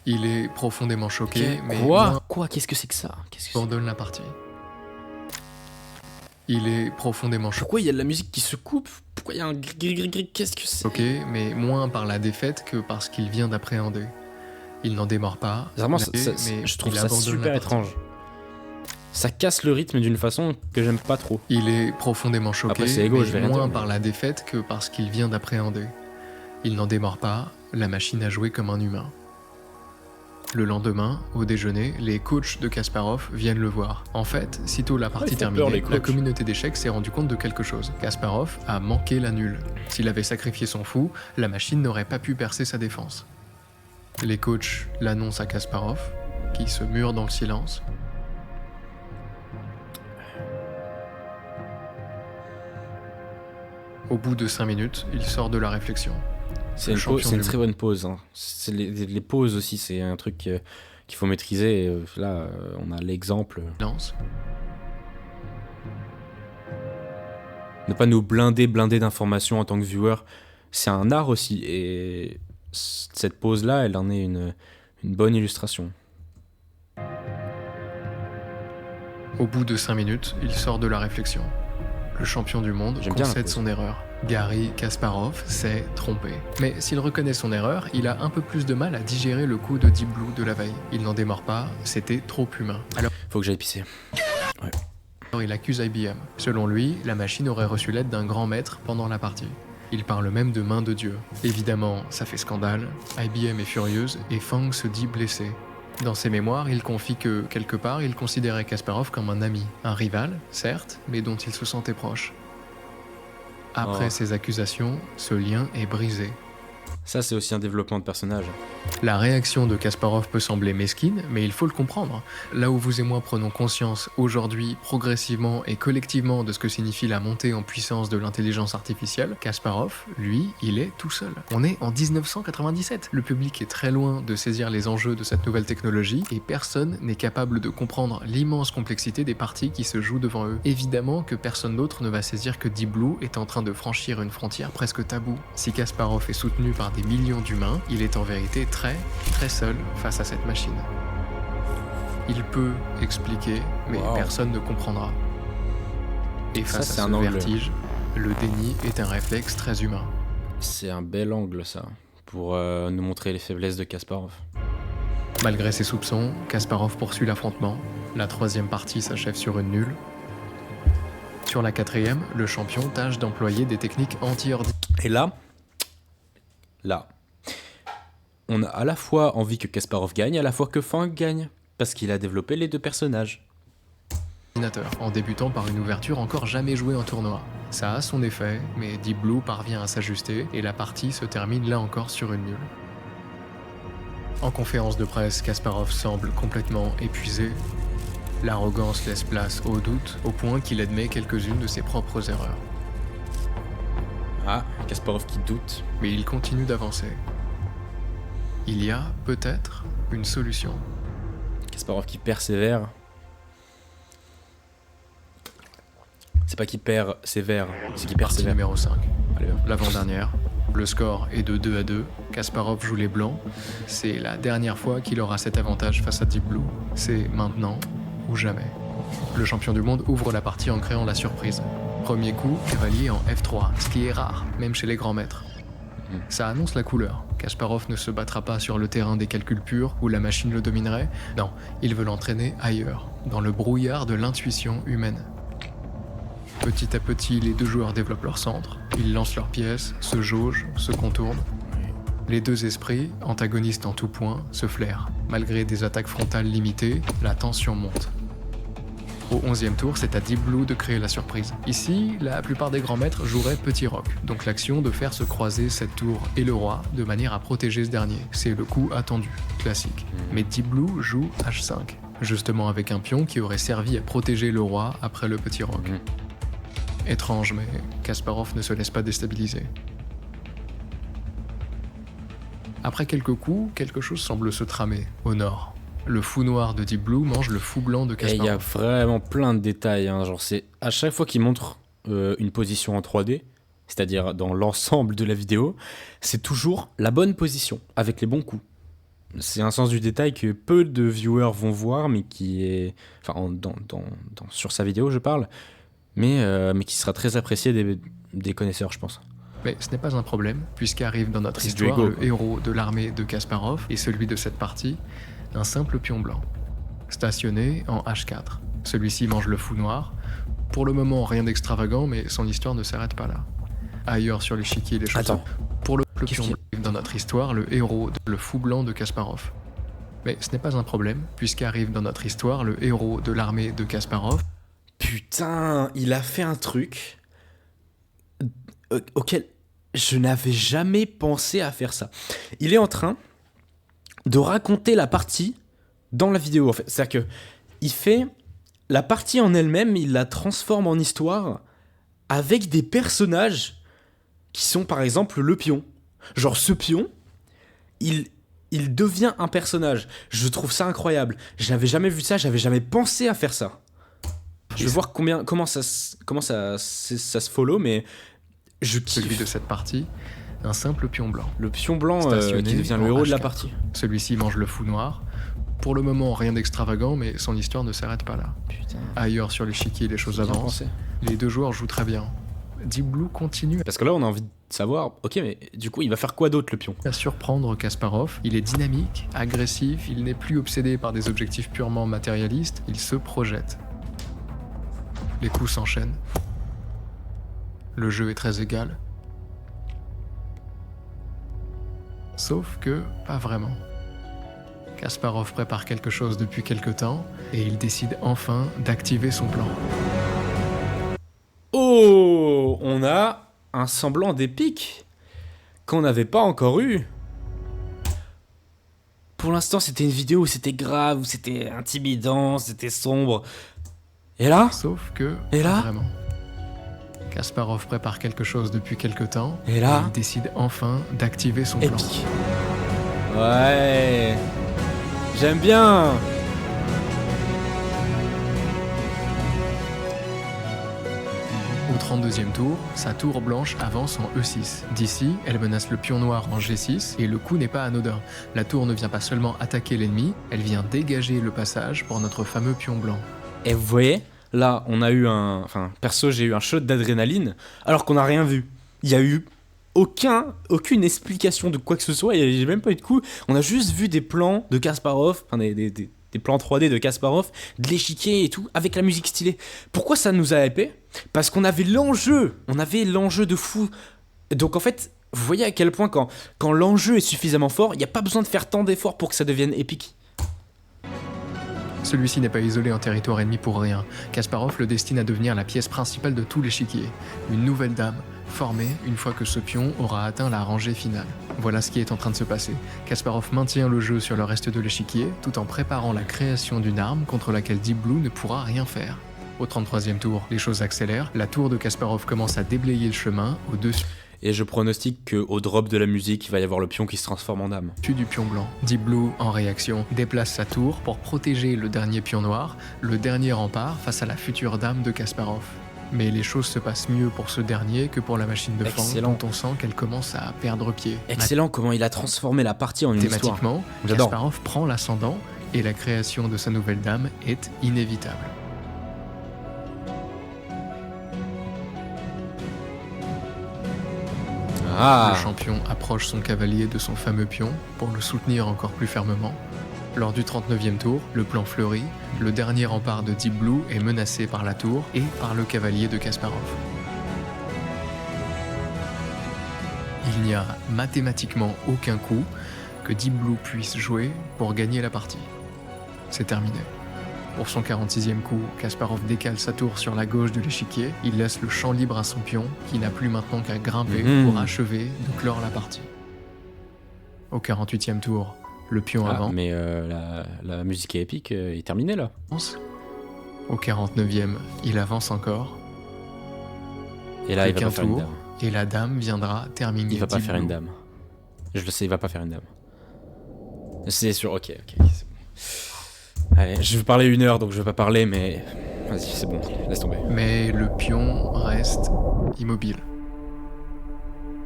Il est profondément choqué, mais Quoi Qu'est-ce que c'est que ça abandonne la partie. Il est profondément choqué. Pourquoi il y a de la musique qui se coupe? Pourquoi il y a un gris? Qu'est-ce que c'est? Ok, mais moins par la défaite que parce qu'il vient d'appréhender. Il n'en démord pas. Vraiment, mais je trouve il ça abandonne super la partie. étrange. Ça casse le rythme d'une façon que j'aime pas trop. Il est profondément choqué, Après, c'est égo, mais je vais rien moins dire, par la défaite que parce qu'il vient d'appréhender. Il n'en démord pas, la machine a joué comme un humain. Le lendemain, au déjeuner, les coachs de Kasparov viennent le voir. En fait, sitôt la partie ils font peur, terminée, les la coachs. communauté d'échecs s'est rendu compte de quelque chose. Kasparov a manqué la nulle. S'il avait sacrifié son fou, la machine n'aurait pas pu percer sa défense. Les coachs l'annoncent à Kasparov, qui se mure dans le silence. Au bout de 5 minutes, il sort de la réflexion. C'est Le champion une du très bonne pause. Hein. Les pauses aussi, c'est un truc qu'il faut maîtriser. Et, là, on a l'exemple. Silence. Ne pas nous blinder d'informations en tant que viewer. C'est un art aussi. Et cette pause-là, elle en est une bonne illustration. Au bout de 5 minutes, il sort de la réflexion. Le champion du monde J'aime bien la concède pause. son erreur. Garry Kasparov s'est trompé. Mais s'il reconnaît son erreur, il a un peu plus de mal à digérer le coup de Deep Blue de la veille. Il n'en démord pas, c'était trop humain. Alors Faut que j'aille pisser. il accuse IBM. Selon lui, la machine aurait reçu l'aide d'un grand maître pendant la partie. Il parle même de main de Dieu. Évidemment, ça fait scandale, IBM est furieuse et Fang se dit blessé. Dans ses mémoires, il confie que, quelque part, il considérait Kasparov comme un ami. Un rival, certes, mais dont il se sentait proche. Après ces accusations, ce lien est brisé. Ça, c'est aussi un développement de personnage. La réaction de Kasparov peut sembler mesquine, mais il faut le comprendre. Là où vous et moi prenons conscience aujourd'hui, progressivement et collectivement de ce que signifie la montée en puissance de l'intelligence artificielle, Kasparov, lui, il est tout seul. On est en 1997. Le public est très loin de saisir les enjeux de cette nouvelle technologie et personne n'est capable de comprendre l'immense complexité des parties qui se jouent devant eux. Évidemment que personne d'autre ne va saisir que Deep Blue est en train de franchir une frontière presque taboue. Si Kasparov est soutenu par des millions d'humains, il est en vérité très, très seul face à cette machine. Il peut expliquer, mais personne ne comprendra. Et face c'est à ce un angle. vertige, le déni est un réflexe très humain. C'est un bel angle, ça, pour nous montrer les faiblesses de Kasparov. Malgré ses soupçons, Kasparov poursuit l'affrontement. La troisième partie s'achève sur une nulle. Sur la quatrième, le champion tâche d'employer des techniques anti-ordinaires. Et là, on a à la fois envie que Kasparov gagne, à la fois que Fang gagne, parce qu'il a développé les deux personnages. En débutant par une ouverture encore jamais jouée en tournoi. Ça a son effet, mais Deep Blue parvient à s'ajuster et la partie se termine là encore sur une nulle. En conférence de presse, Kasparov semble complètement épuisé. L'arrogance laisse place au doute, au point qu'il admet quelques-unes de ses propres erreurs. Ah, Kasparov qui doute. Mais il continue d'avancer. Il y a peut-être une solution. Kasparov qui persévère. C'est pas qu'il perd sévère, c'est qu'il Partie persévère. numéro 5. Allez, hop. L'avant-dernière. Le score est de 2-2. Kasparov joue les blancs. C'est la dernière fois qu'il aura cet avantage face à Deep Blue. C'est maintenant ou jamais. Le champion du monde ouvre la partie en créant la surprise. Premier coup, cavalier en F3, ce qui est rare, même chez les grands maîtres. Ça annonce la couleur. Kasparov ne se battra pas sur le terrain des calculs purs où la machine le dominerait. Non, il veut l'entraîner ailleurs, dans le brouillard de l'intuition humaine. Petit à petit, les deux joueurs développent leur centre, ils lancent leurs pièces, se jaugent, se contournent. Les deux esprits, antagonistes en tout point, se flairent. Malgré des attaques frontales limitées, la tension monte. Au 11e tour, c'est à Deep Blue de créer la surprise. Ici, la plupart des grands maîtres joueraient petit roc, donc l'action de faire se croiser cette tour et le roi de manière à protéger ce dernier. C'est le coup attendu, classique. Mais Deep Blue joue H5, justement avec un pion qui aurait servi à protéger le roi après le petit roc. Étrange, mais Kasparov ne se laisse pas déstabiliser. Après quelques coups, quelque chose semble se tramer, au nord. Le fou noir de Deep Blue mange le fou blanc de Et il y a Kasparov. vraiment plein de détails, hein. Genre c'est à chaque fois qu'il montre une position en 3D, c'est-à-dire dans l'ensemble de la vidéo, c'est toujours la bonne position, avec les bons coups. C'est un sens du détail que peu de viewers vont voir, mais qui est... Enfin, sur sa vidéo, je parle, mais qui sera très apprécié des connaisseurs, je pense. Mais ce n'est pas un problème, puisqu'arrive dans notre C'est du histoire ego, le quoi. héros de l'armée de Kasparov et celui de cette partie, un simple pion blanc, stationné en H4. Celui-ci mange le fou noir. Pour le moment, rien d'extravagant, mais son histoire ne s'arrête pas là. Ailleurs sur l'échiquier, les choses... Attends. Pour le Qu'est-ce pion qu'il y blanc arrive dans notre histoire le héros, le fou blanc de Kasparov. Mais ce n'est pas un problème, puisqu'arrive dans notre histoire le héros de l'armée de Kasparov, Putain, il a fait un truc auquel je n'avais jamais pensé à faire ça. Il est en train de raconter la partie dans la vidéo, en fait. C'est-à-dire que il fait la partie en elle-même, il la transforme en histoire avec des personnages qui sont par exemple le pion. Genre ce pion, il devient un personnage. Je trouve ça incroyable. J'avais jamais vu ça, j'avais jamais pensé à faire ça. Je veux voir comment ça se follow, mais je Celui de kiffe. cette partie, un simple pion blanc. Le pion blanc Stationné qui devient en le héros de la H4. partie. Celui-ci mange le fou noir. Pour le moment, rien d'extravagant, mais son histoire ne s'arrête pas là. Putain, Ailleurs sur l'échiquier, les choses bien avancent. pensé. Les deux joueurs jouent très bien. Deep Blue continue Parce que là, on a envie de savoir, ok, mais du coup, il va faire quoi d'autre, le pion? à surprendre Kasparov. Il est dynamique, agressif, il n'est plus obsédé par des objectifs purement matérialistes, il se projette. Les coups s'enchaînent. Le jeu est très égal. Sauf que, pas vraiment. Kasparov prépare quelque chose depuis quelque temps et il décide enfin d'activer son plan. Oh, on a un semblant d'épique qu'on n'avait pas encore eu. Pour l'instant, c'était une vidéo où c'était grave, où c'était intimidant, c'était sombre. Et là, Sauf que, Et là pas vraiment. Kasparov prépare quelque chose depuis quelque temps Et là il décide enfin d'activer son plan. épique. Ouais, j'aime bien. Au 32e tour, sa tour blanche avance en E6. D'ici, elle menace le pion noir en G6 et le coup n'est pas anodin. La tour ne vient pas seulement attaquer l'ennemi, elle vient dégager le passage pour notre fameux pion blanc. Et vous voyez, là, on a eu perso, j'ai eu un shot d'adrénaline, alors qu'on n'a rien vu. Il y a eu aucune explication de quoi que ce soit, j'ai même pas eu de coup. On a juste vu des plans de Kasparov, enfin des plans 3D de Kasparov, de l'échiquier et tout, avec la musique stylée. Pourquoi ça nous a hypé? Parce qu'on avait l'enjeu de fou. Donc en fait, vous voyez à quel point quand l'enjeu est suffisamment fort, il n'y a pas besoin de faire tant d'efforts pour que ça devienne épique. Celui-ci n'est pas isolé en territoire ennemi pour rien. Kasparov le destine à devenir la pièce principale de tout l'échiquier. Une nouvelle dame, formée une fois que ce pion aura atteint la rangée finale. Voilà ce qui est en train de se passer. Kasparov maintient le jeu sur le reste de l'échiquier, tout en préparant la création d'une arme contre laquelle Deep Blue ne pourra rien faire. Au 33e tour, les choses accélèrent, la tour de Kasparov commence à déblayer le chemin au-dessus Et je pronostique qu'au drop de la musique, il va y avoir le pion qui se transforme en dame. du pion blanc. Deep Blue, en réaction, déplace sa tour pour protéger le dernier pion noir, le dernier rempart face à la future dame de Kasparov. Mais les choses se passent mieux pour ce dernier que pour la machine de Fang, Excellent. dont on sent qu'elle commence à perdre pied. Excellent comment il a transformé la partie en une histoire. Thématiquement, J'adore. Kasparov prend l'ascendant et la création de sa nouvelle dame est inévitable. Ah, Le champion approche son cavalier de son fameux pion pour le soutenir encore plus fermement. Lors du 39e tour, le plan fleurit, le dernier rempart de Deep Blue est menacé par la tour et par le cavalier de Kasparov. Il n'y a mathématiquement aucun coup que Deep Blue puisse jouer pour gagner la partie. C'est terminé. Pour son 46e coup, Kasparov décale sa tour sur la gauche de l'échiquier, il laisse le champ libre à son pion, qui n'a plus maintenant qu'à grimper pour achever de clore la partie. Au 48e tour, le pion avance. mais la musique est épique, est terminée là. Au 49e, il avance encore. Et là, il Plus va qu'un pas faire une tour, dame. et la dame viendra terminer. Il va pas Deep faire Blue. une dame. Je le sais, il va pas faire une dame. C'est sûr, ok, c'est bon. Allez, je vais parler 1 heure, donc je vais pas parler, mais vas-y, c'est bon, laisse tomber. Mais le pion reste immobile.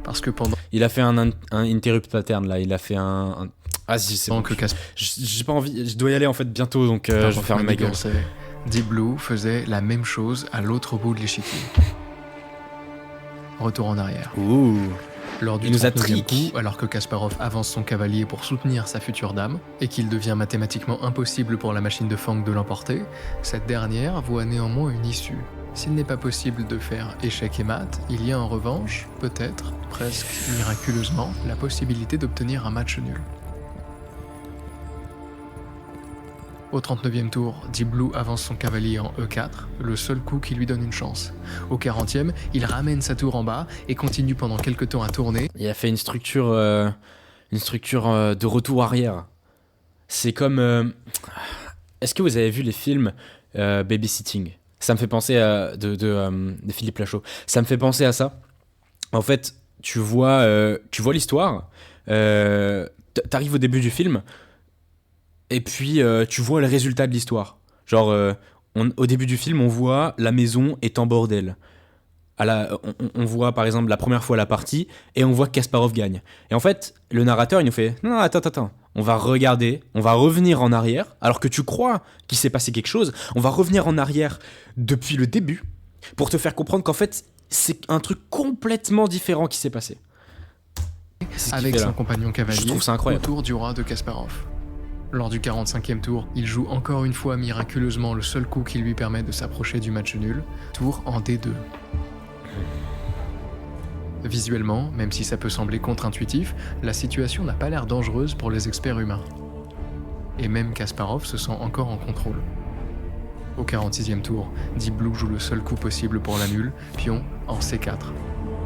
Parce que pendant Il a fait un interrupt pattern là, il a fait un... Ah si, c'est bon. que Kasparov J'ai pas envie, je dois y aller en fait bientôt, donc je vais fermer ma gueule. manigançait, Deep Blue faisait la même chose à l'autre bout de l'échiquier. Retour en arrière. Ouh. Lors du Il nous a 39e trick. coup, alors que Kasparov avance son cavalier pour soutenir sa future dame, et qu'il devient mathématiquement impossible pour la machine de Fang de l'emporter, cette dernière voit néanmoins une issue. S'il n'est pas possible de faire échec et mat, il y a en revanche, peut-être, presque miraculeusement, la possibilité d'obtenir un match nul. Au 39e tour, Deep Blue avance son cavalier en E4, le seul coup qui lui donne une chance. Au 40e, il ramène sa tour en bas et continue pendant quelques temps à tourner. Il a fait une structure de retour arrière. C'est comme... Est-ce que vous avez vu les films Babysitting? Ça me fait penser à... de Philippe Lachaud. Ça me fait penser à ça. En fait, tu vois l'histoire, t'arrives au début du film, et puis tu vois le résultat de l'histoire. Genre, Au début du film, on voit la maison est en bordel. On voit par exemple la première fois la partie et on voit que Kasparov gagne. Et en fait, le narrateur il nous fait non, attends, on va regarder, on va revenir en arrière, alors que tu crois qu'il s'est passé quelque chose, on va revenir en arrière depuis le début pour te faire comprendre qu'en fait c'est un truc complètement différent qui s'est passé. Avec son compagnon Je cavalier trouve ça incroyable. autour du roi de Kasparov. Lors du 45e tour, il joue encore une fois miraculeusement le seul coup qui lui permet de s'approcher du match nul, tour en D2. Visuellement, même si ça peut sembler contre-intuitif, la situation n'a pas l'air dangereuse pour les experts humains. Et même Kasparov se sent encore en contrôle. Au 46e tour, Deep Blue joue le seul coup possible pour la nulle, pion en C4.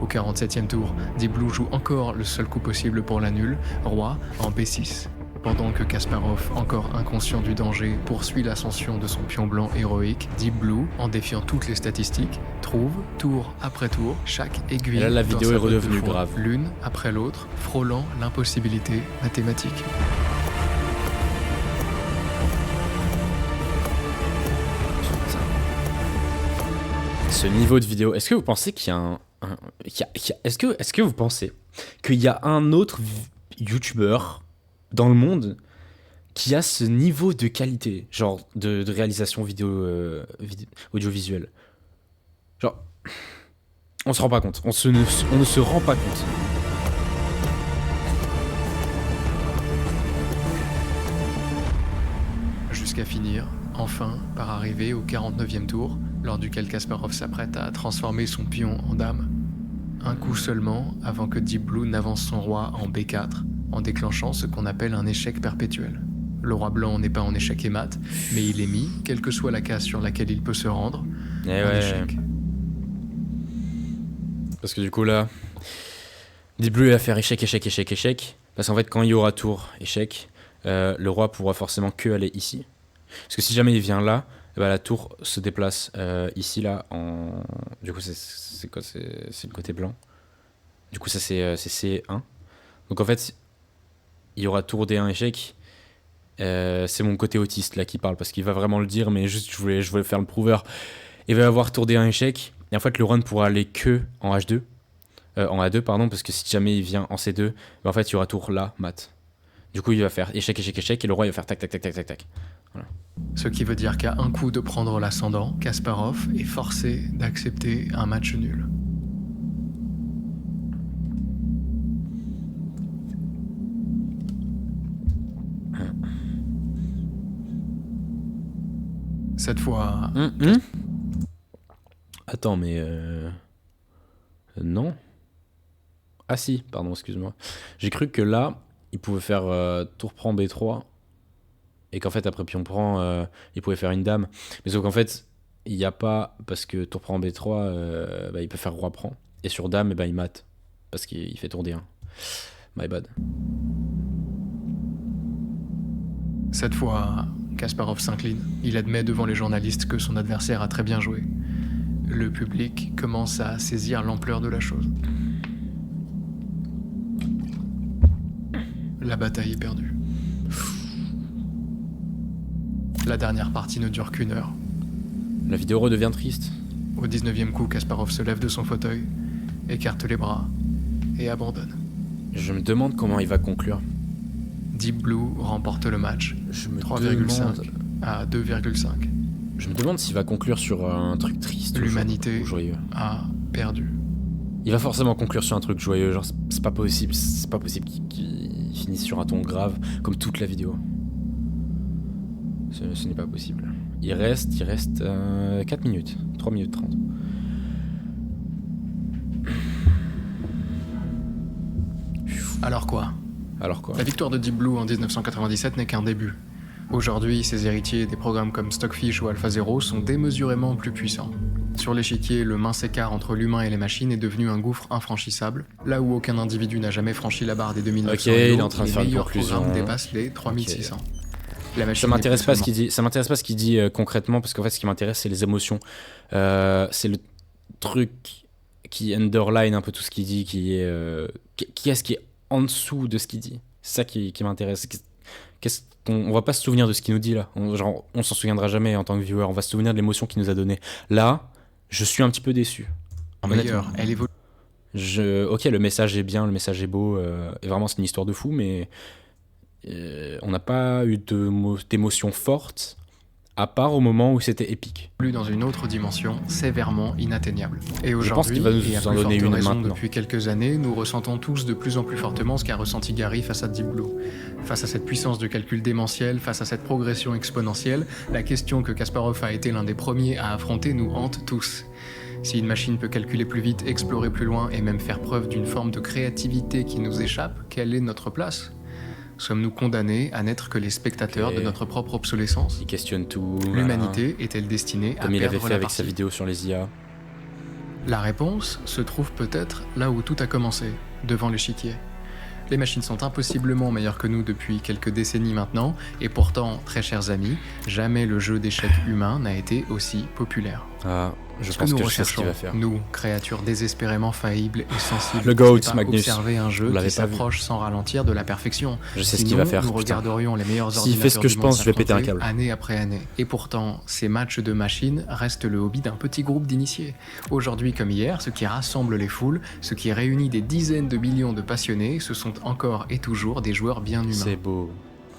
Au 47e tour, Deep Blue joue encore le seul coup possible pour la nulle, roi en B6. Pendant que Kasparov, encore inconscient du danger, poursuit l'ascension de son pion blanc héroïque, Deep Blue, en défiant toutes les statistiques, trouve, tour après tour, chaque aiguille. Et là, la dans vidéo sa est botte de redevenue foin, grave. L'une après l'autre, frôlant l'impossibilité mathématique. Ce niveau de vidéo, est-ce que vous pensez qu'il y a est-ce que vous pensez qu'il y a un autre youtubeur dans le monde qui a ce niveau de qualité, genre de réalisation audiovisuelle? Genre, on se rend pas compte, on ne se rend pas compte. Jusqu'à finir, enfin, par arriver au 49e tour, lors duquel Kasparov s'apprête à transformer son pion en dame. Un coup seulement avant que Deep Blue n'avance son roi en B4, en déclenchant ce qu'on appelle un échec perpétuel. Le roi blanc n'est pas en échec et mat, mais il est mis, quelle que soit la case sur laquelle il peut se rendre, un échec. Parce que du coup là, Deep Blue va faire échec, parce qu'en fait quand il y aura tour échec, le roi pourra forcément que aller ici. Parce que si jamais il vient là, bah, la tour se déplace ici là en. Du coup c'est quoi, c'est le côté blanc. Du coup ça c'est C1. Donc en fait il y aura tour D1 échec. C'est mon côté autiste là qui parle parce qu'il va vraiment le dire, mais juste je voulais faire le prouveur. Il va y avoir tour D1 échec et en fait le run pourra aller que en H2. En A2 pardon, parce que si jamais il vient en C2, bah, en fait il y aura tour là mat. Du coup il va faire échec et le roi il va faire tac. Voilà. Ce qui veut dire qu'à un coup de prendre l'ascendant, Kasparov est forcé d'accepter un match nul. Cette fois, Attends, mais non. Ah si, pardon, excuse-moi. J'ai cru que là, il pouvait faire tour prend B3 et qu'en fait après pion prend, il pouvait faire une dame. Mais sauf qu'en fait, il n'y a pas, parce que tour prend B3, bah, il peut faire roi prend. Et sur dame, il mate, parce qu'il fait tour D1. My bad. cette fois, Kasparov s'incline. Il admet devant les journalistes que son adversaire a très bien joué. Le public commence à saisir l'ampleur de la chose. La bataille est perdue. La dernière partie ne dure qu'une heure. La vidéo redevient triste. Au 19e coup, Kasparov se lève de son fauteuil, écarte les bras et abandonne. Je me demande comment il va conclure. Deep Blue remporte le match, Je me 3,5 à 2,5. Je me demande s'il va conclure sur un truc triste L'humanité ou joyeux. a perdu. Il va forcément conclure sur un truc joyeux, genre c'est pas possible qu'il finisse sur un ton grave comme toute la vidéo. Ce n'est pas possible. Il reste 4 minutes, 3 minutes 30. Alors quoi ? La victoire de Deep Blue en 1997 n'est qu'un début. Aujourd'hui, ses héritiers des programmes comme Stockfish ou AlphaZero sont démesurément plus puissants. Sur l'échiquier, le mince écart entre l'humain et les machines est devenu un gouffre infranchissable. Là où aucun individu n'a jamais franchi la barre des 2900 il est euros, en train de les faire une meilleurs conclusion. programmes dépassent les 3600. La machine Ça m'intéresse n'est pas plus ce qu'il dit. Ça m'intéresse pas ce qu'il dit concrètement, parce qu'en fait, ce qui m'intéresse, c'est les émotions. C'est le truc qui underline un peu tout ce qu'il dit, qui est ce qui est en dessous de ce qu'il dit. C'est ça qui m'intéresse. On va pas se souvenir de ce qu'il nous dit là. On s'en souviendra jamais en tant que viewer. On va se souvenir de l'émotion qu'il nous a donnée. Là, je suis un petit peu déçu. Meilleure, elle évolue. Ok, le message est bien, le message est beau. Et vraiment, c'est une histoire de fou, mais on n'a pas eu d'émotion forte, à part au moment où c'était épique. Dans une autre dimension, sévèrement inatteignable. Et Je pense aujourd'hui, qu'il va nous et à en plus donner forte une raison maintenant. depuis quelques années, nous ressentons tous de plus en plus fortement ce qu'a ressenti Gary face à Deep Blue. Face à cette puissance de calcul démentiel, face à cette progression exponentielle, la question que Kasparov a été l'un des premiers à affronter nous hante tous. Si une machine peut calculer plus vite, explorer plus loin et même faire preuve d'une forme de créativité qui nous échappe, quelle est notre place ? Sommes-nous condamnés à n'être que les spectateurs de notre propre obsolescence ? Il questionne tout. L'humanité est-elle destinée à comme il perdre avait fait la avec partie ? sa vidéo sur les IA. La réponse se trouve peut-être là où tout a commencé, devant l'échiquier. Les machines sont impossiblement meilleures que nous depuis quelques décennies maintenant, et pourtant, très chers amis, jamais le jeu d'échecs humain n'a été aussi populaire. Ah, je Ce pense nous que je sais ce recherchons, qu'il va faire. nous, créatures désespérément faillibles et sensibles, Le GOAT, c'est pas Magnus. observer un jeu Vous l'avez qui pas vu. s'approche sans ralentir de la perfection. Je sais ce Sinon, qu'il va faire. nous putain. regarderions les meilleurs S'il ordinateurs fait ce que du je monde pense, je vais péter un s'affronter câble. année après année. Et pourtant, ces matchs de machines restent le hobby d'un petit groupe d'initiés. Aujourd'hui comme hier, ce qui rassemble les foules, ce qui réunit des dizaines de millions de passionnés, ce sont encore et toujours des joueurs bien humains. C'est beau.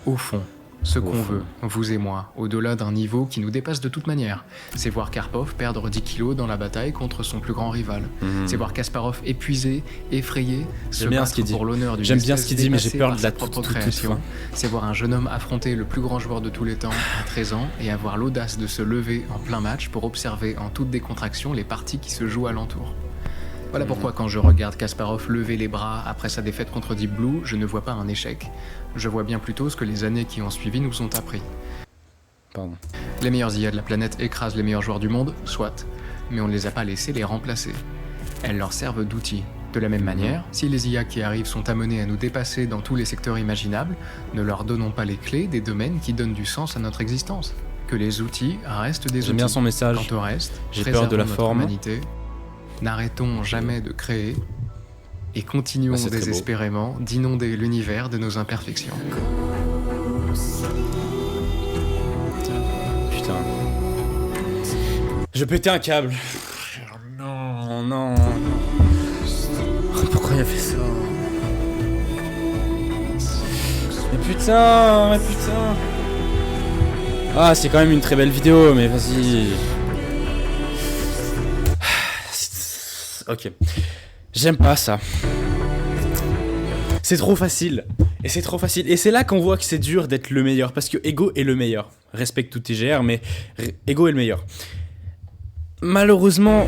Au fond, ce Au qu'on fond. veut, vous et moi, au-delà d'un niveau qui nous dépasse de toute manière, c'est voir Karpov perdre 10 kilos dans la bataille contre son plus grand rival. Mhm. C'est voir Kasparov épuisé, effrayé, se J'aime bien battre ce qu'il dit. pour l'honneur d'une J'aime bien espèce ce qu'il dit, mais j'ai dépassée peur par de la sa propre toute création. fin. C'est voir un jeune homme affronter le plus grand joueur de tous les temps à 13 ans et avoir l'audace de se lever en plein match pour observer en toute décontraction les parties qui se jouent alentour. Voilà pourquoi quand je regarde Kasparov lever les bras après sa défaite contre Deep Blue, je ne vois pas un échec. Je vois bien plutôt ce que les années qui ont suivi nous ont appris. Pardon. Les meilleures IA de la planète écrasent les meilleurs joueurs du monde, soit, mais on ne les a pas laissés les remplacer. Elles leur servent d'outils. De la même manière, si les IA qui arrivent sont amenées à nous dépasser dans tous les secteurs imaginables, ne leur donnons pas les clés des domaines qui donnent du sens à notre existence. Que les outils restent des outils. J'aime bien son message. Quant au reste, J'ai peur de la préservons notre forme. humanité, n'arrêtons jamais de créer et continuons Bah, c'est très beau. désespérément d'inonder l'univers de nos imperfections. Putain. Je pétais un câble. Non, non. Pourquoi il a fait ça? Mais putain. Ah, c'est quand même une très belle vidéo, mais vas-y. Ok. J'aime pas ça. C'est trop facile. Et c'est trop facile. Et c'est là qu'on voit que c'est dur d'être le meilleur. Parce que Ego est le meilleur. Respecte tout TGR, mais Ego est le meilleur. Malheureusement,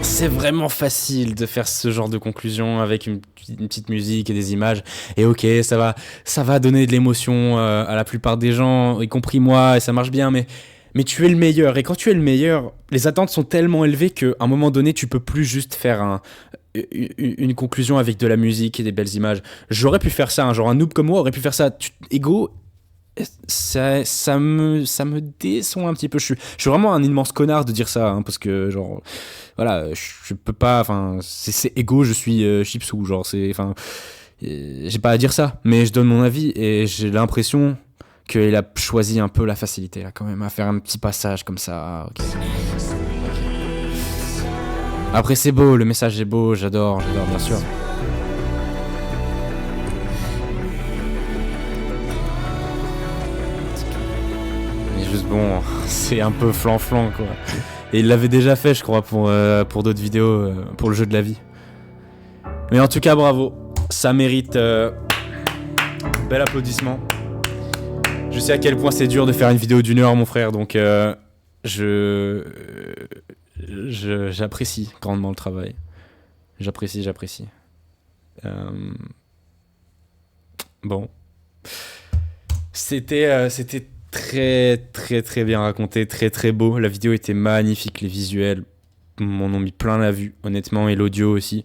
c'est vraiment facile de faire ce genre de conclusion avec une petite musique et des images. Et ok, ça va donner de l'émotion à la plupart des gens, y compris moi, et ça marche bien, mais tu es le meilleur. Et quand tu es le meilleur, les attentes sont tellement élevées qu'à un moment donné, tu peux plus juste faire une conclusion avec de la musique et des belles images. J'aurais pu faire ça, genre un noob comme moi aurait pu faire ça. Ego, ça me déçoit un petit peu. Je suis vraiment un immense connard de dire ça, hein, parce que genre voilà, je peux pas, enfin c'est Ego, je suis chipsou, genre c'est, enfin j'ai pas à dire ça, mais je donne mon avis et j'ai l'impression qu'il a choisi un peu la facilité là quand même, à faire un petit passage comme ça. Okay. Après c'est beau, le message est beau, j'adore bien sûr. Mais juste bon, c'est un peu flan-flan quoi. Et il l'avait déjà fait je crois pour d'autres vidéos, pour le jeu de la vie. Mais en tout cas bravo, ça mérite bel applaudissement. Je sais à quel point c'est dur de faire une vidéo d'1 heure mon frère, donc j'apprécie grandement le travail. J'apprécie. Bon. C'était très bien raconté, très beau. La vidéo était magnifique, les visuels m'en ont mis plein la vue, honnêtement, et l'audio aussi.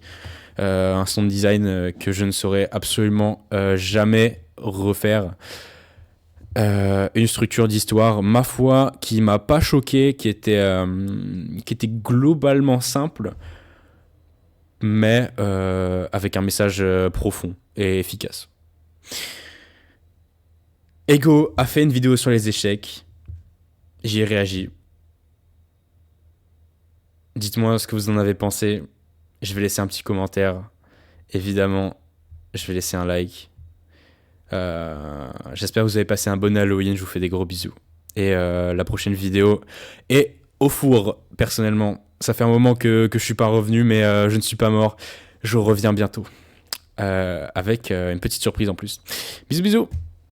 Un sound design que je ne saurais absolument jamais refaire. Une structure d'histoire, ma foi, qui m'a pas choqué, qui était globalement simple, mais avec un message profond et efficace. Ego a fait une vidéo sur les échecs. J'y ai réagi. Dites-moi ce que vous en avez pensé. Je vais laisser un petit commentaire. Évidemment, je vais laisser un like. J'espère que vous avez passé un bon Halloween. Je vous fais des gros bisous. Et la prochaine vidéo est au four, personnellement. Ça fait un moment que je suis pas revenu, mais je ne suis pas mort. Je reviens bientôt. Avec une petite surprise en plus. Bisous, bisous.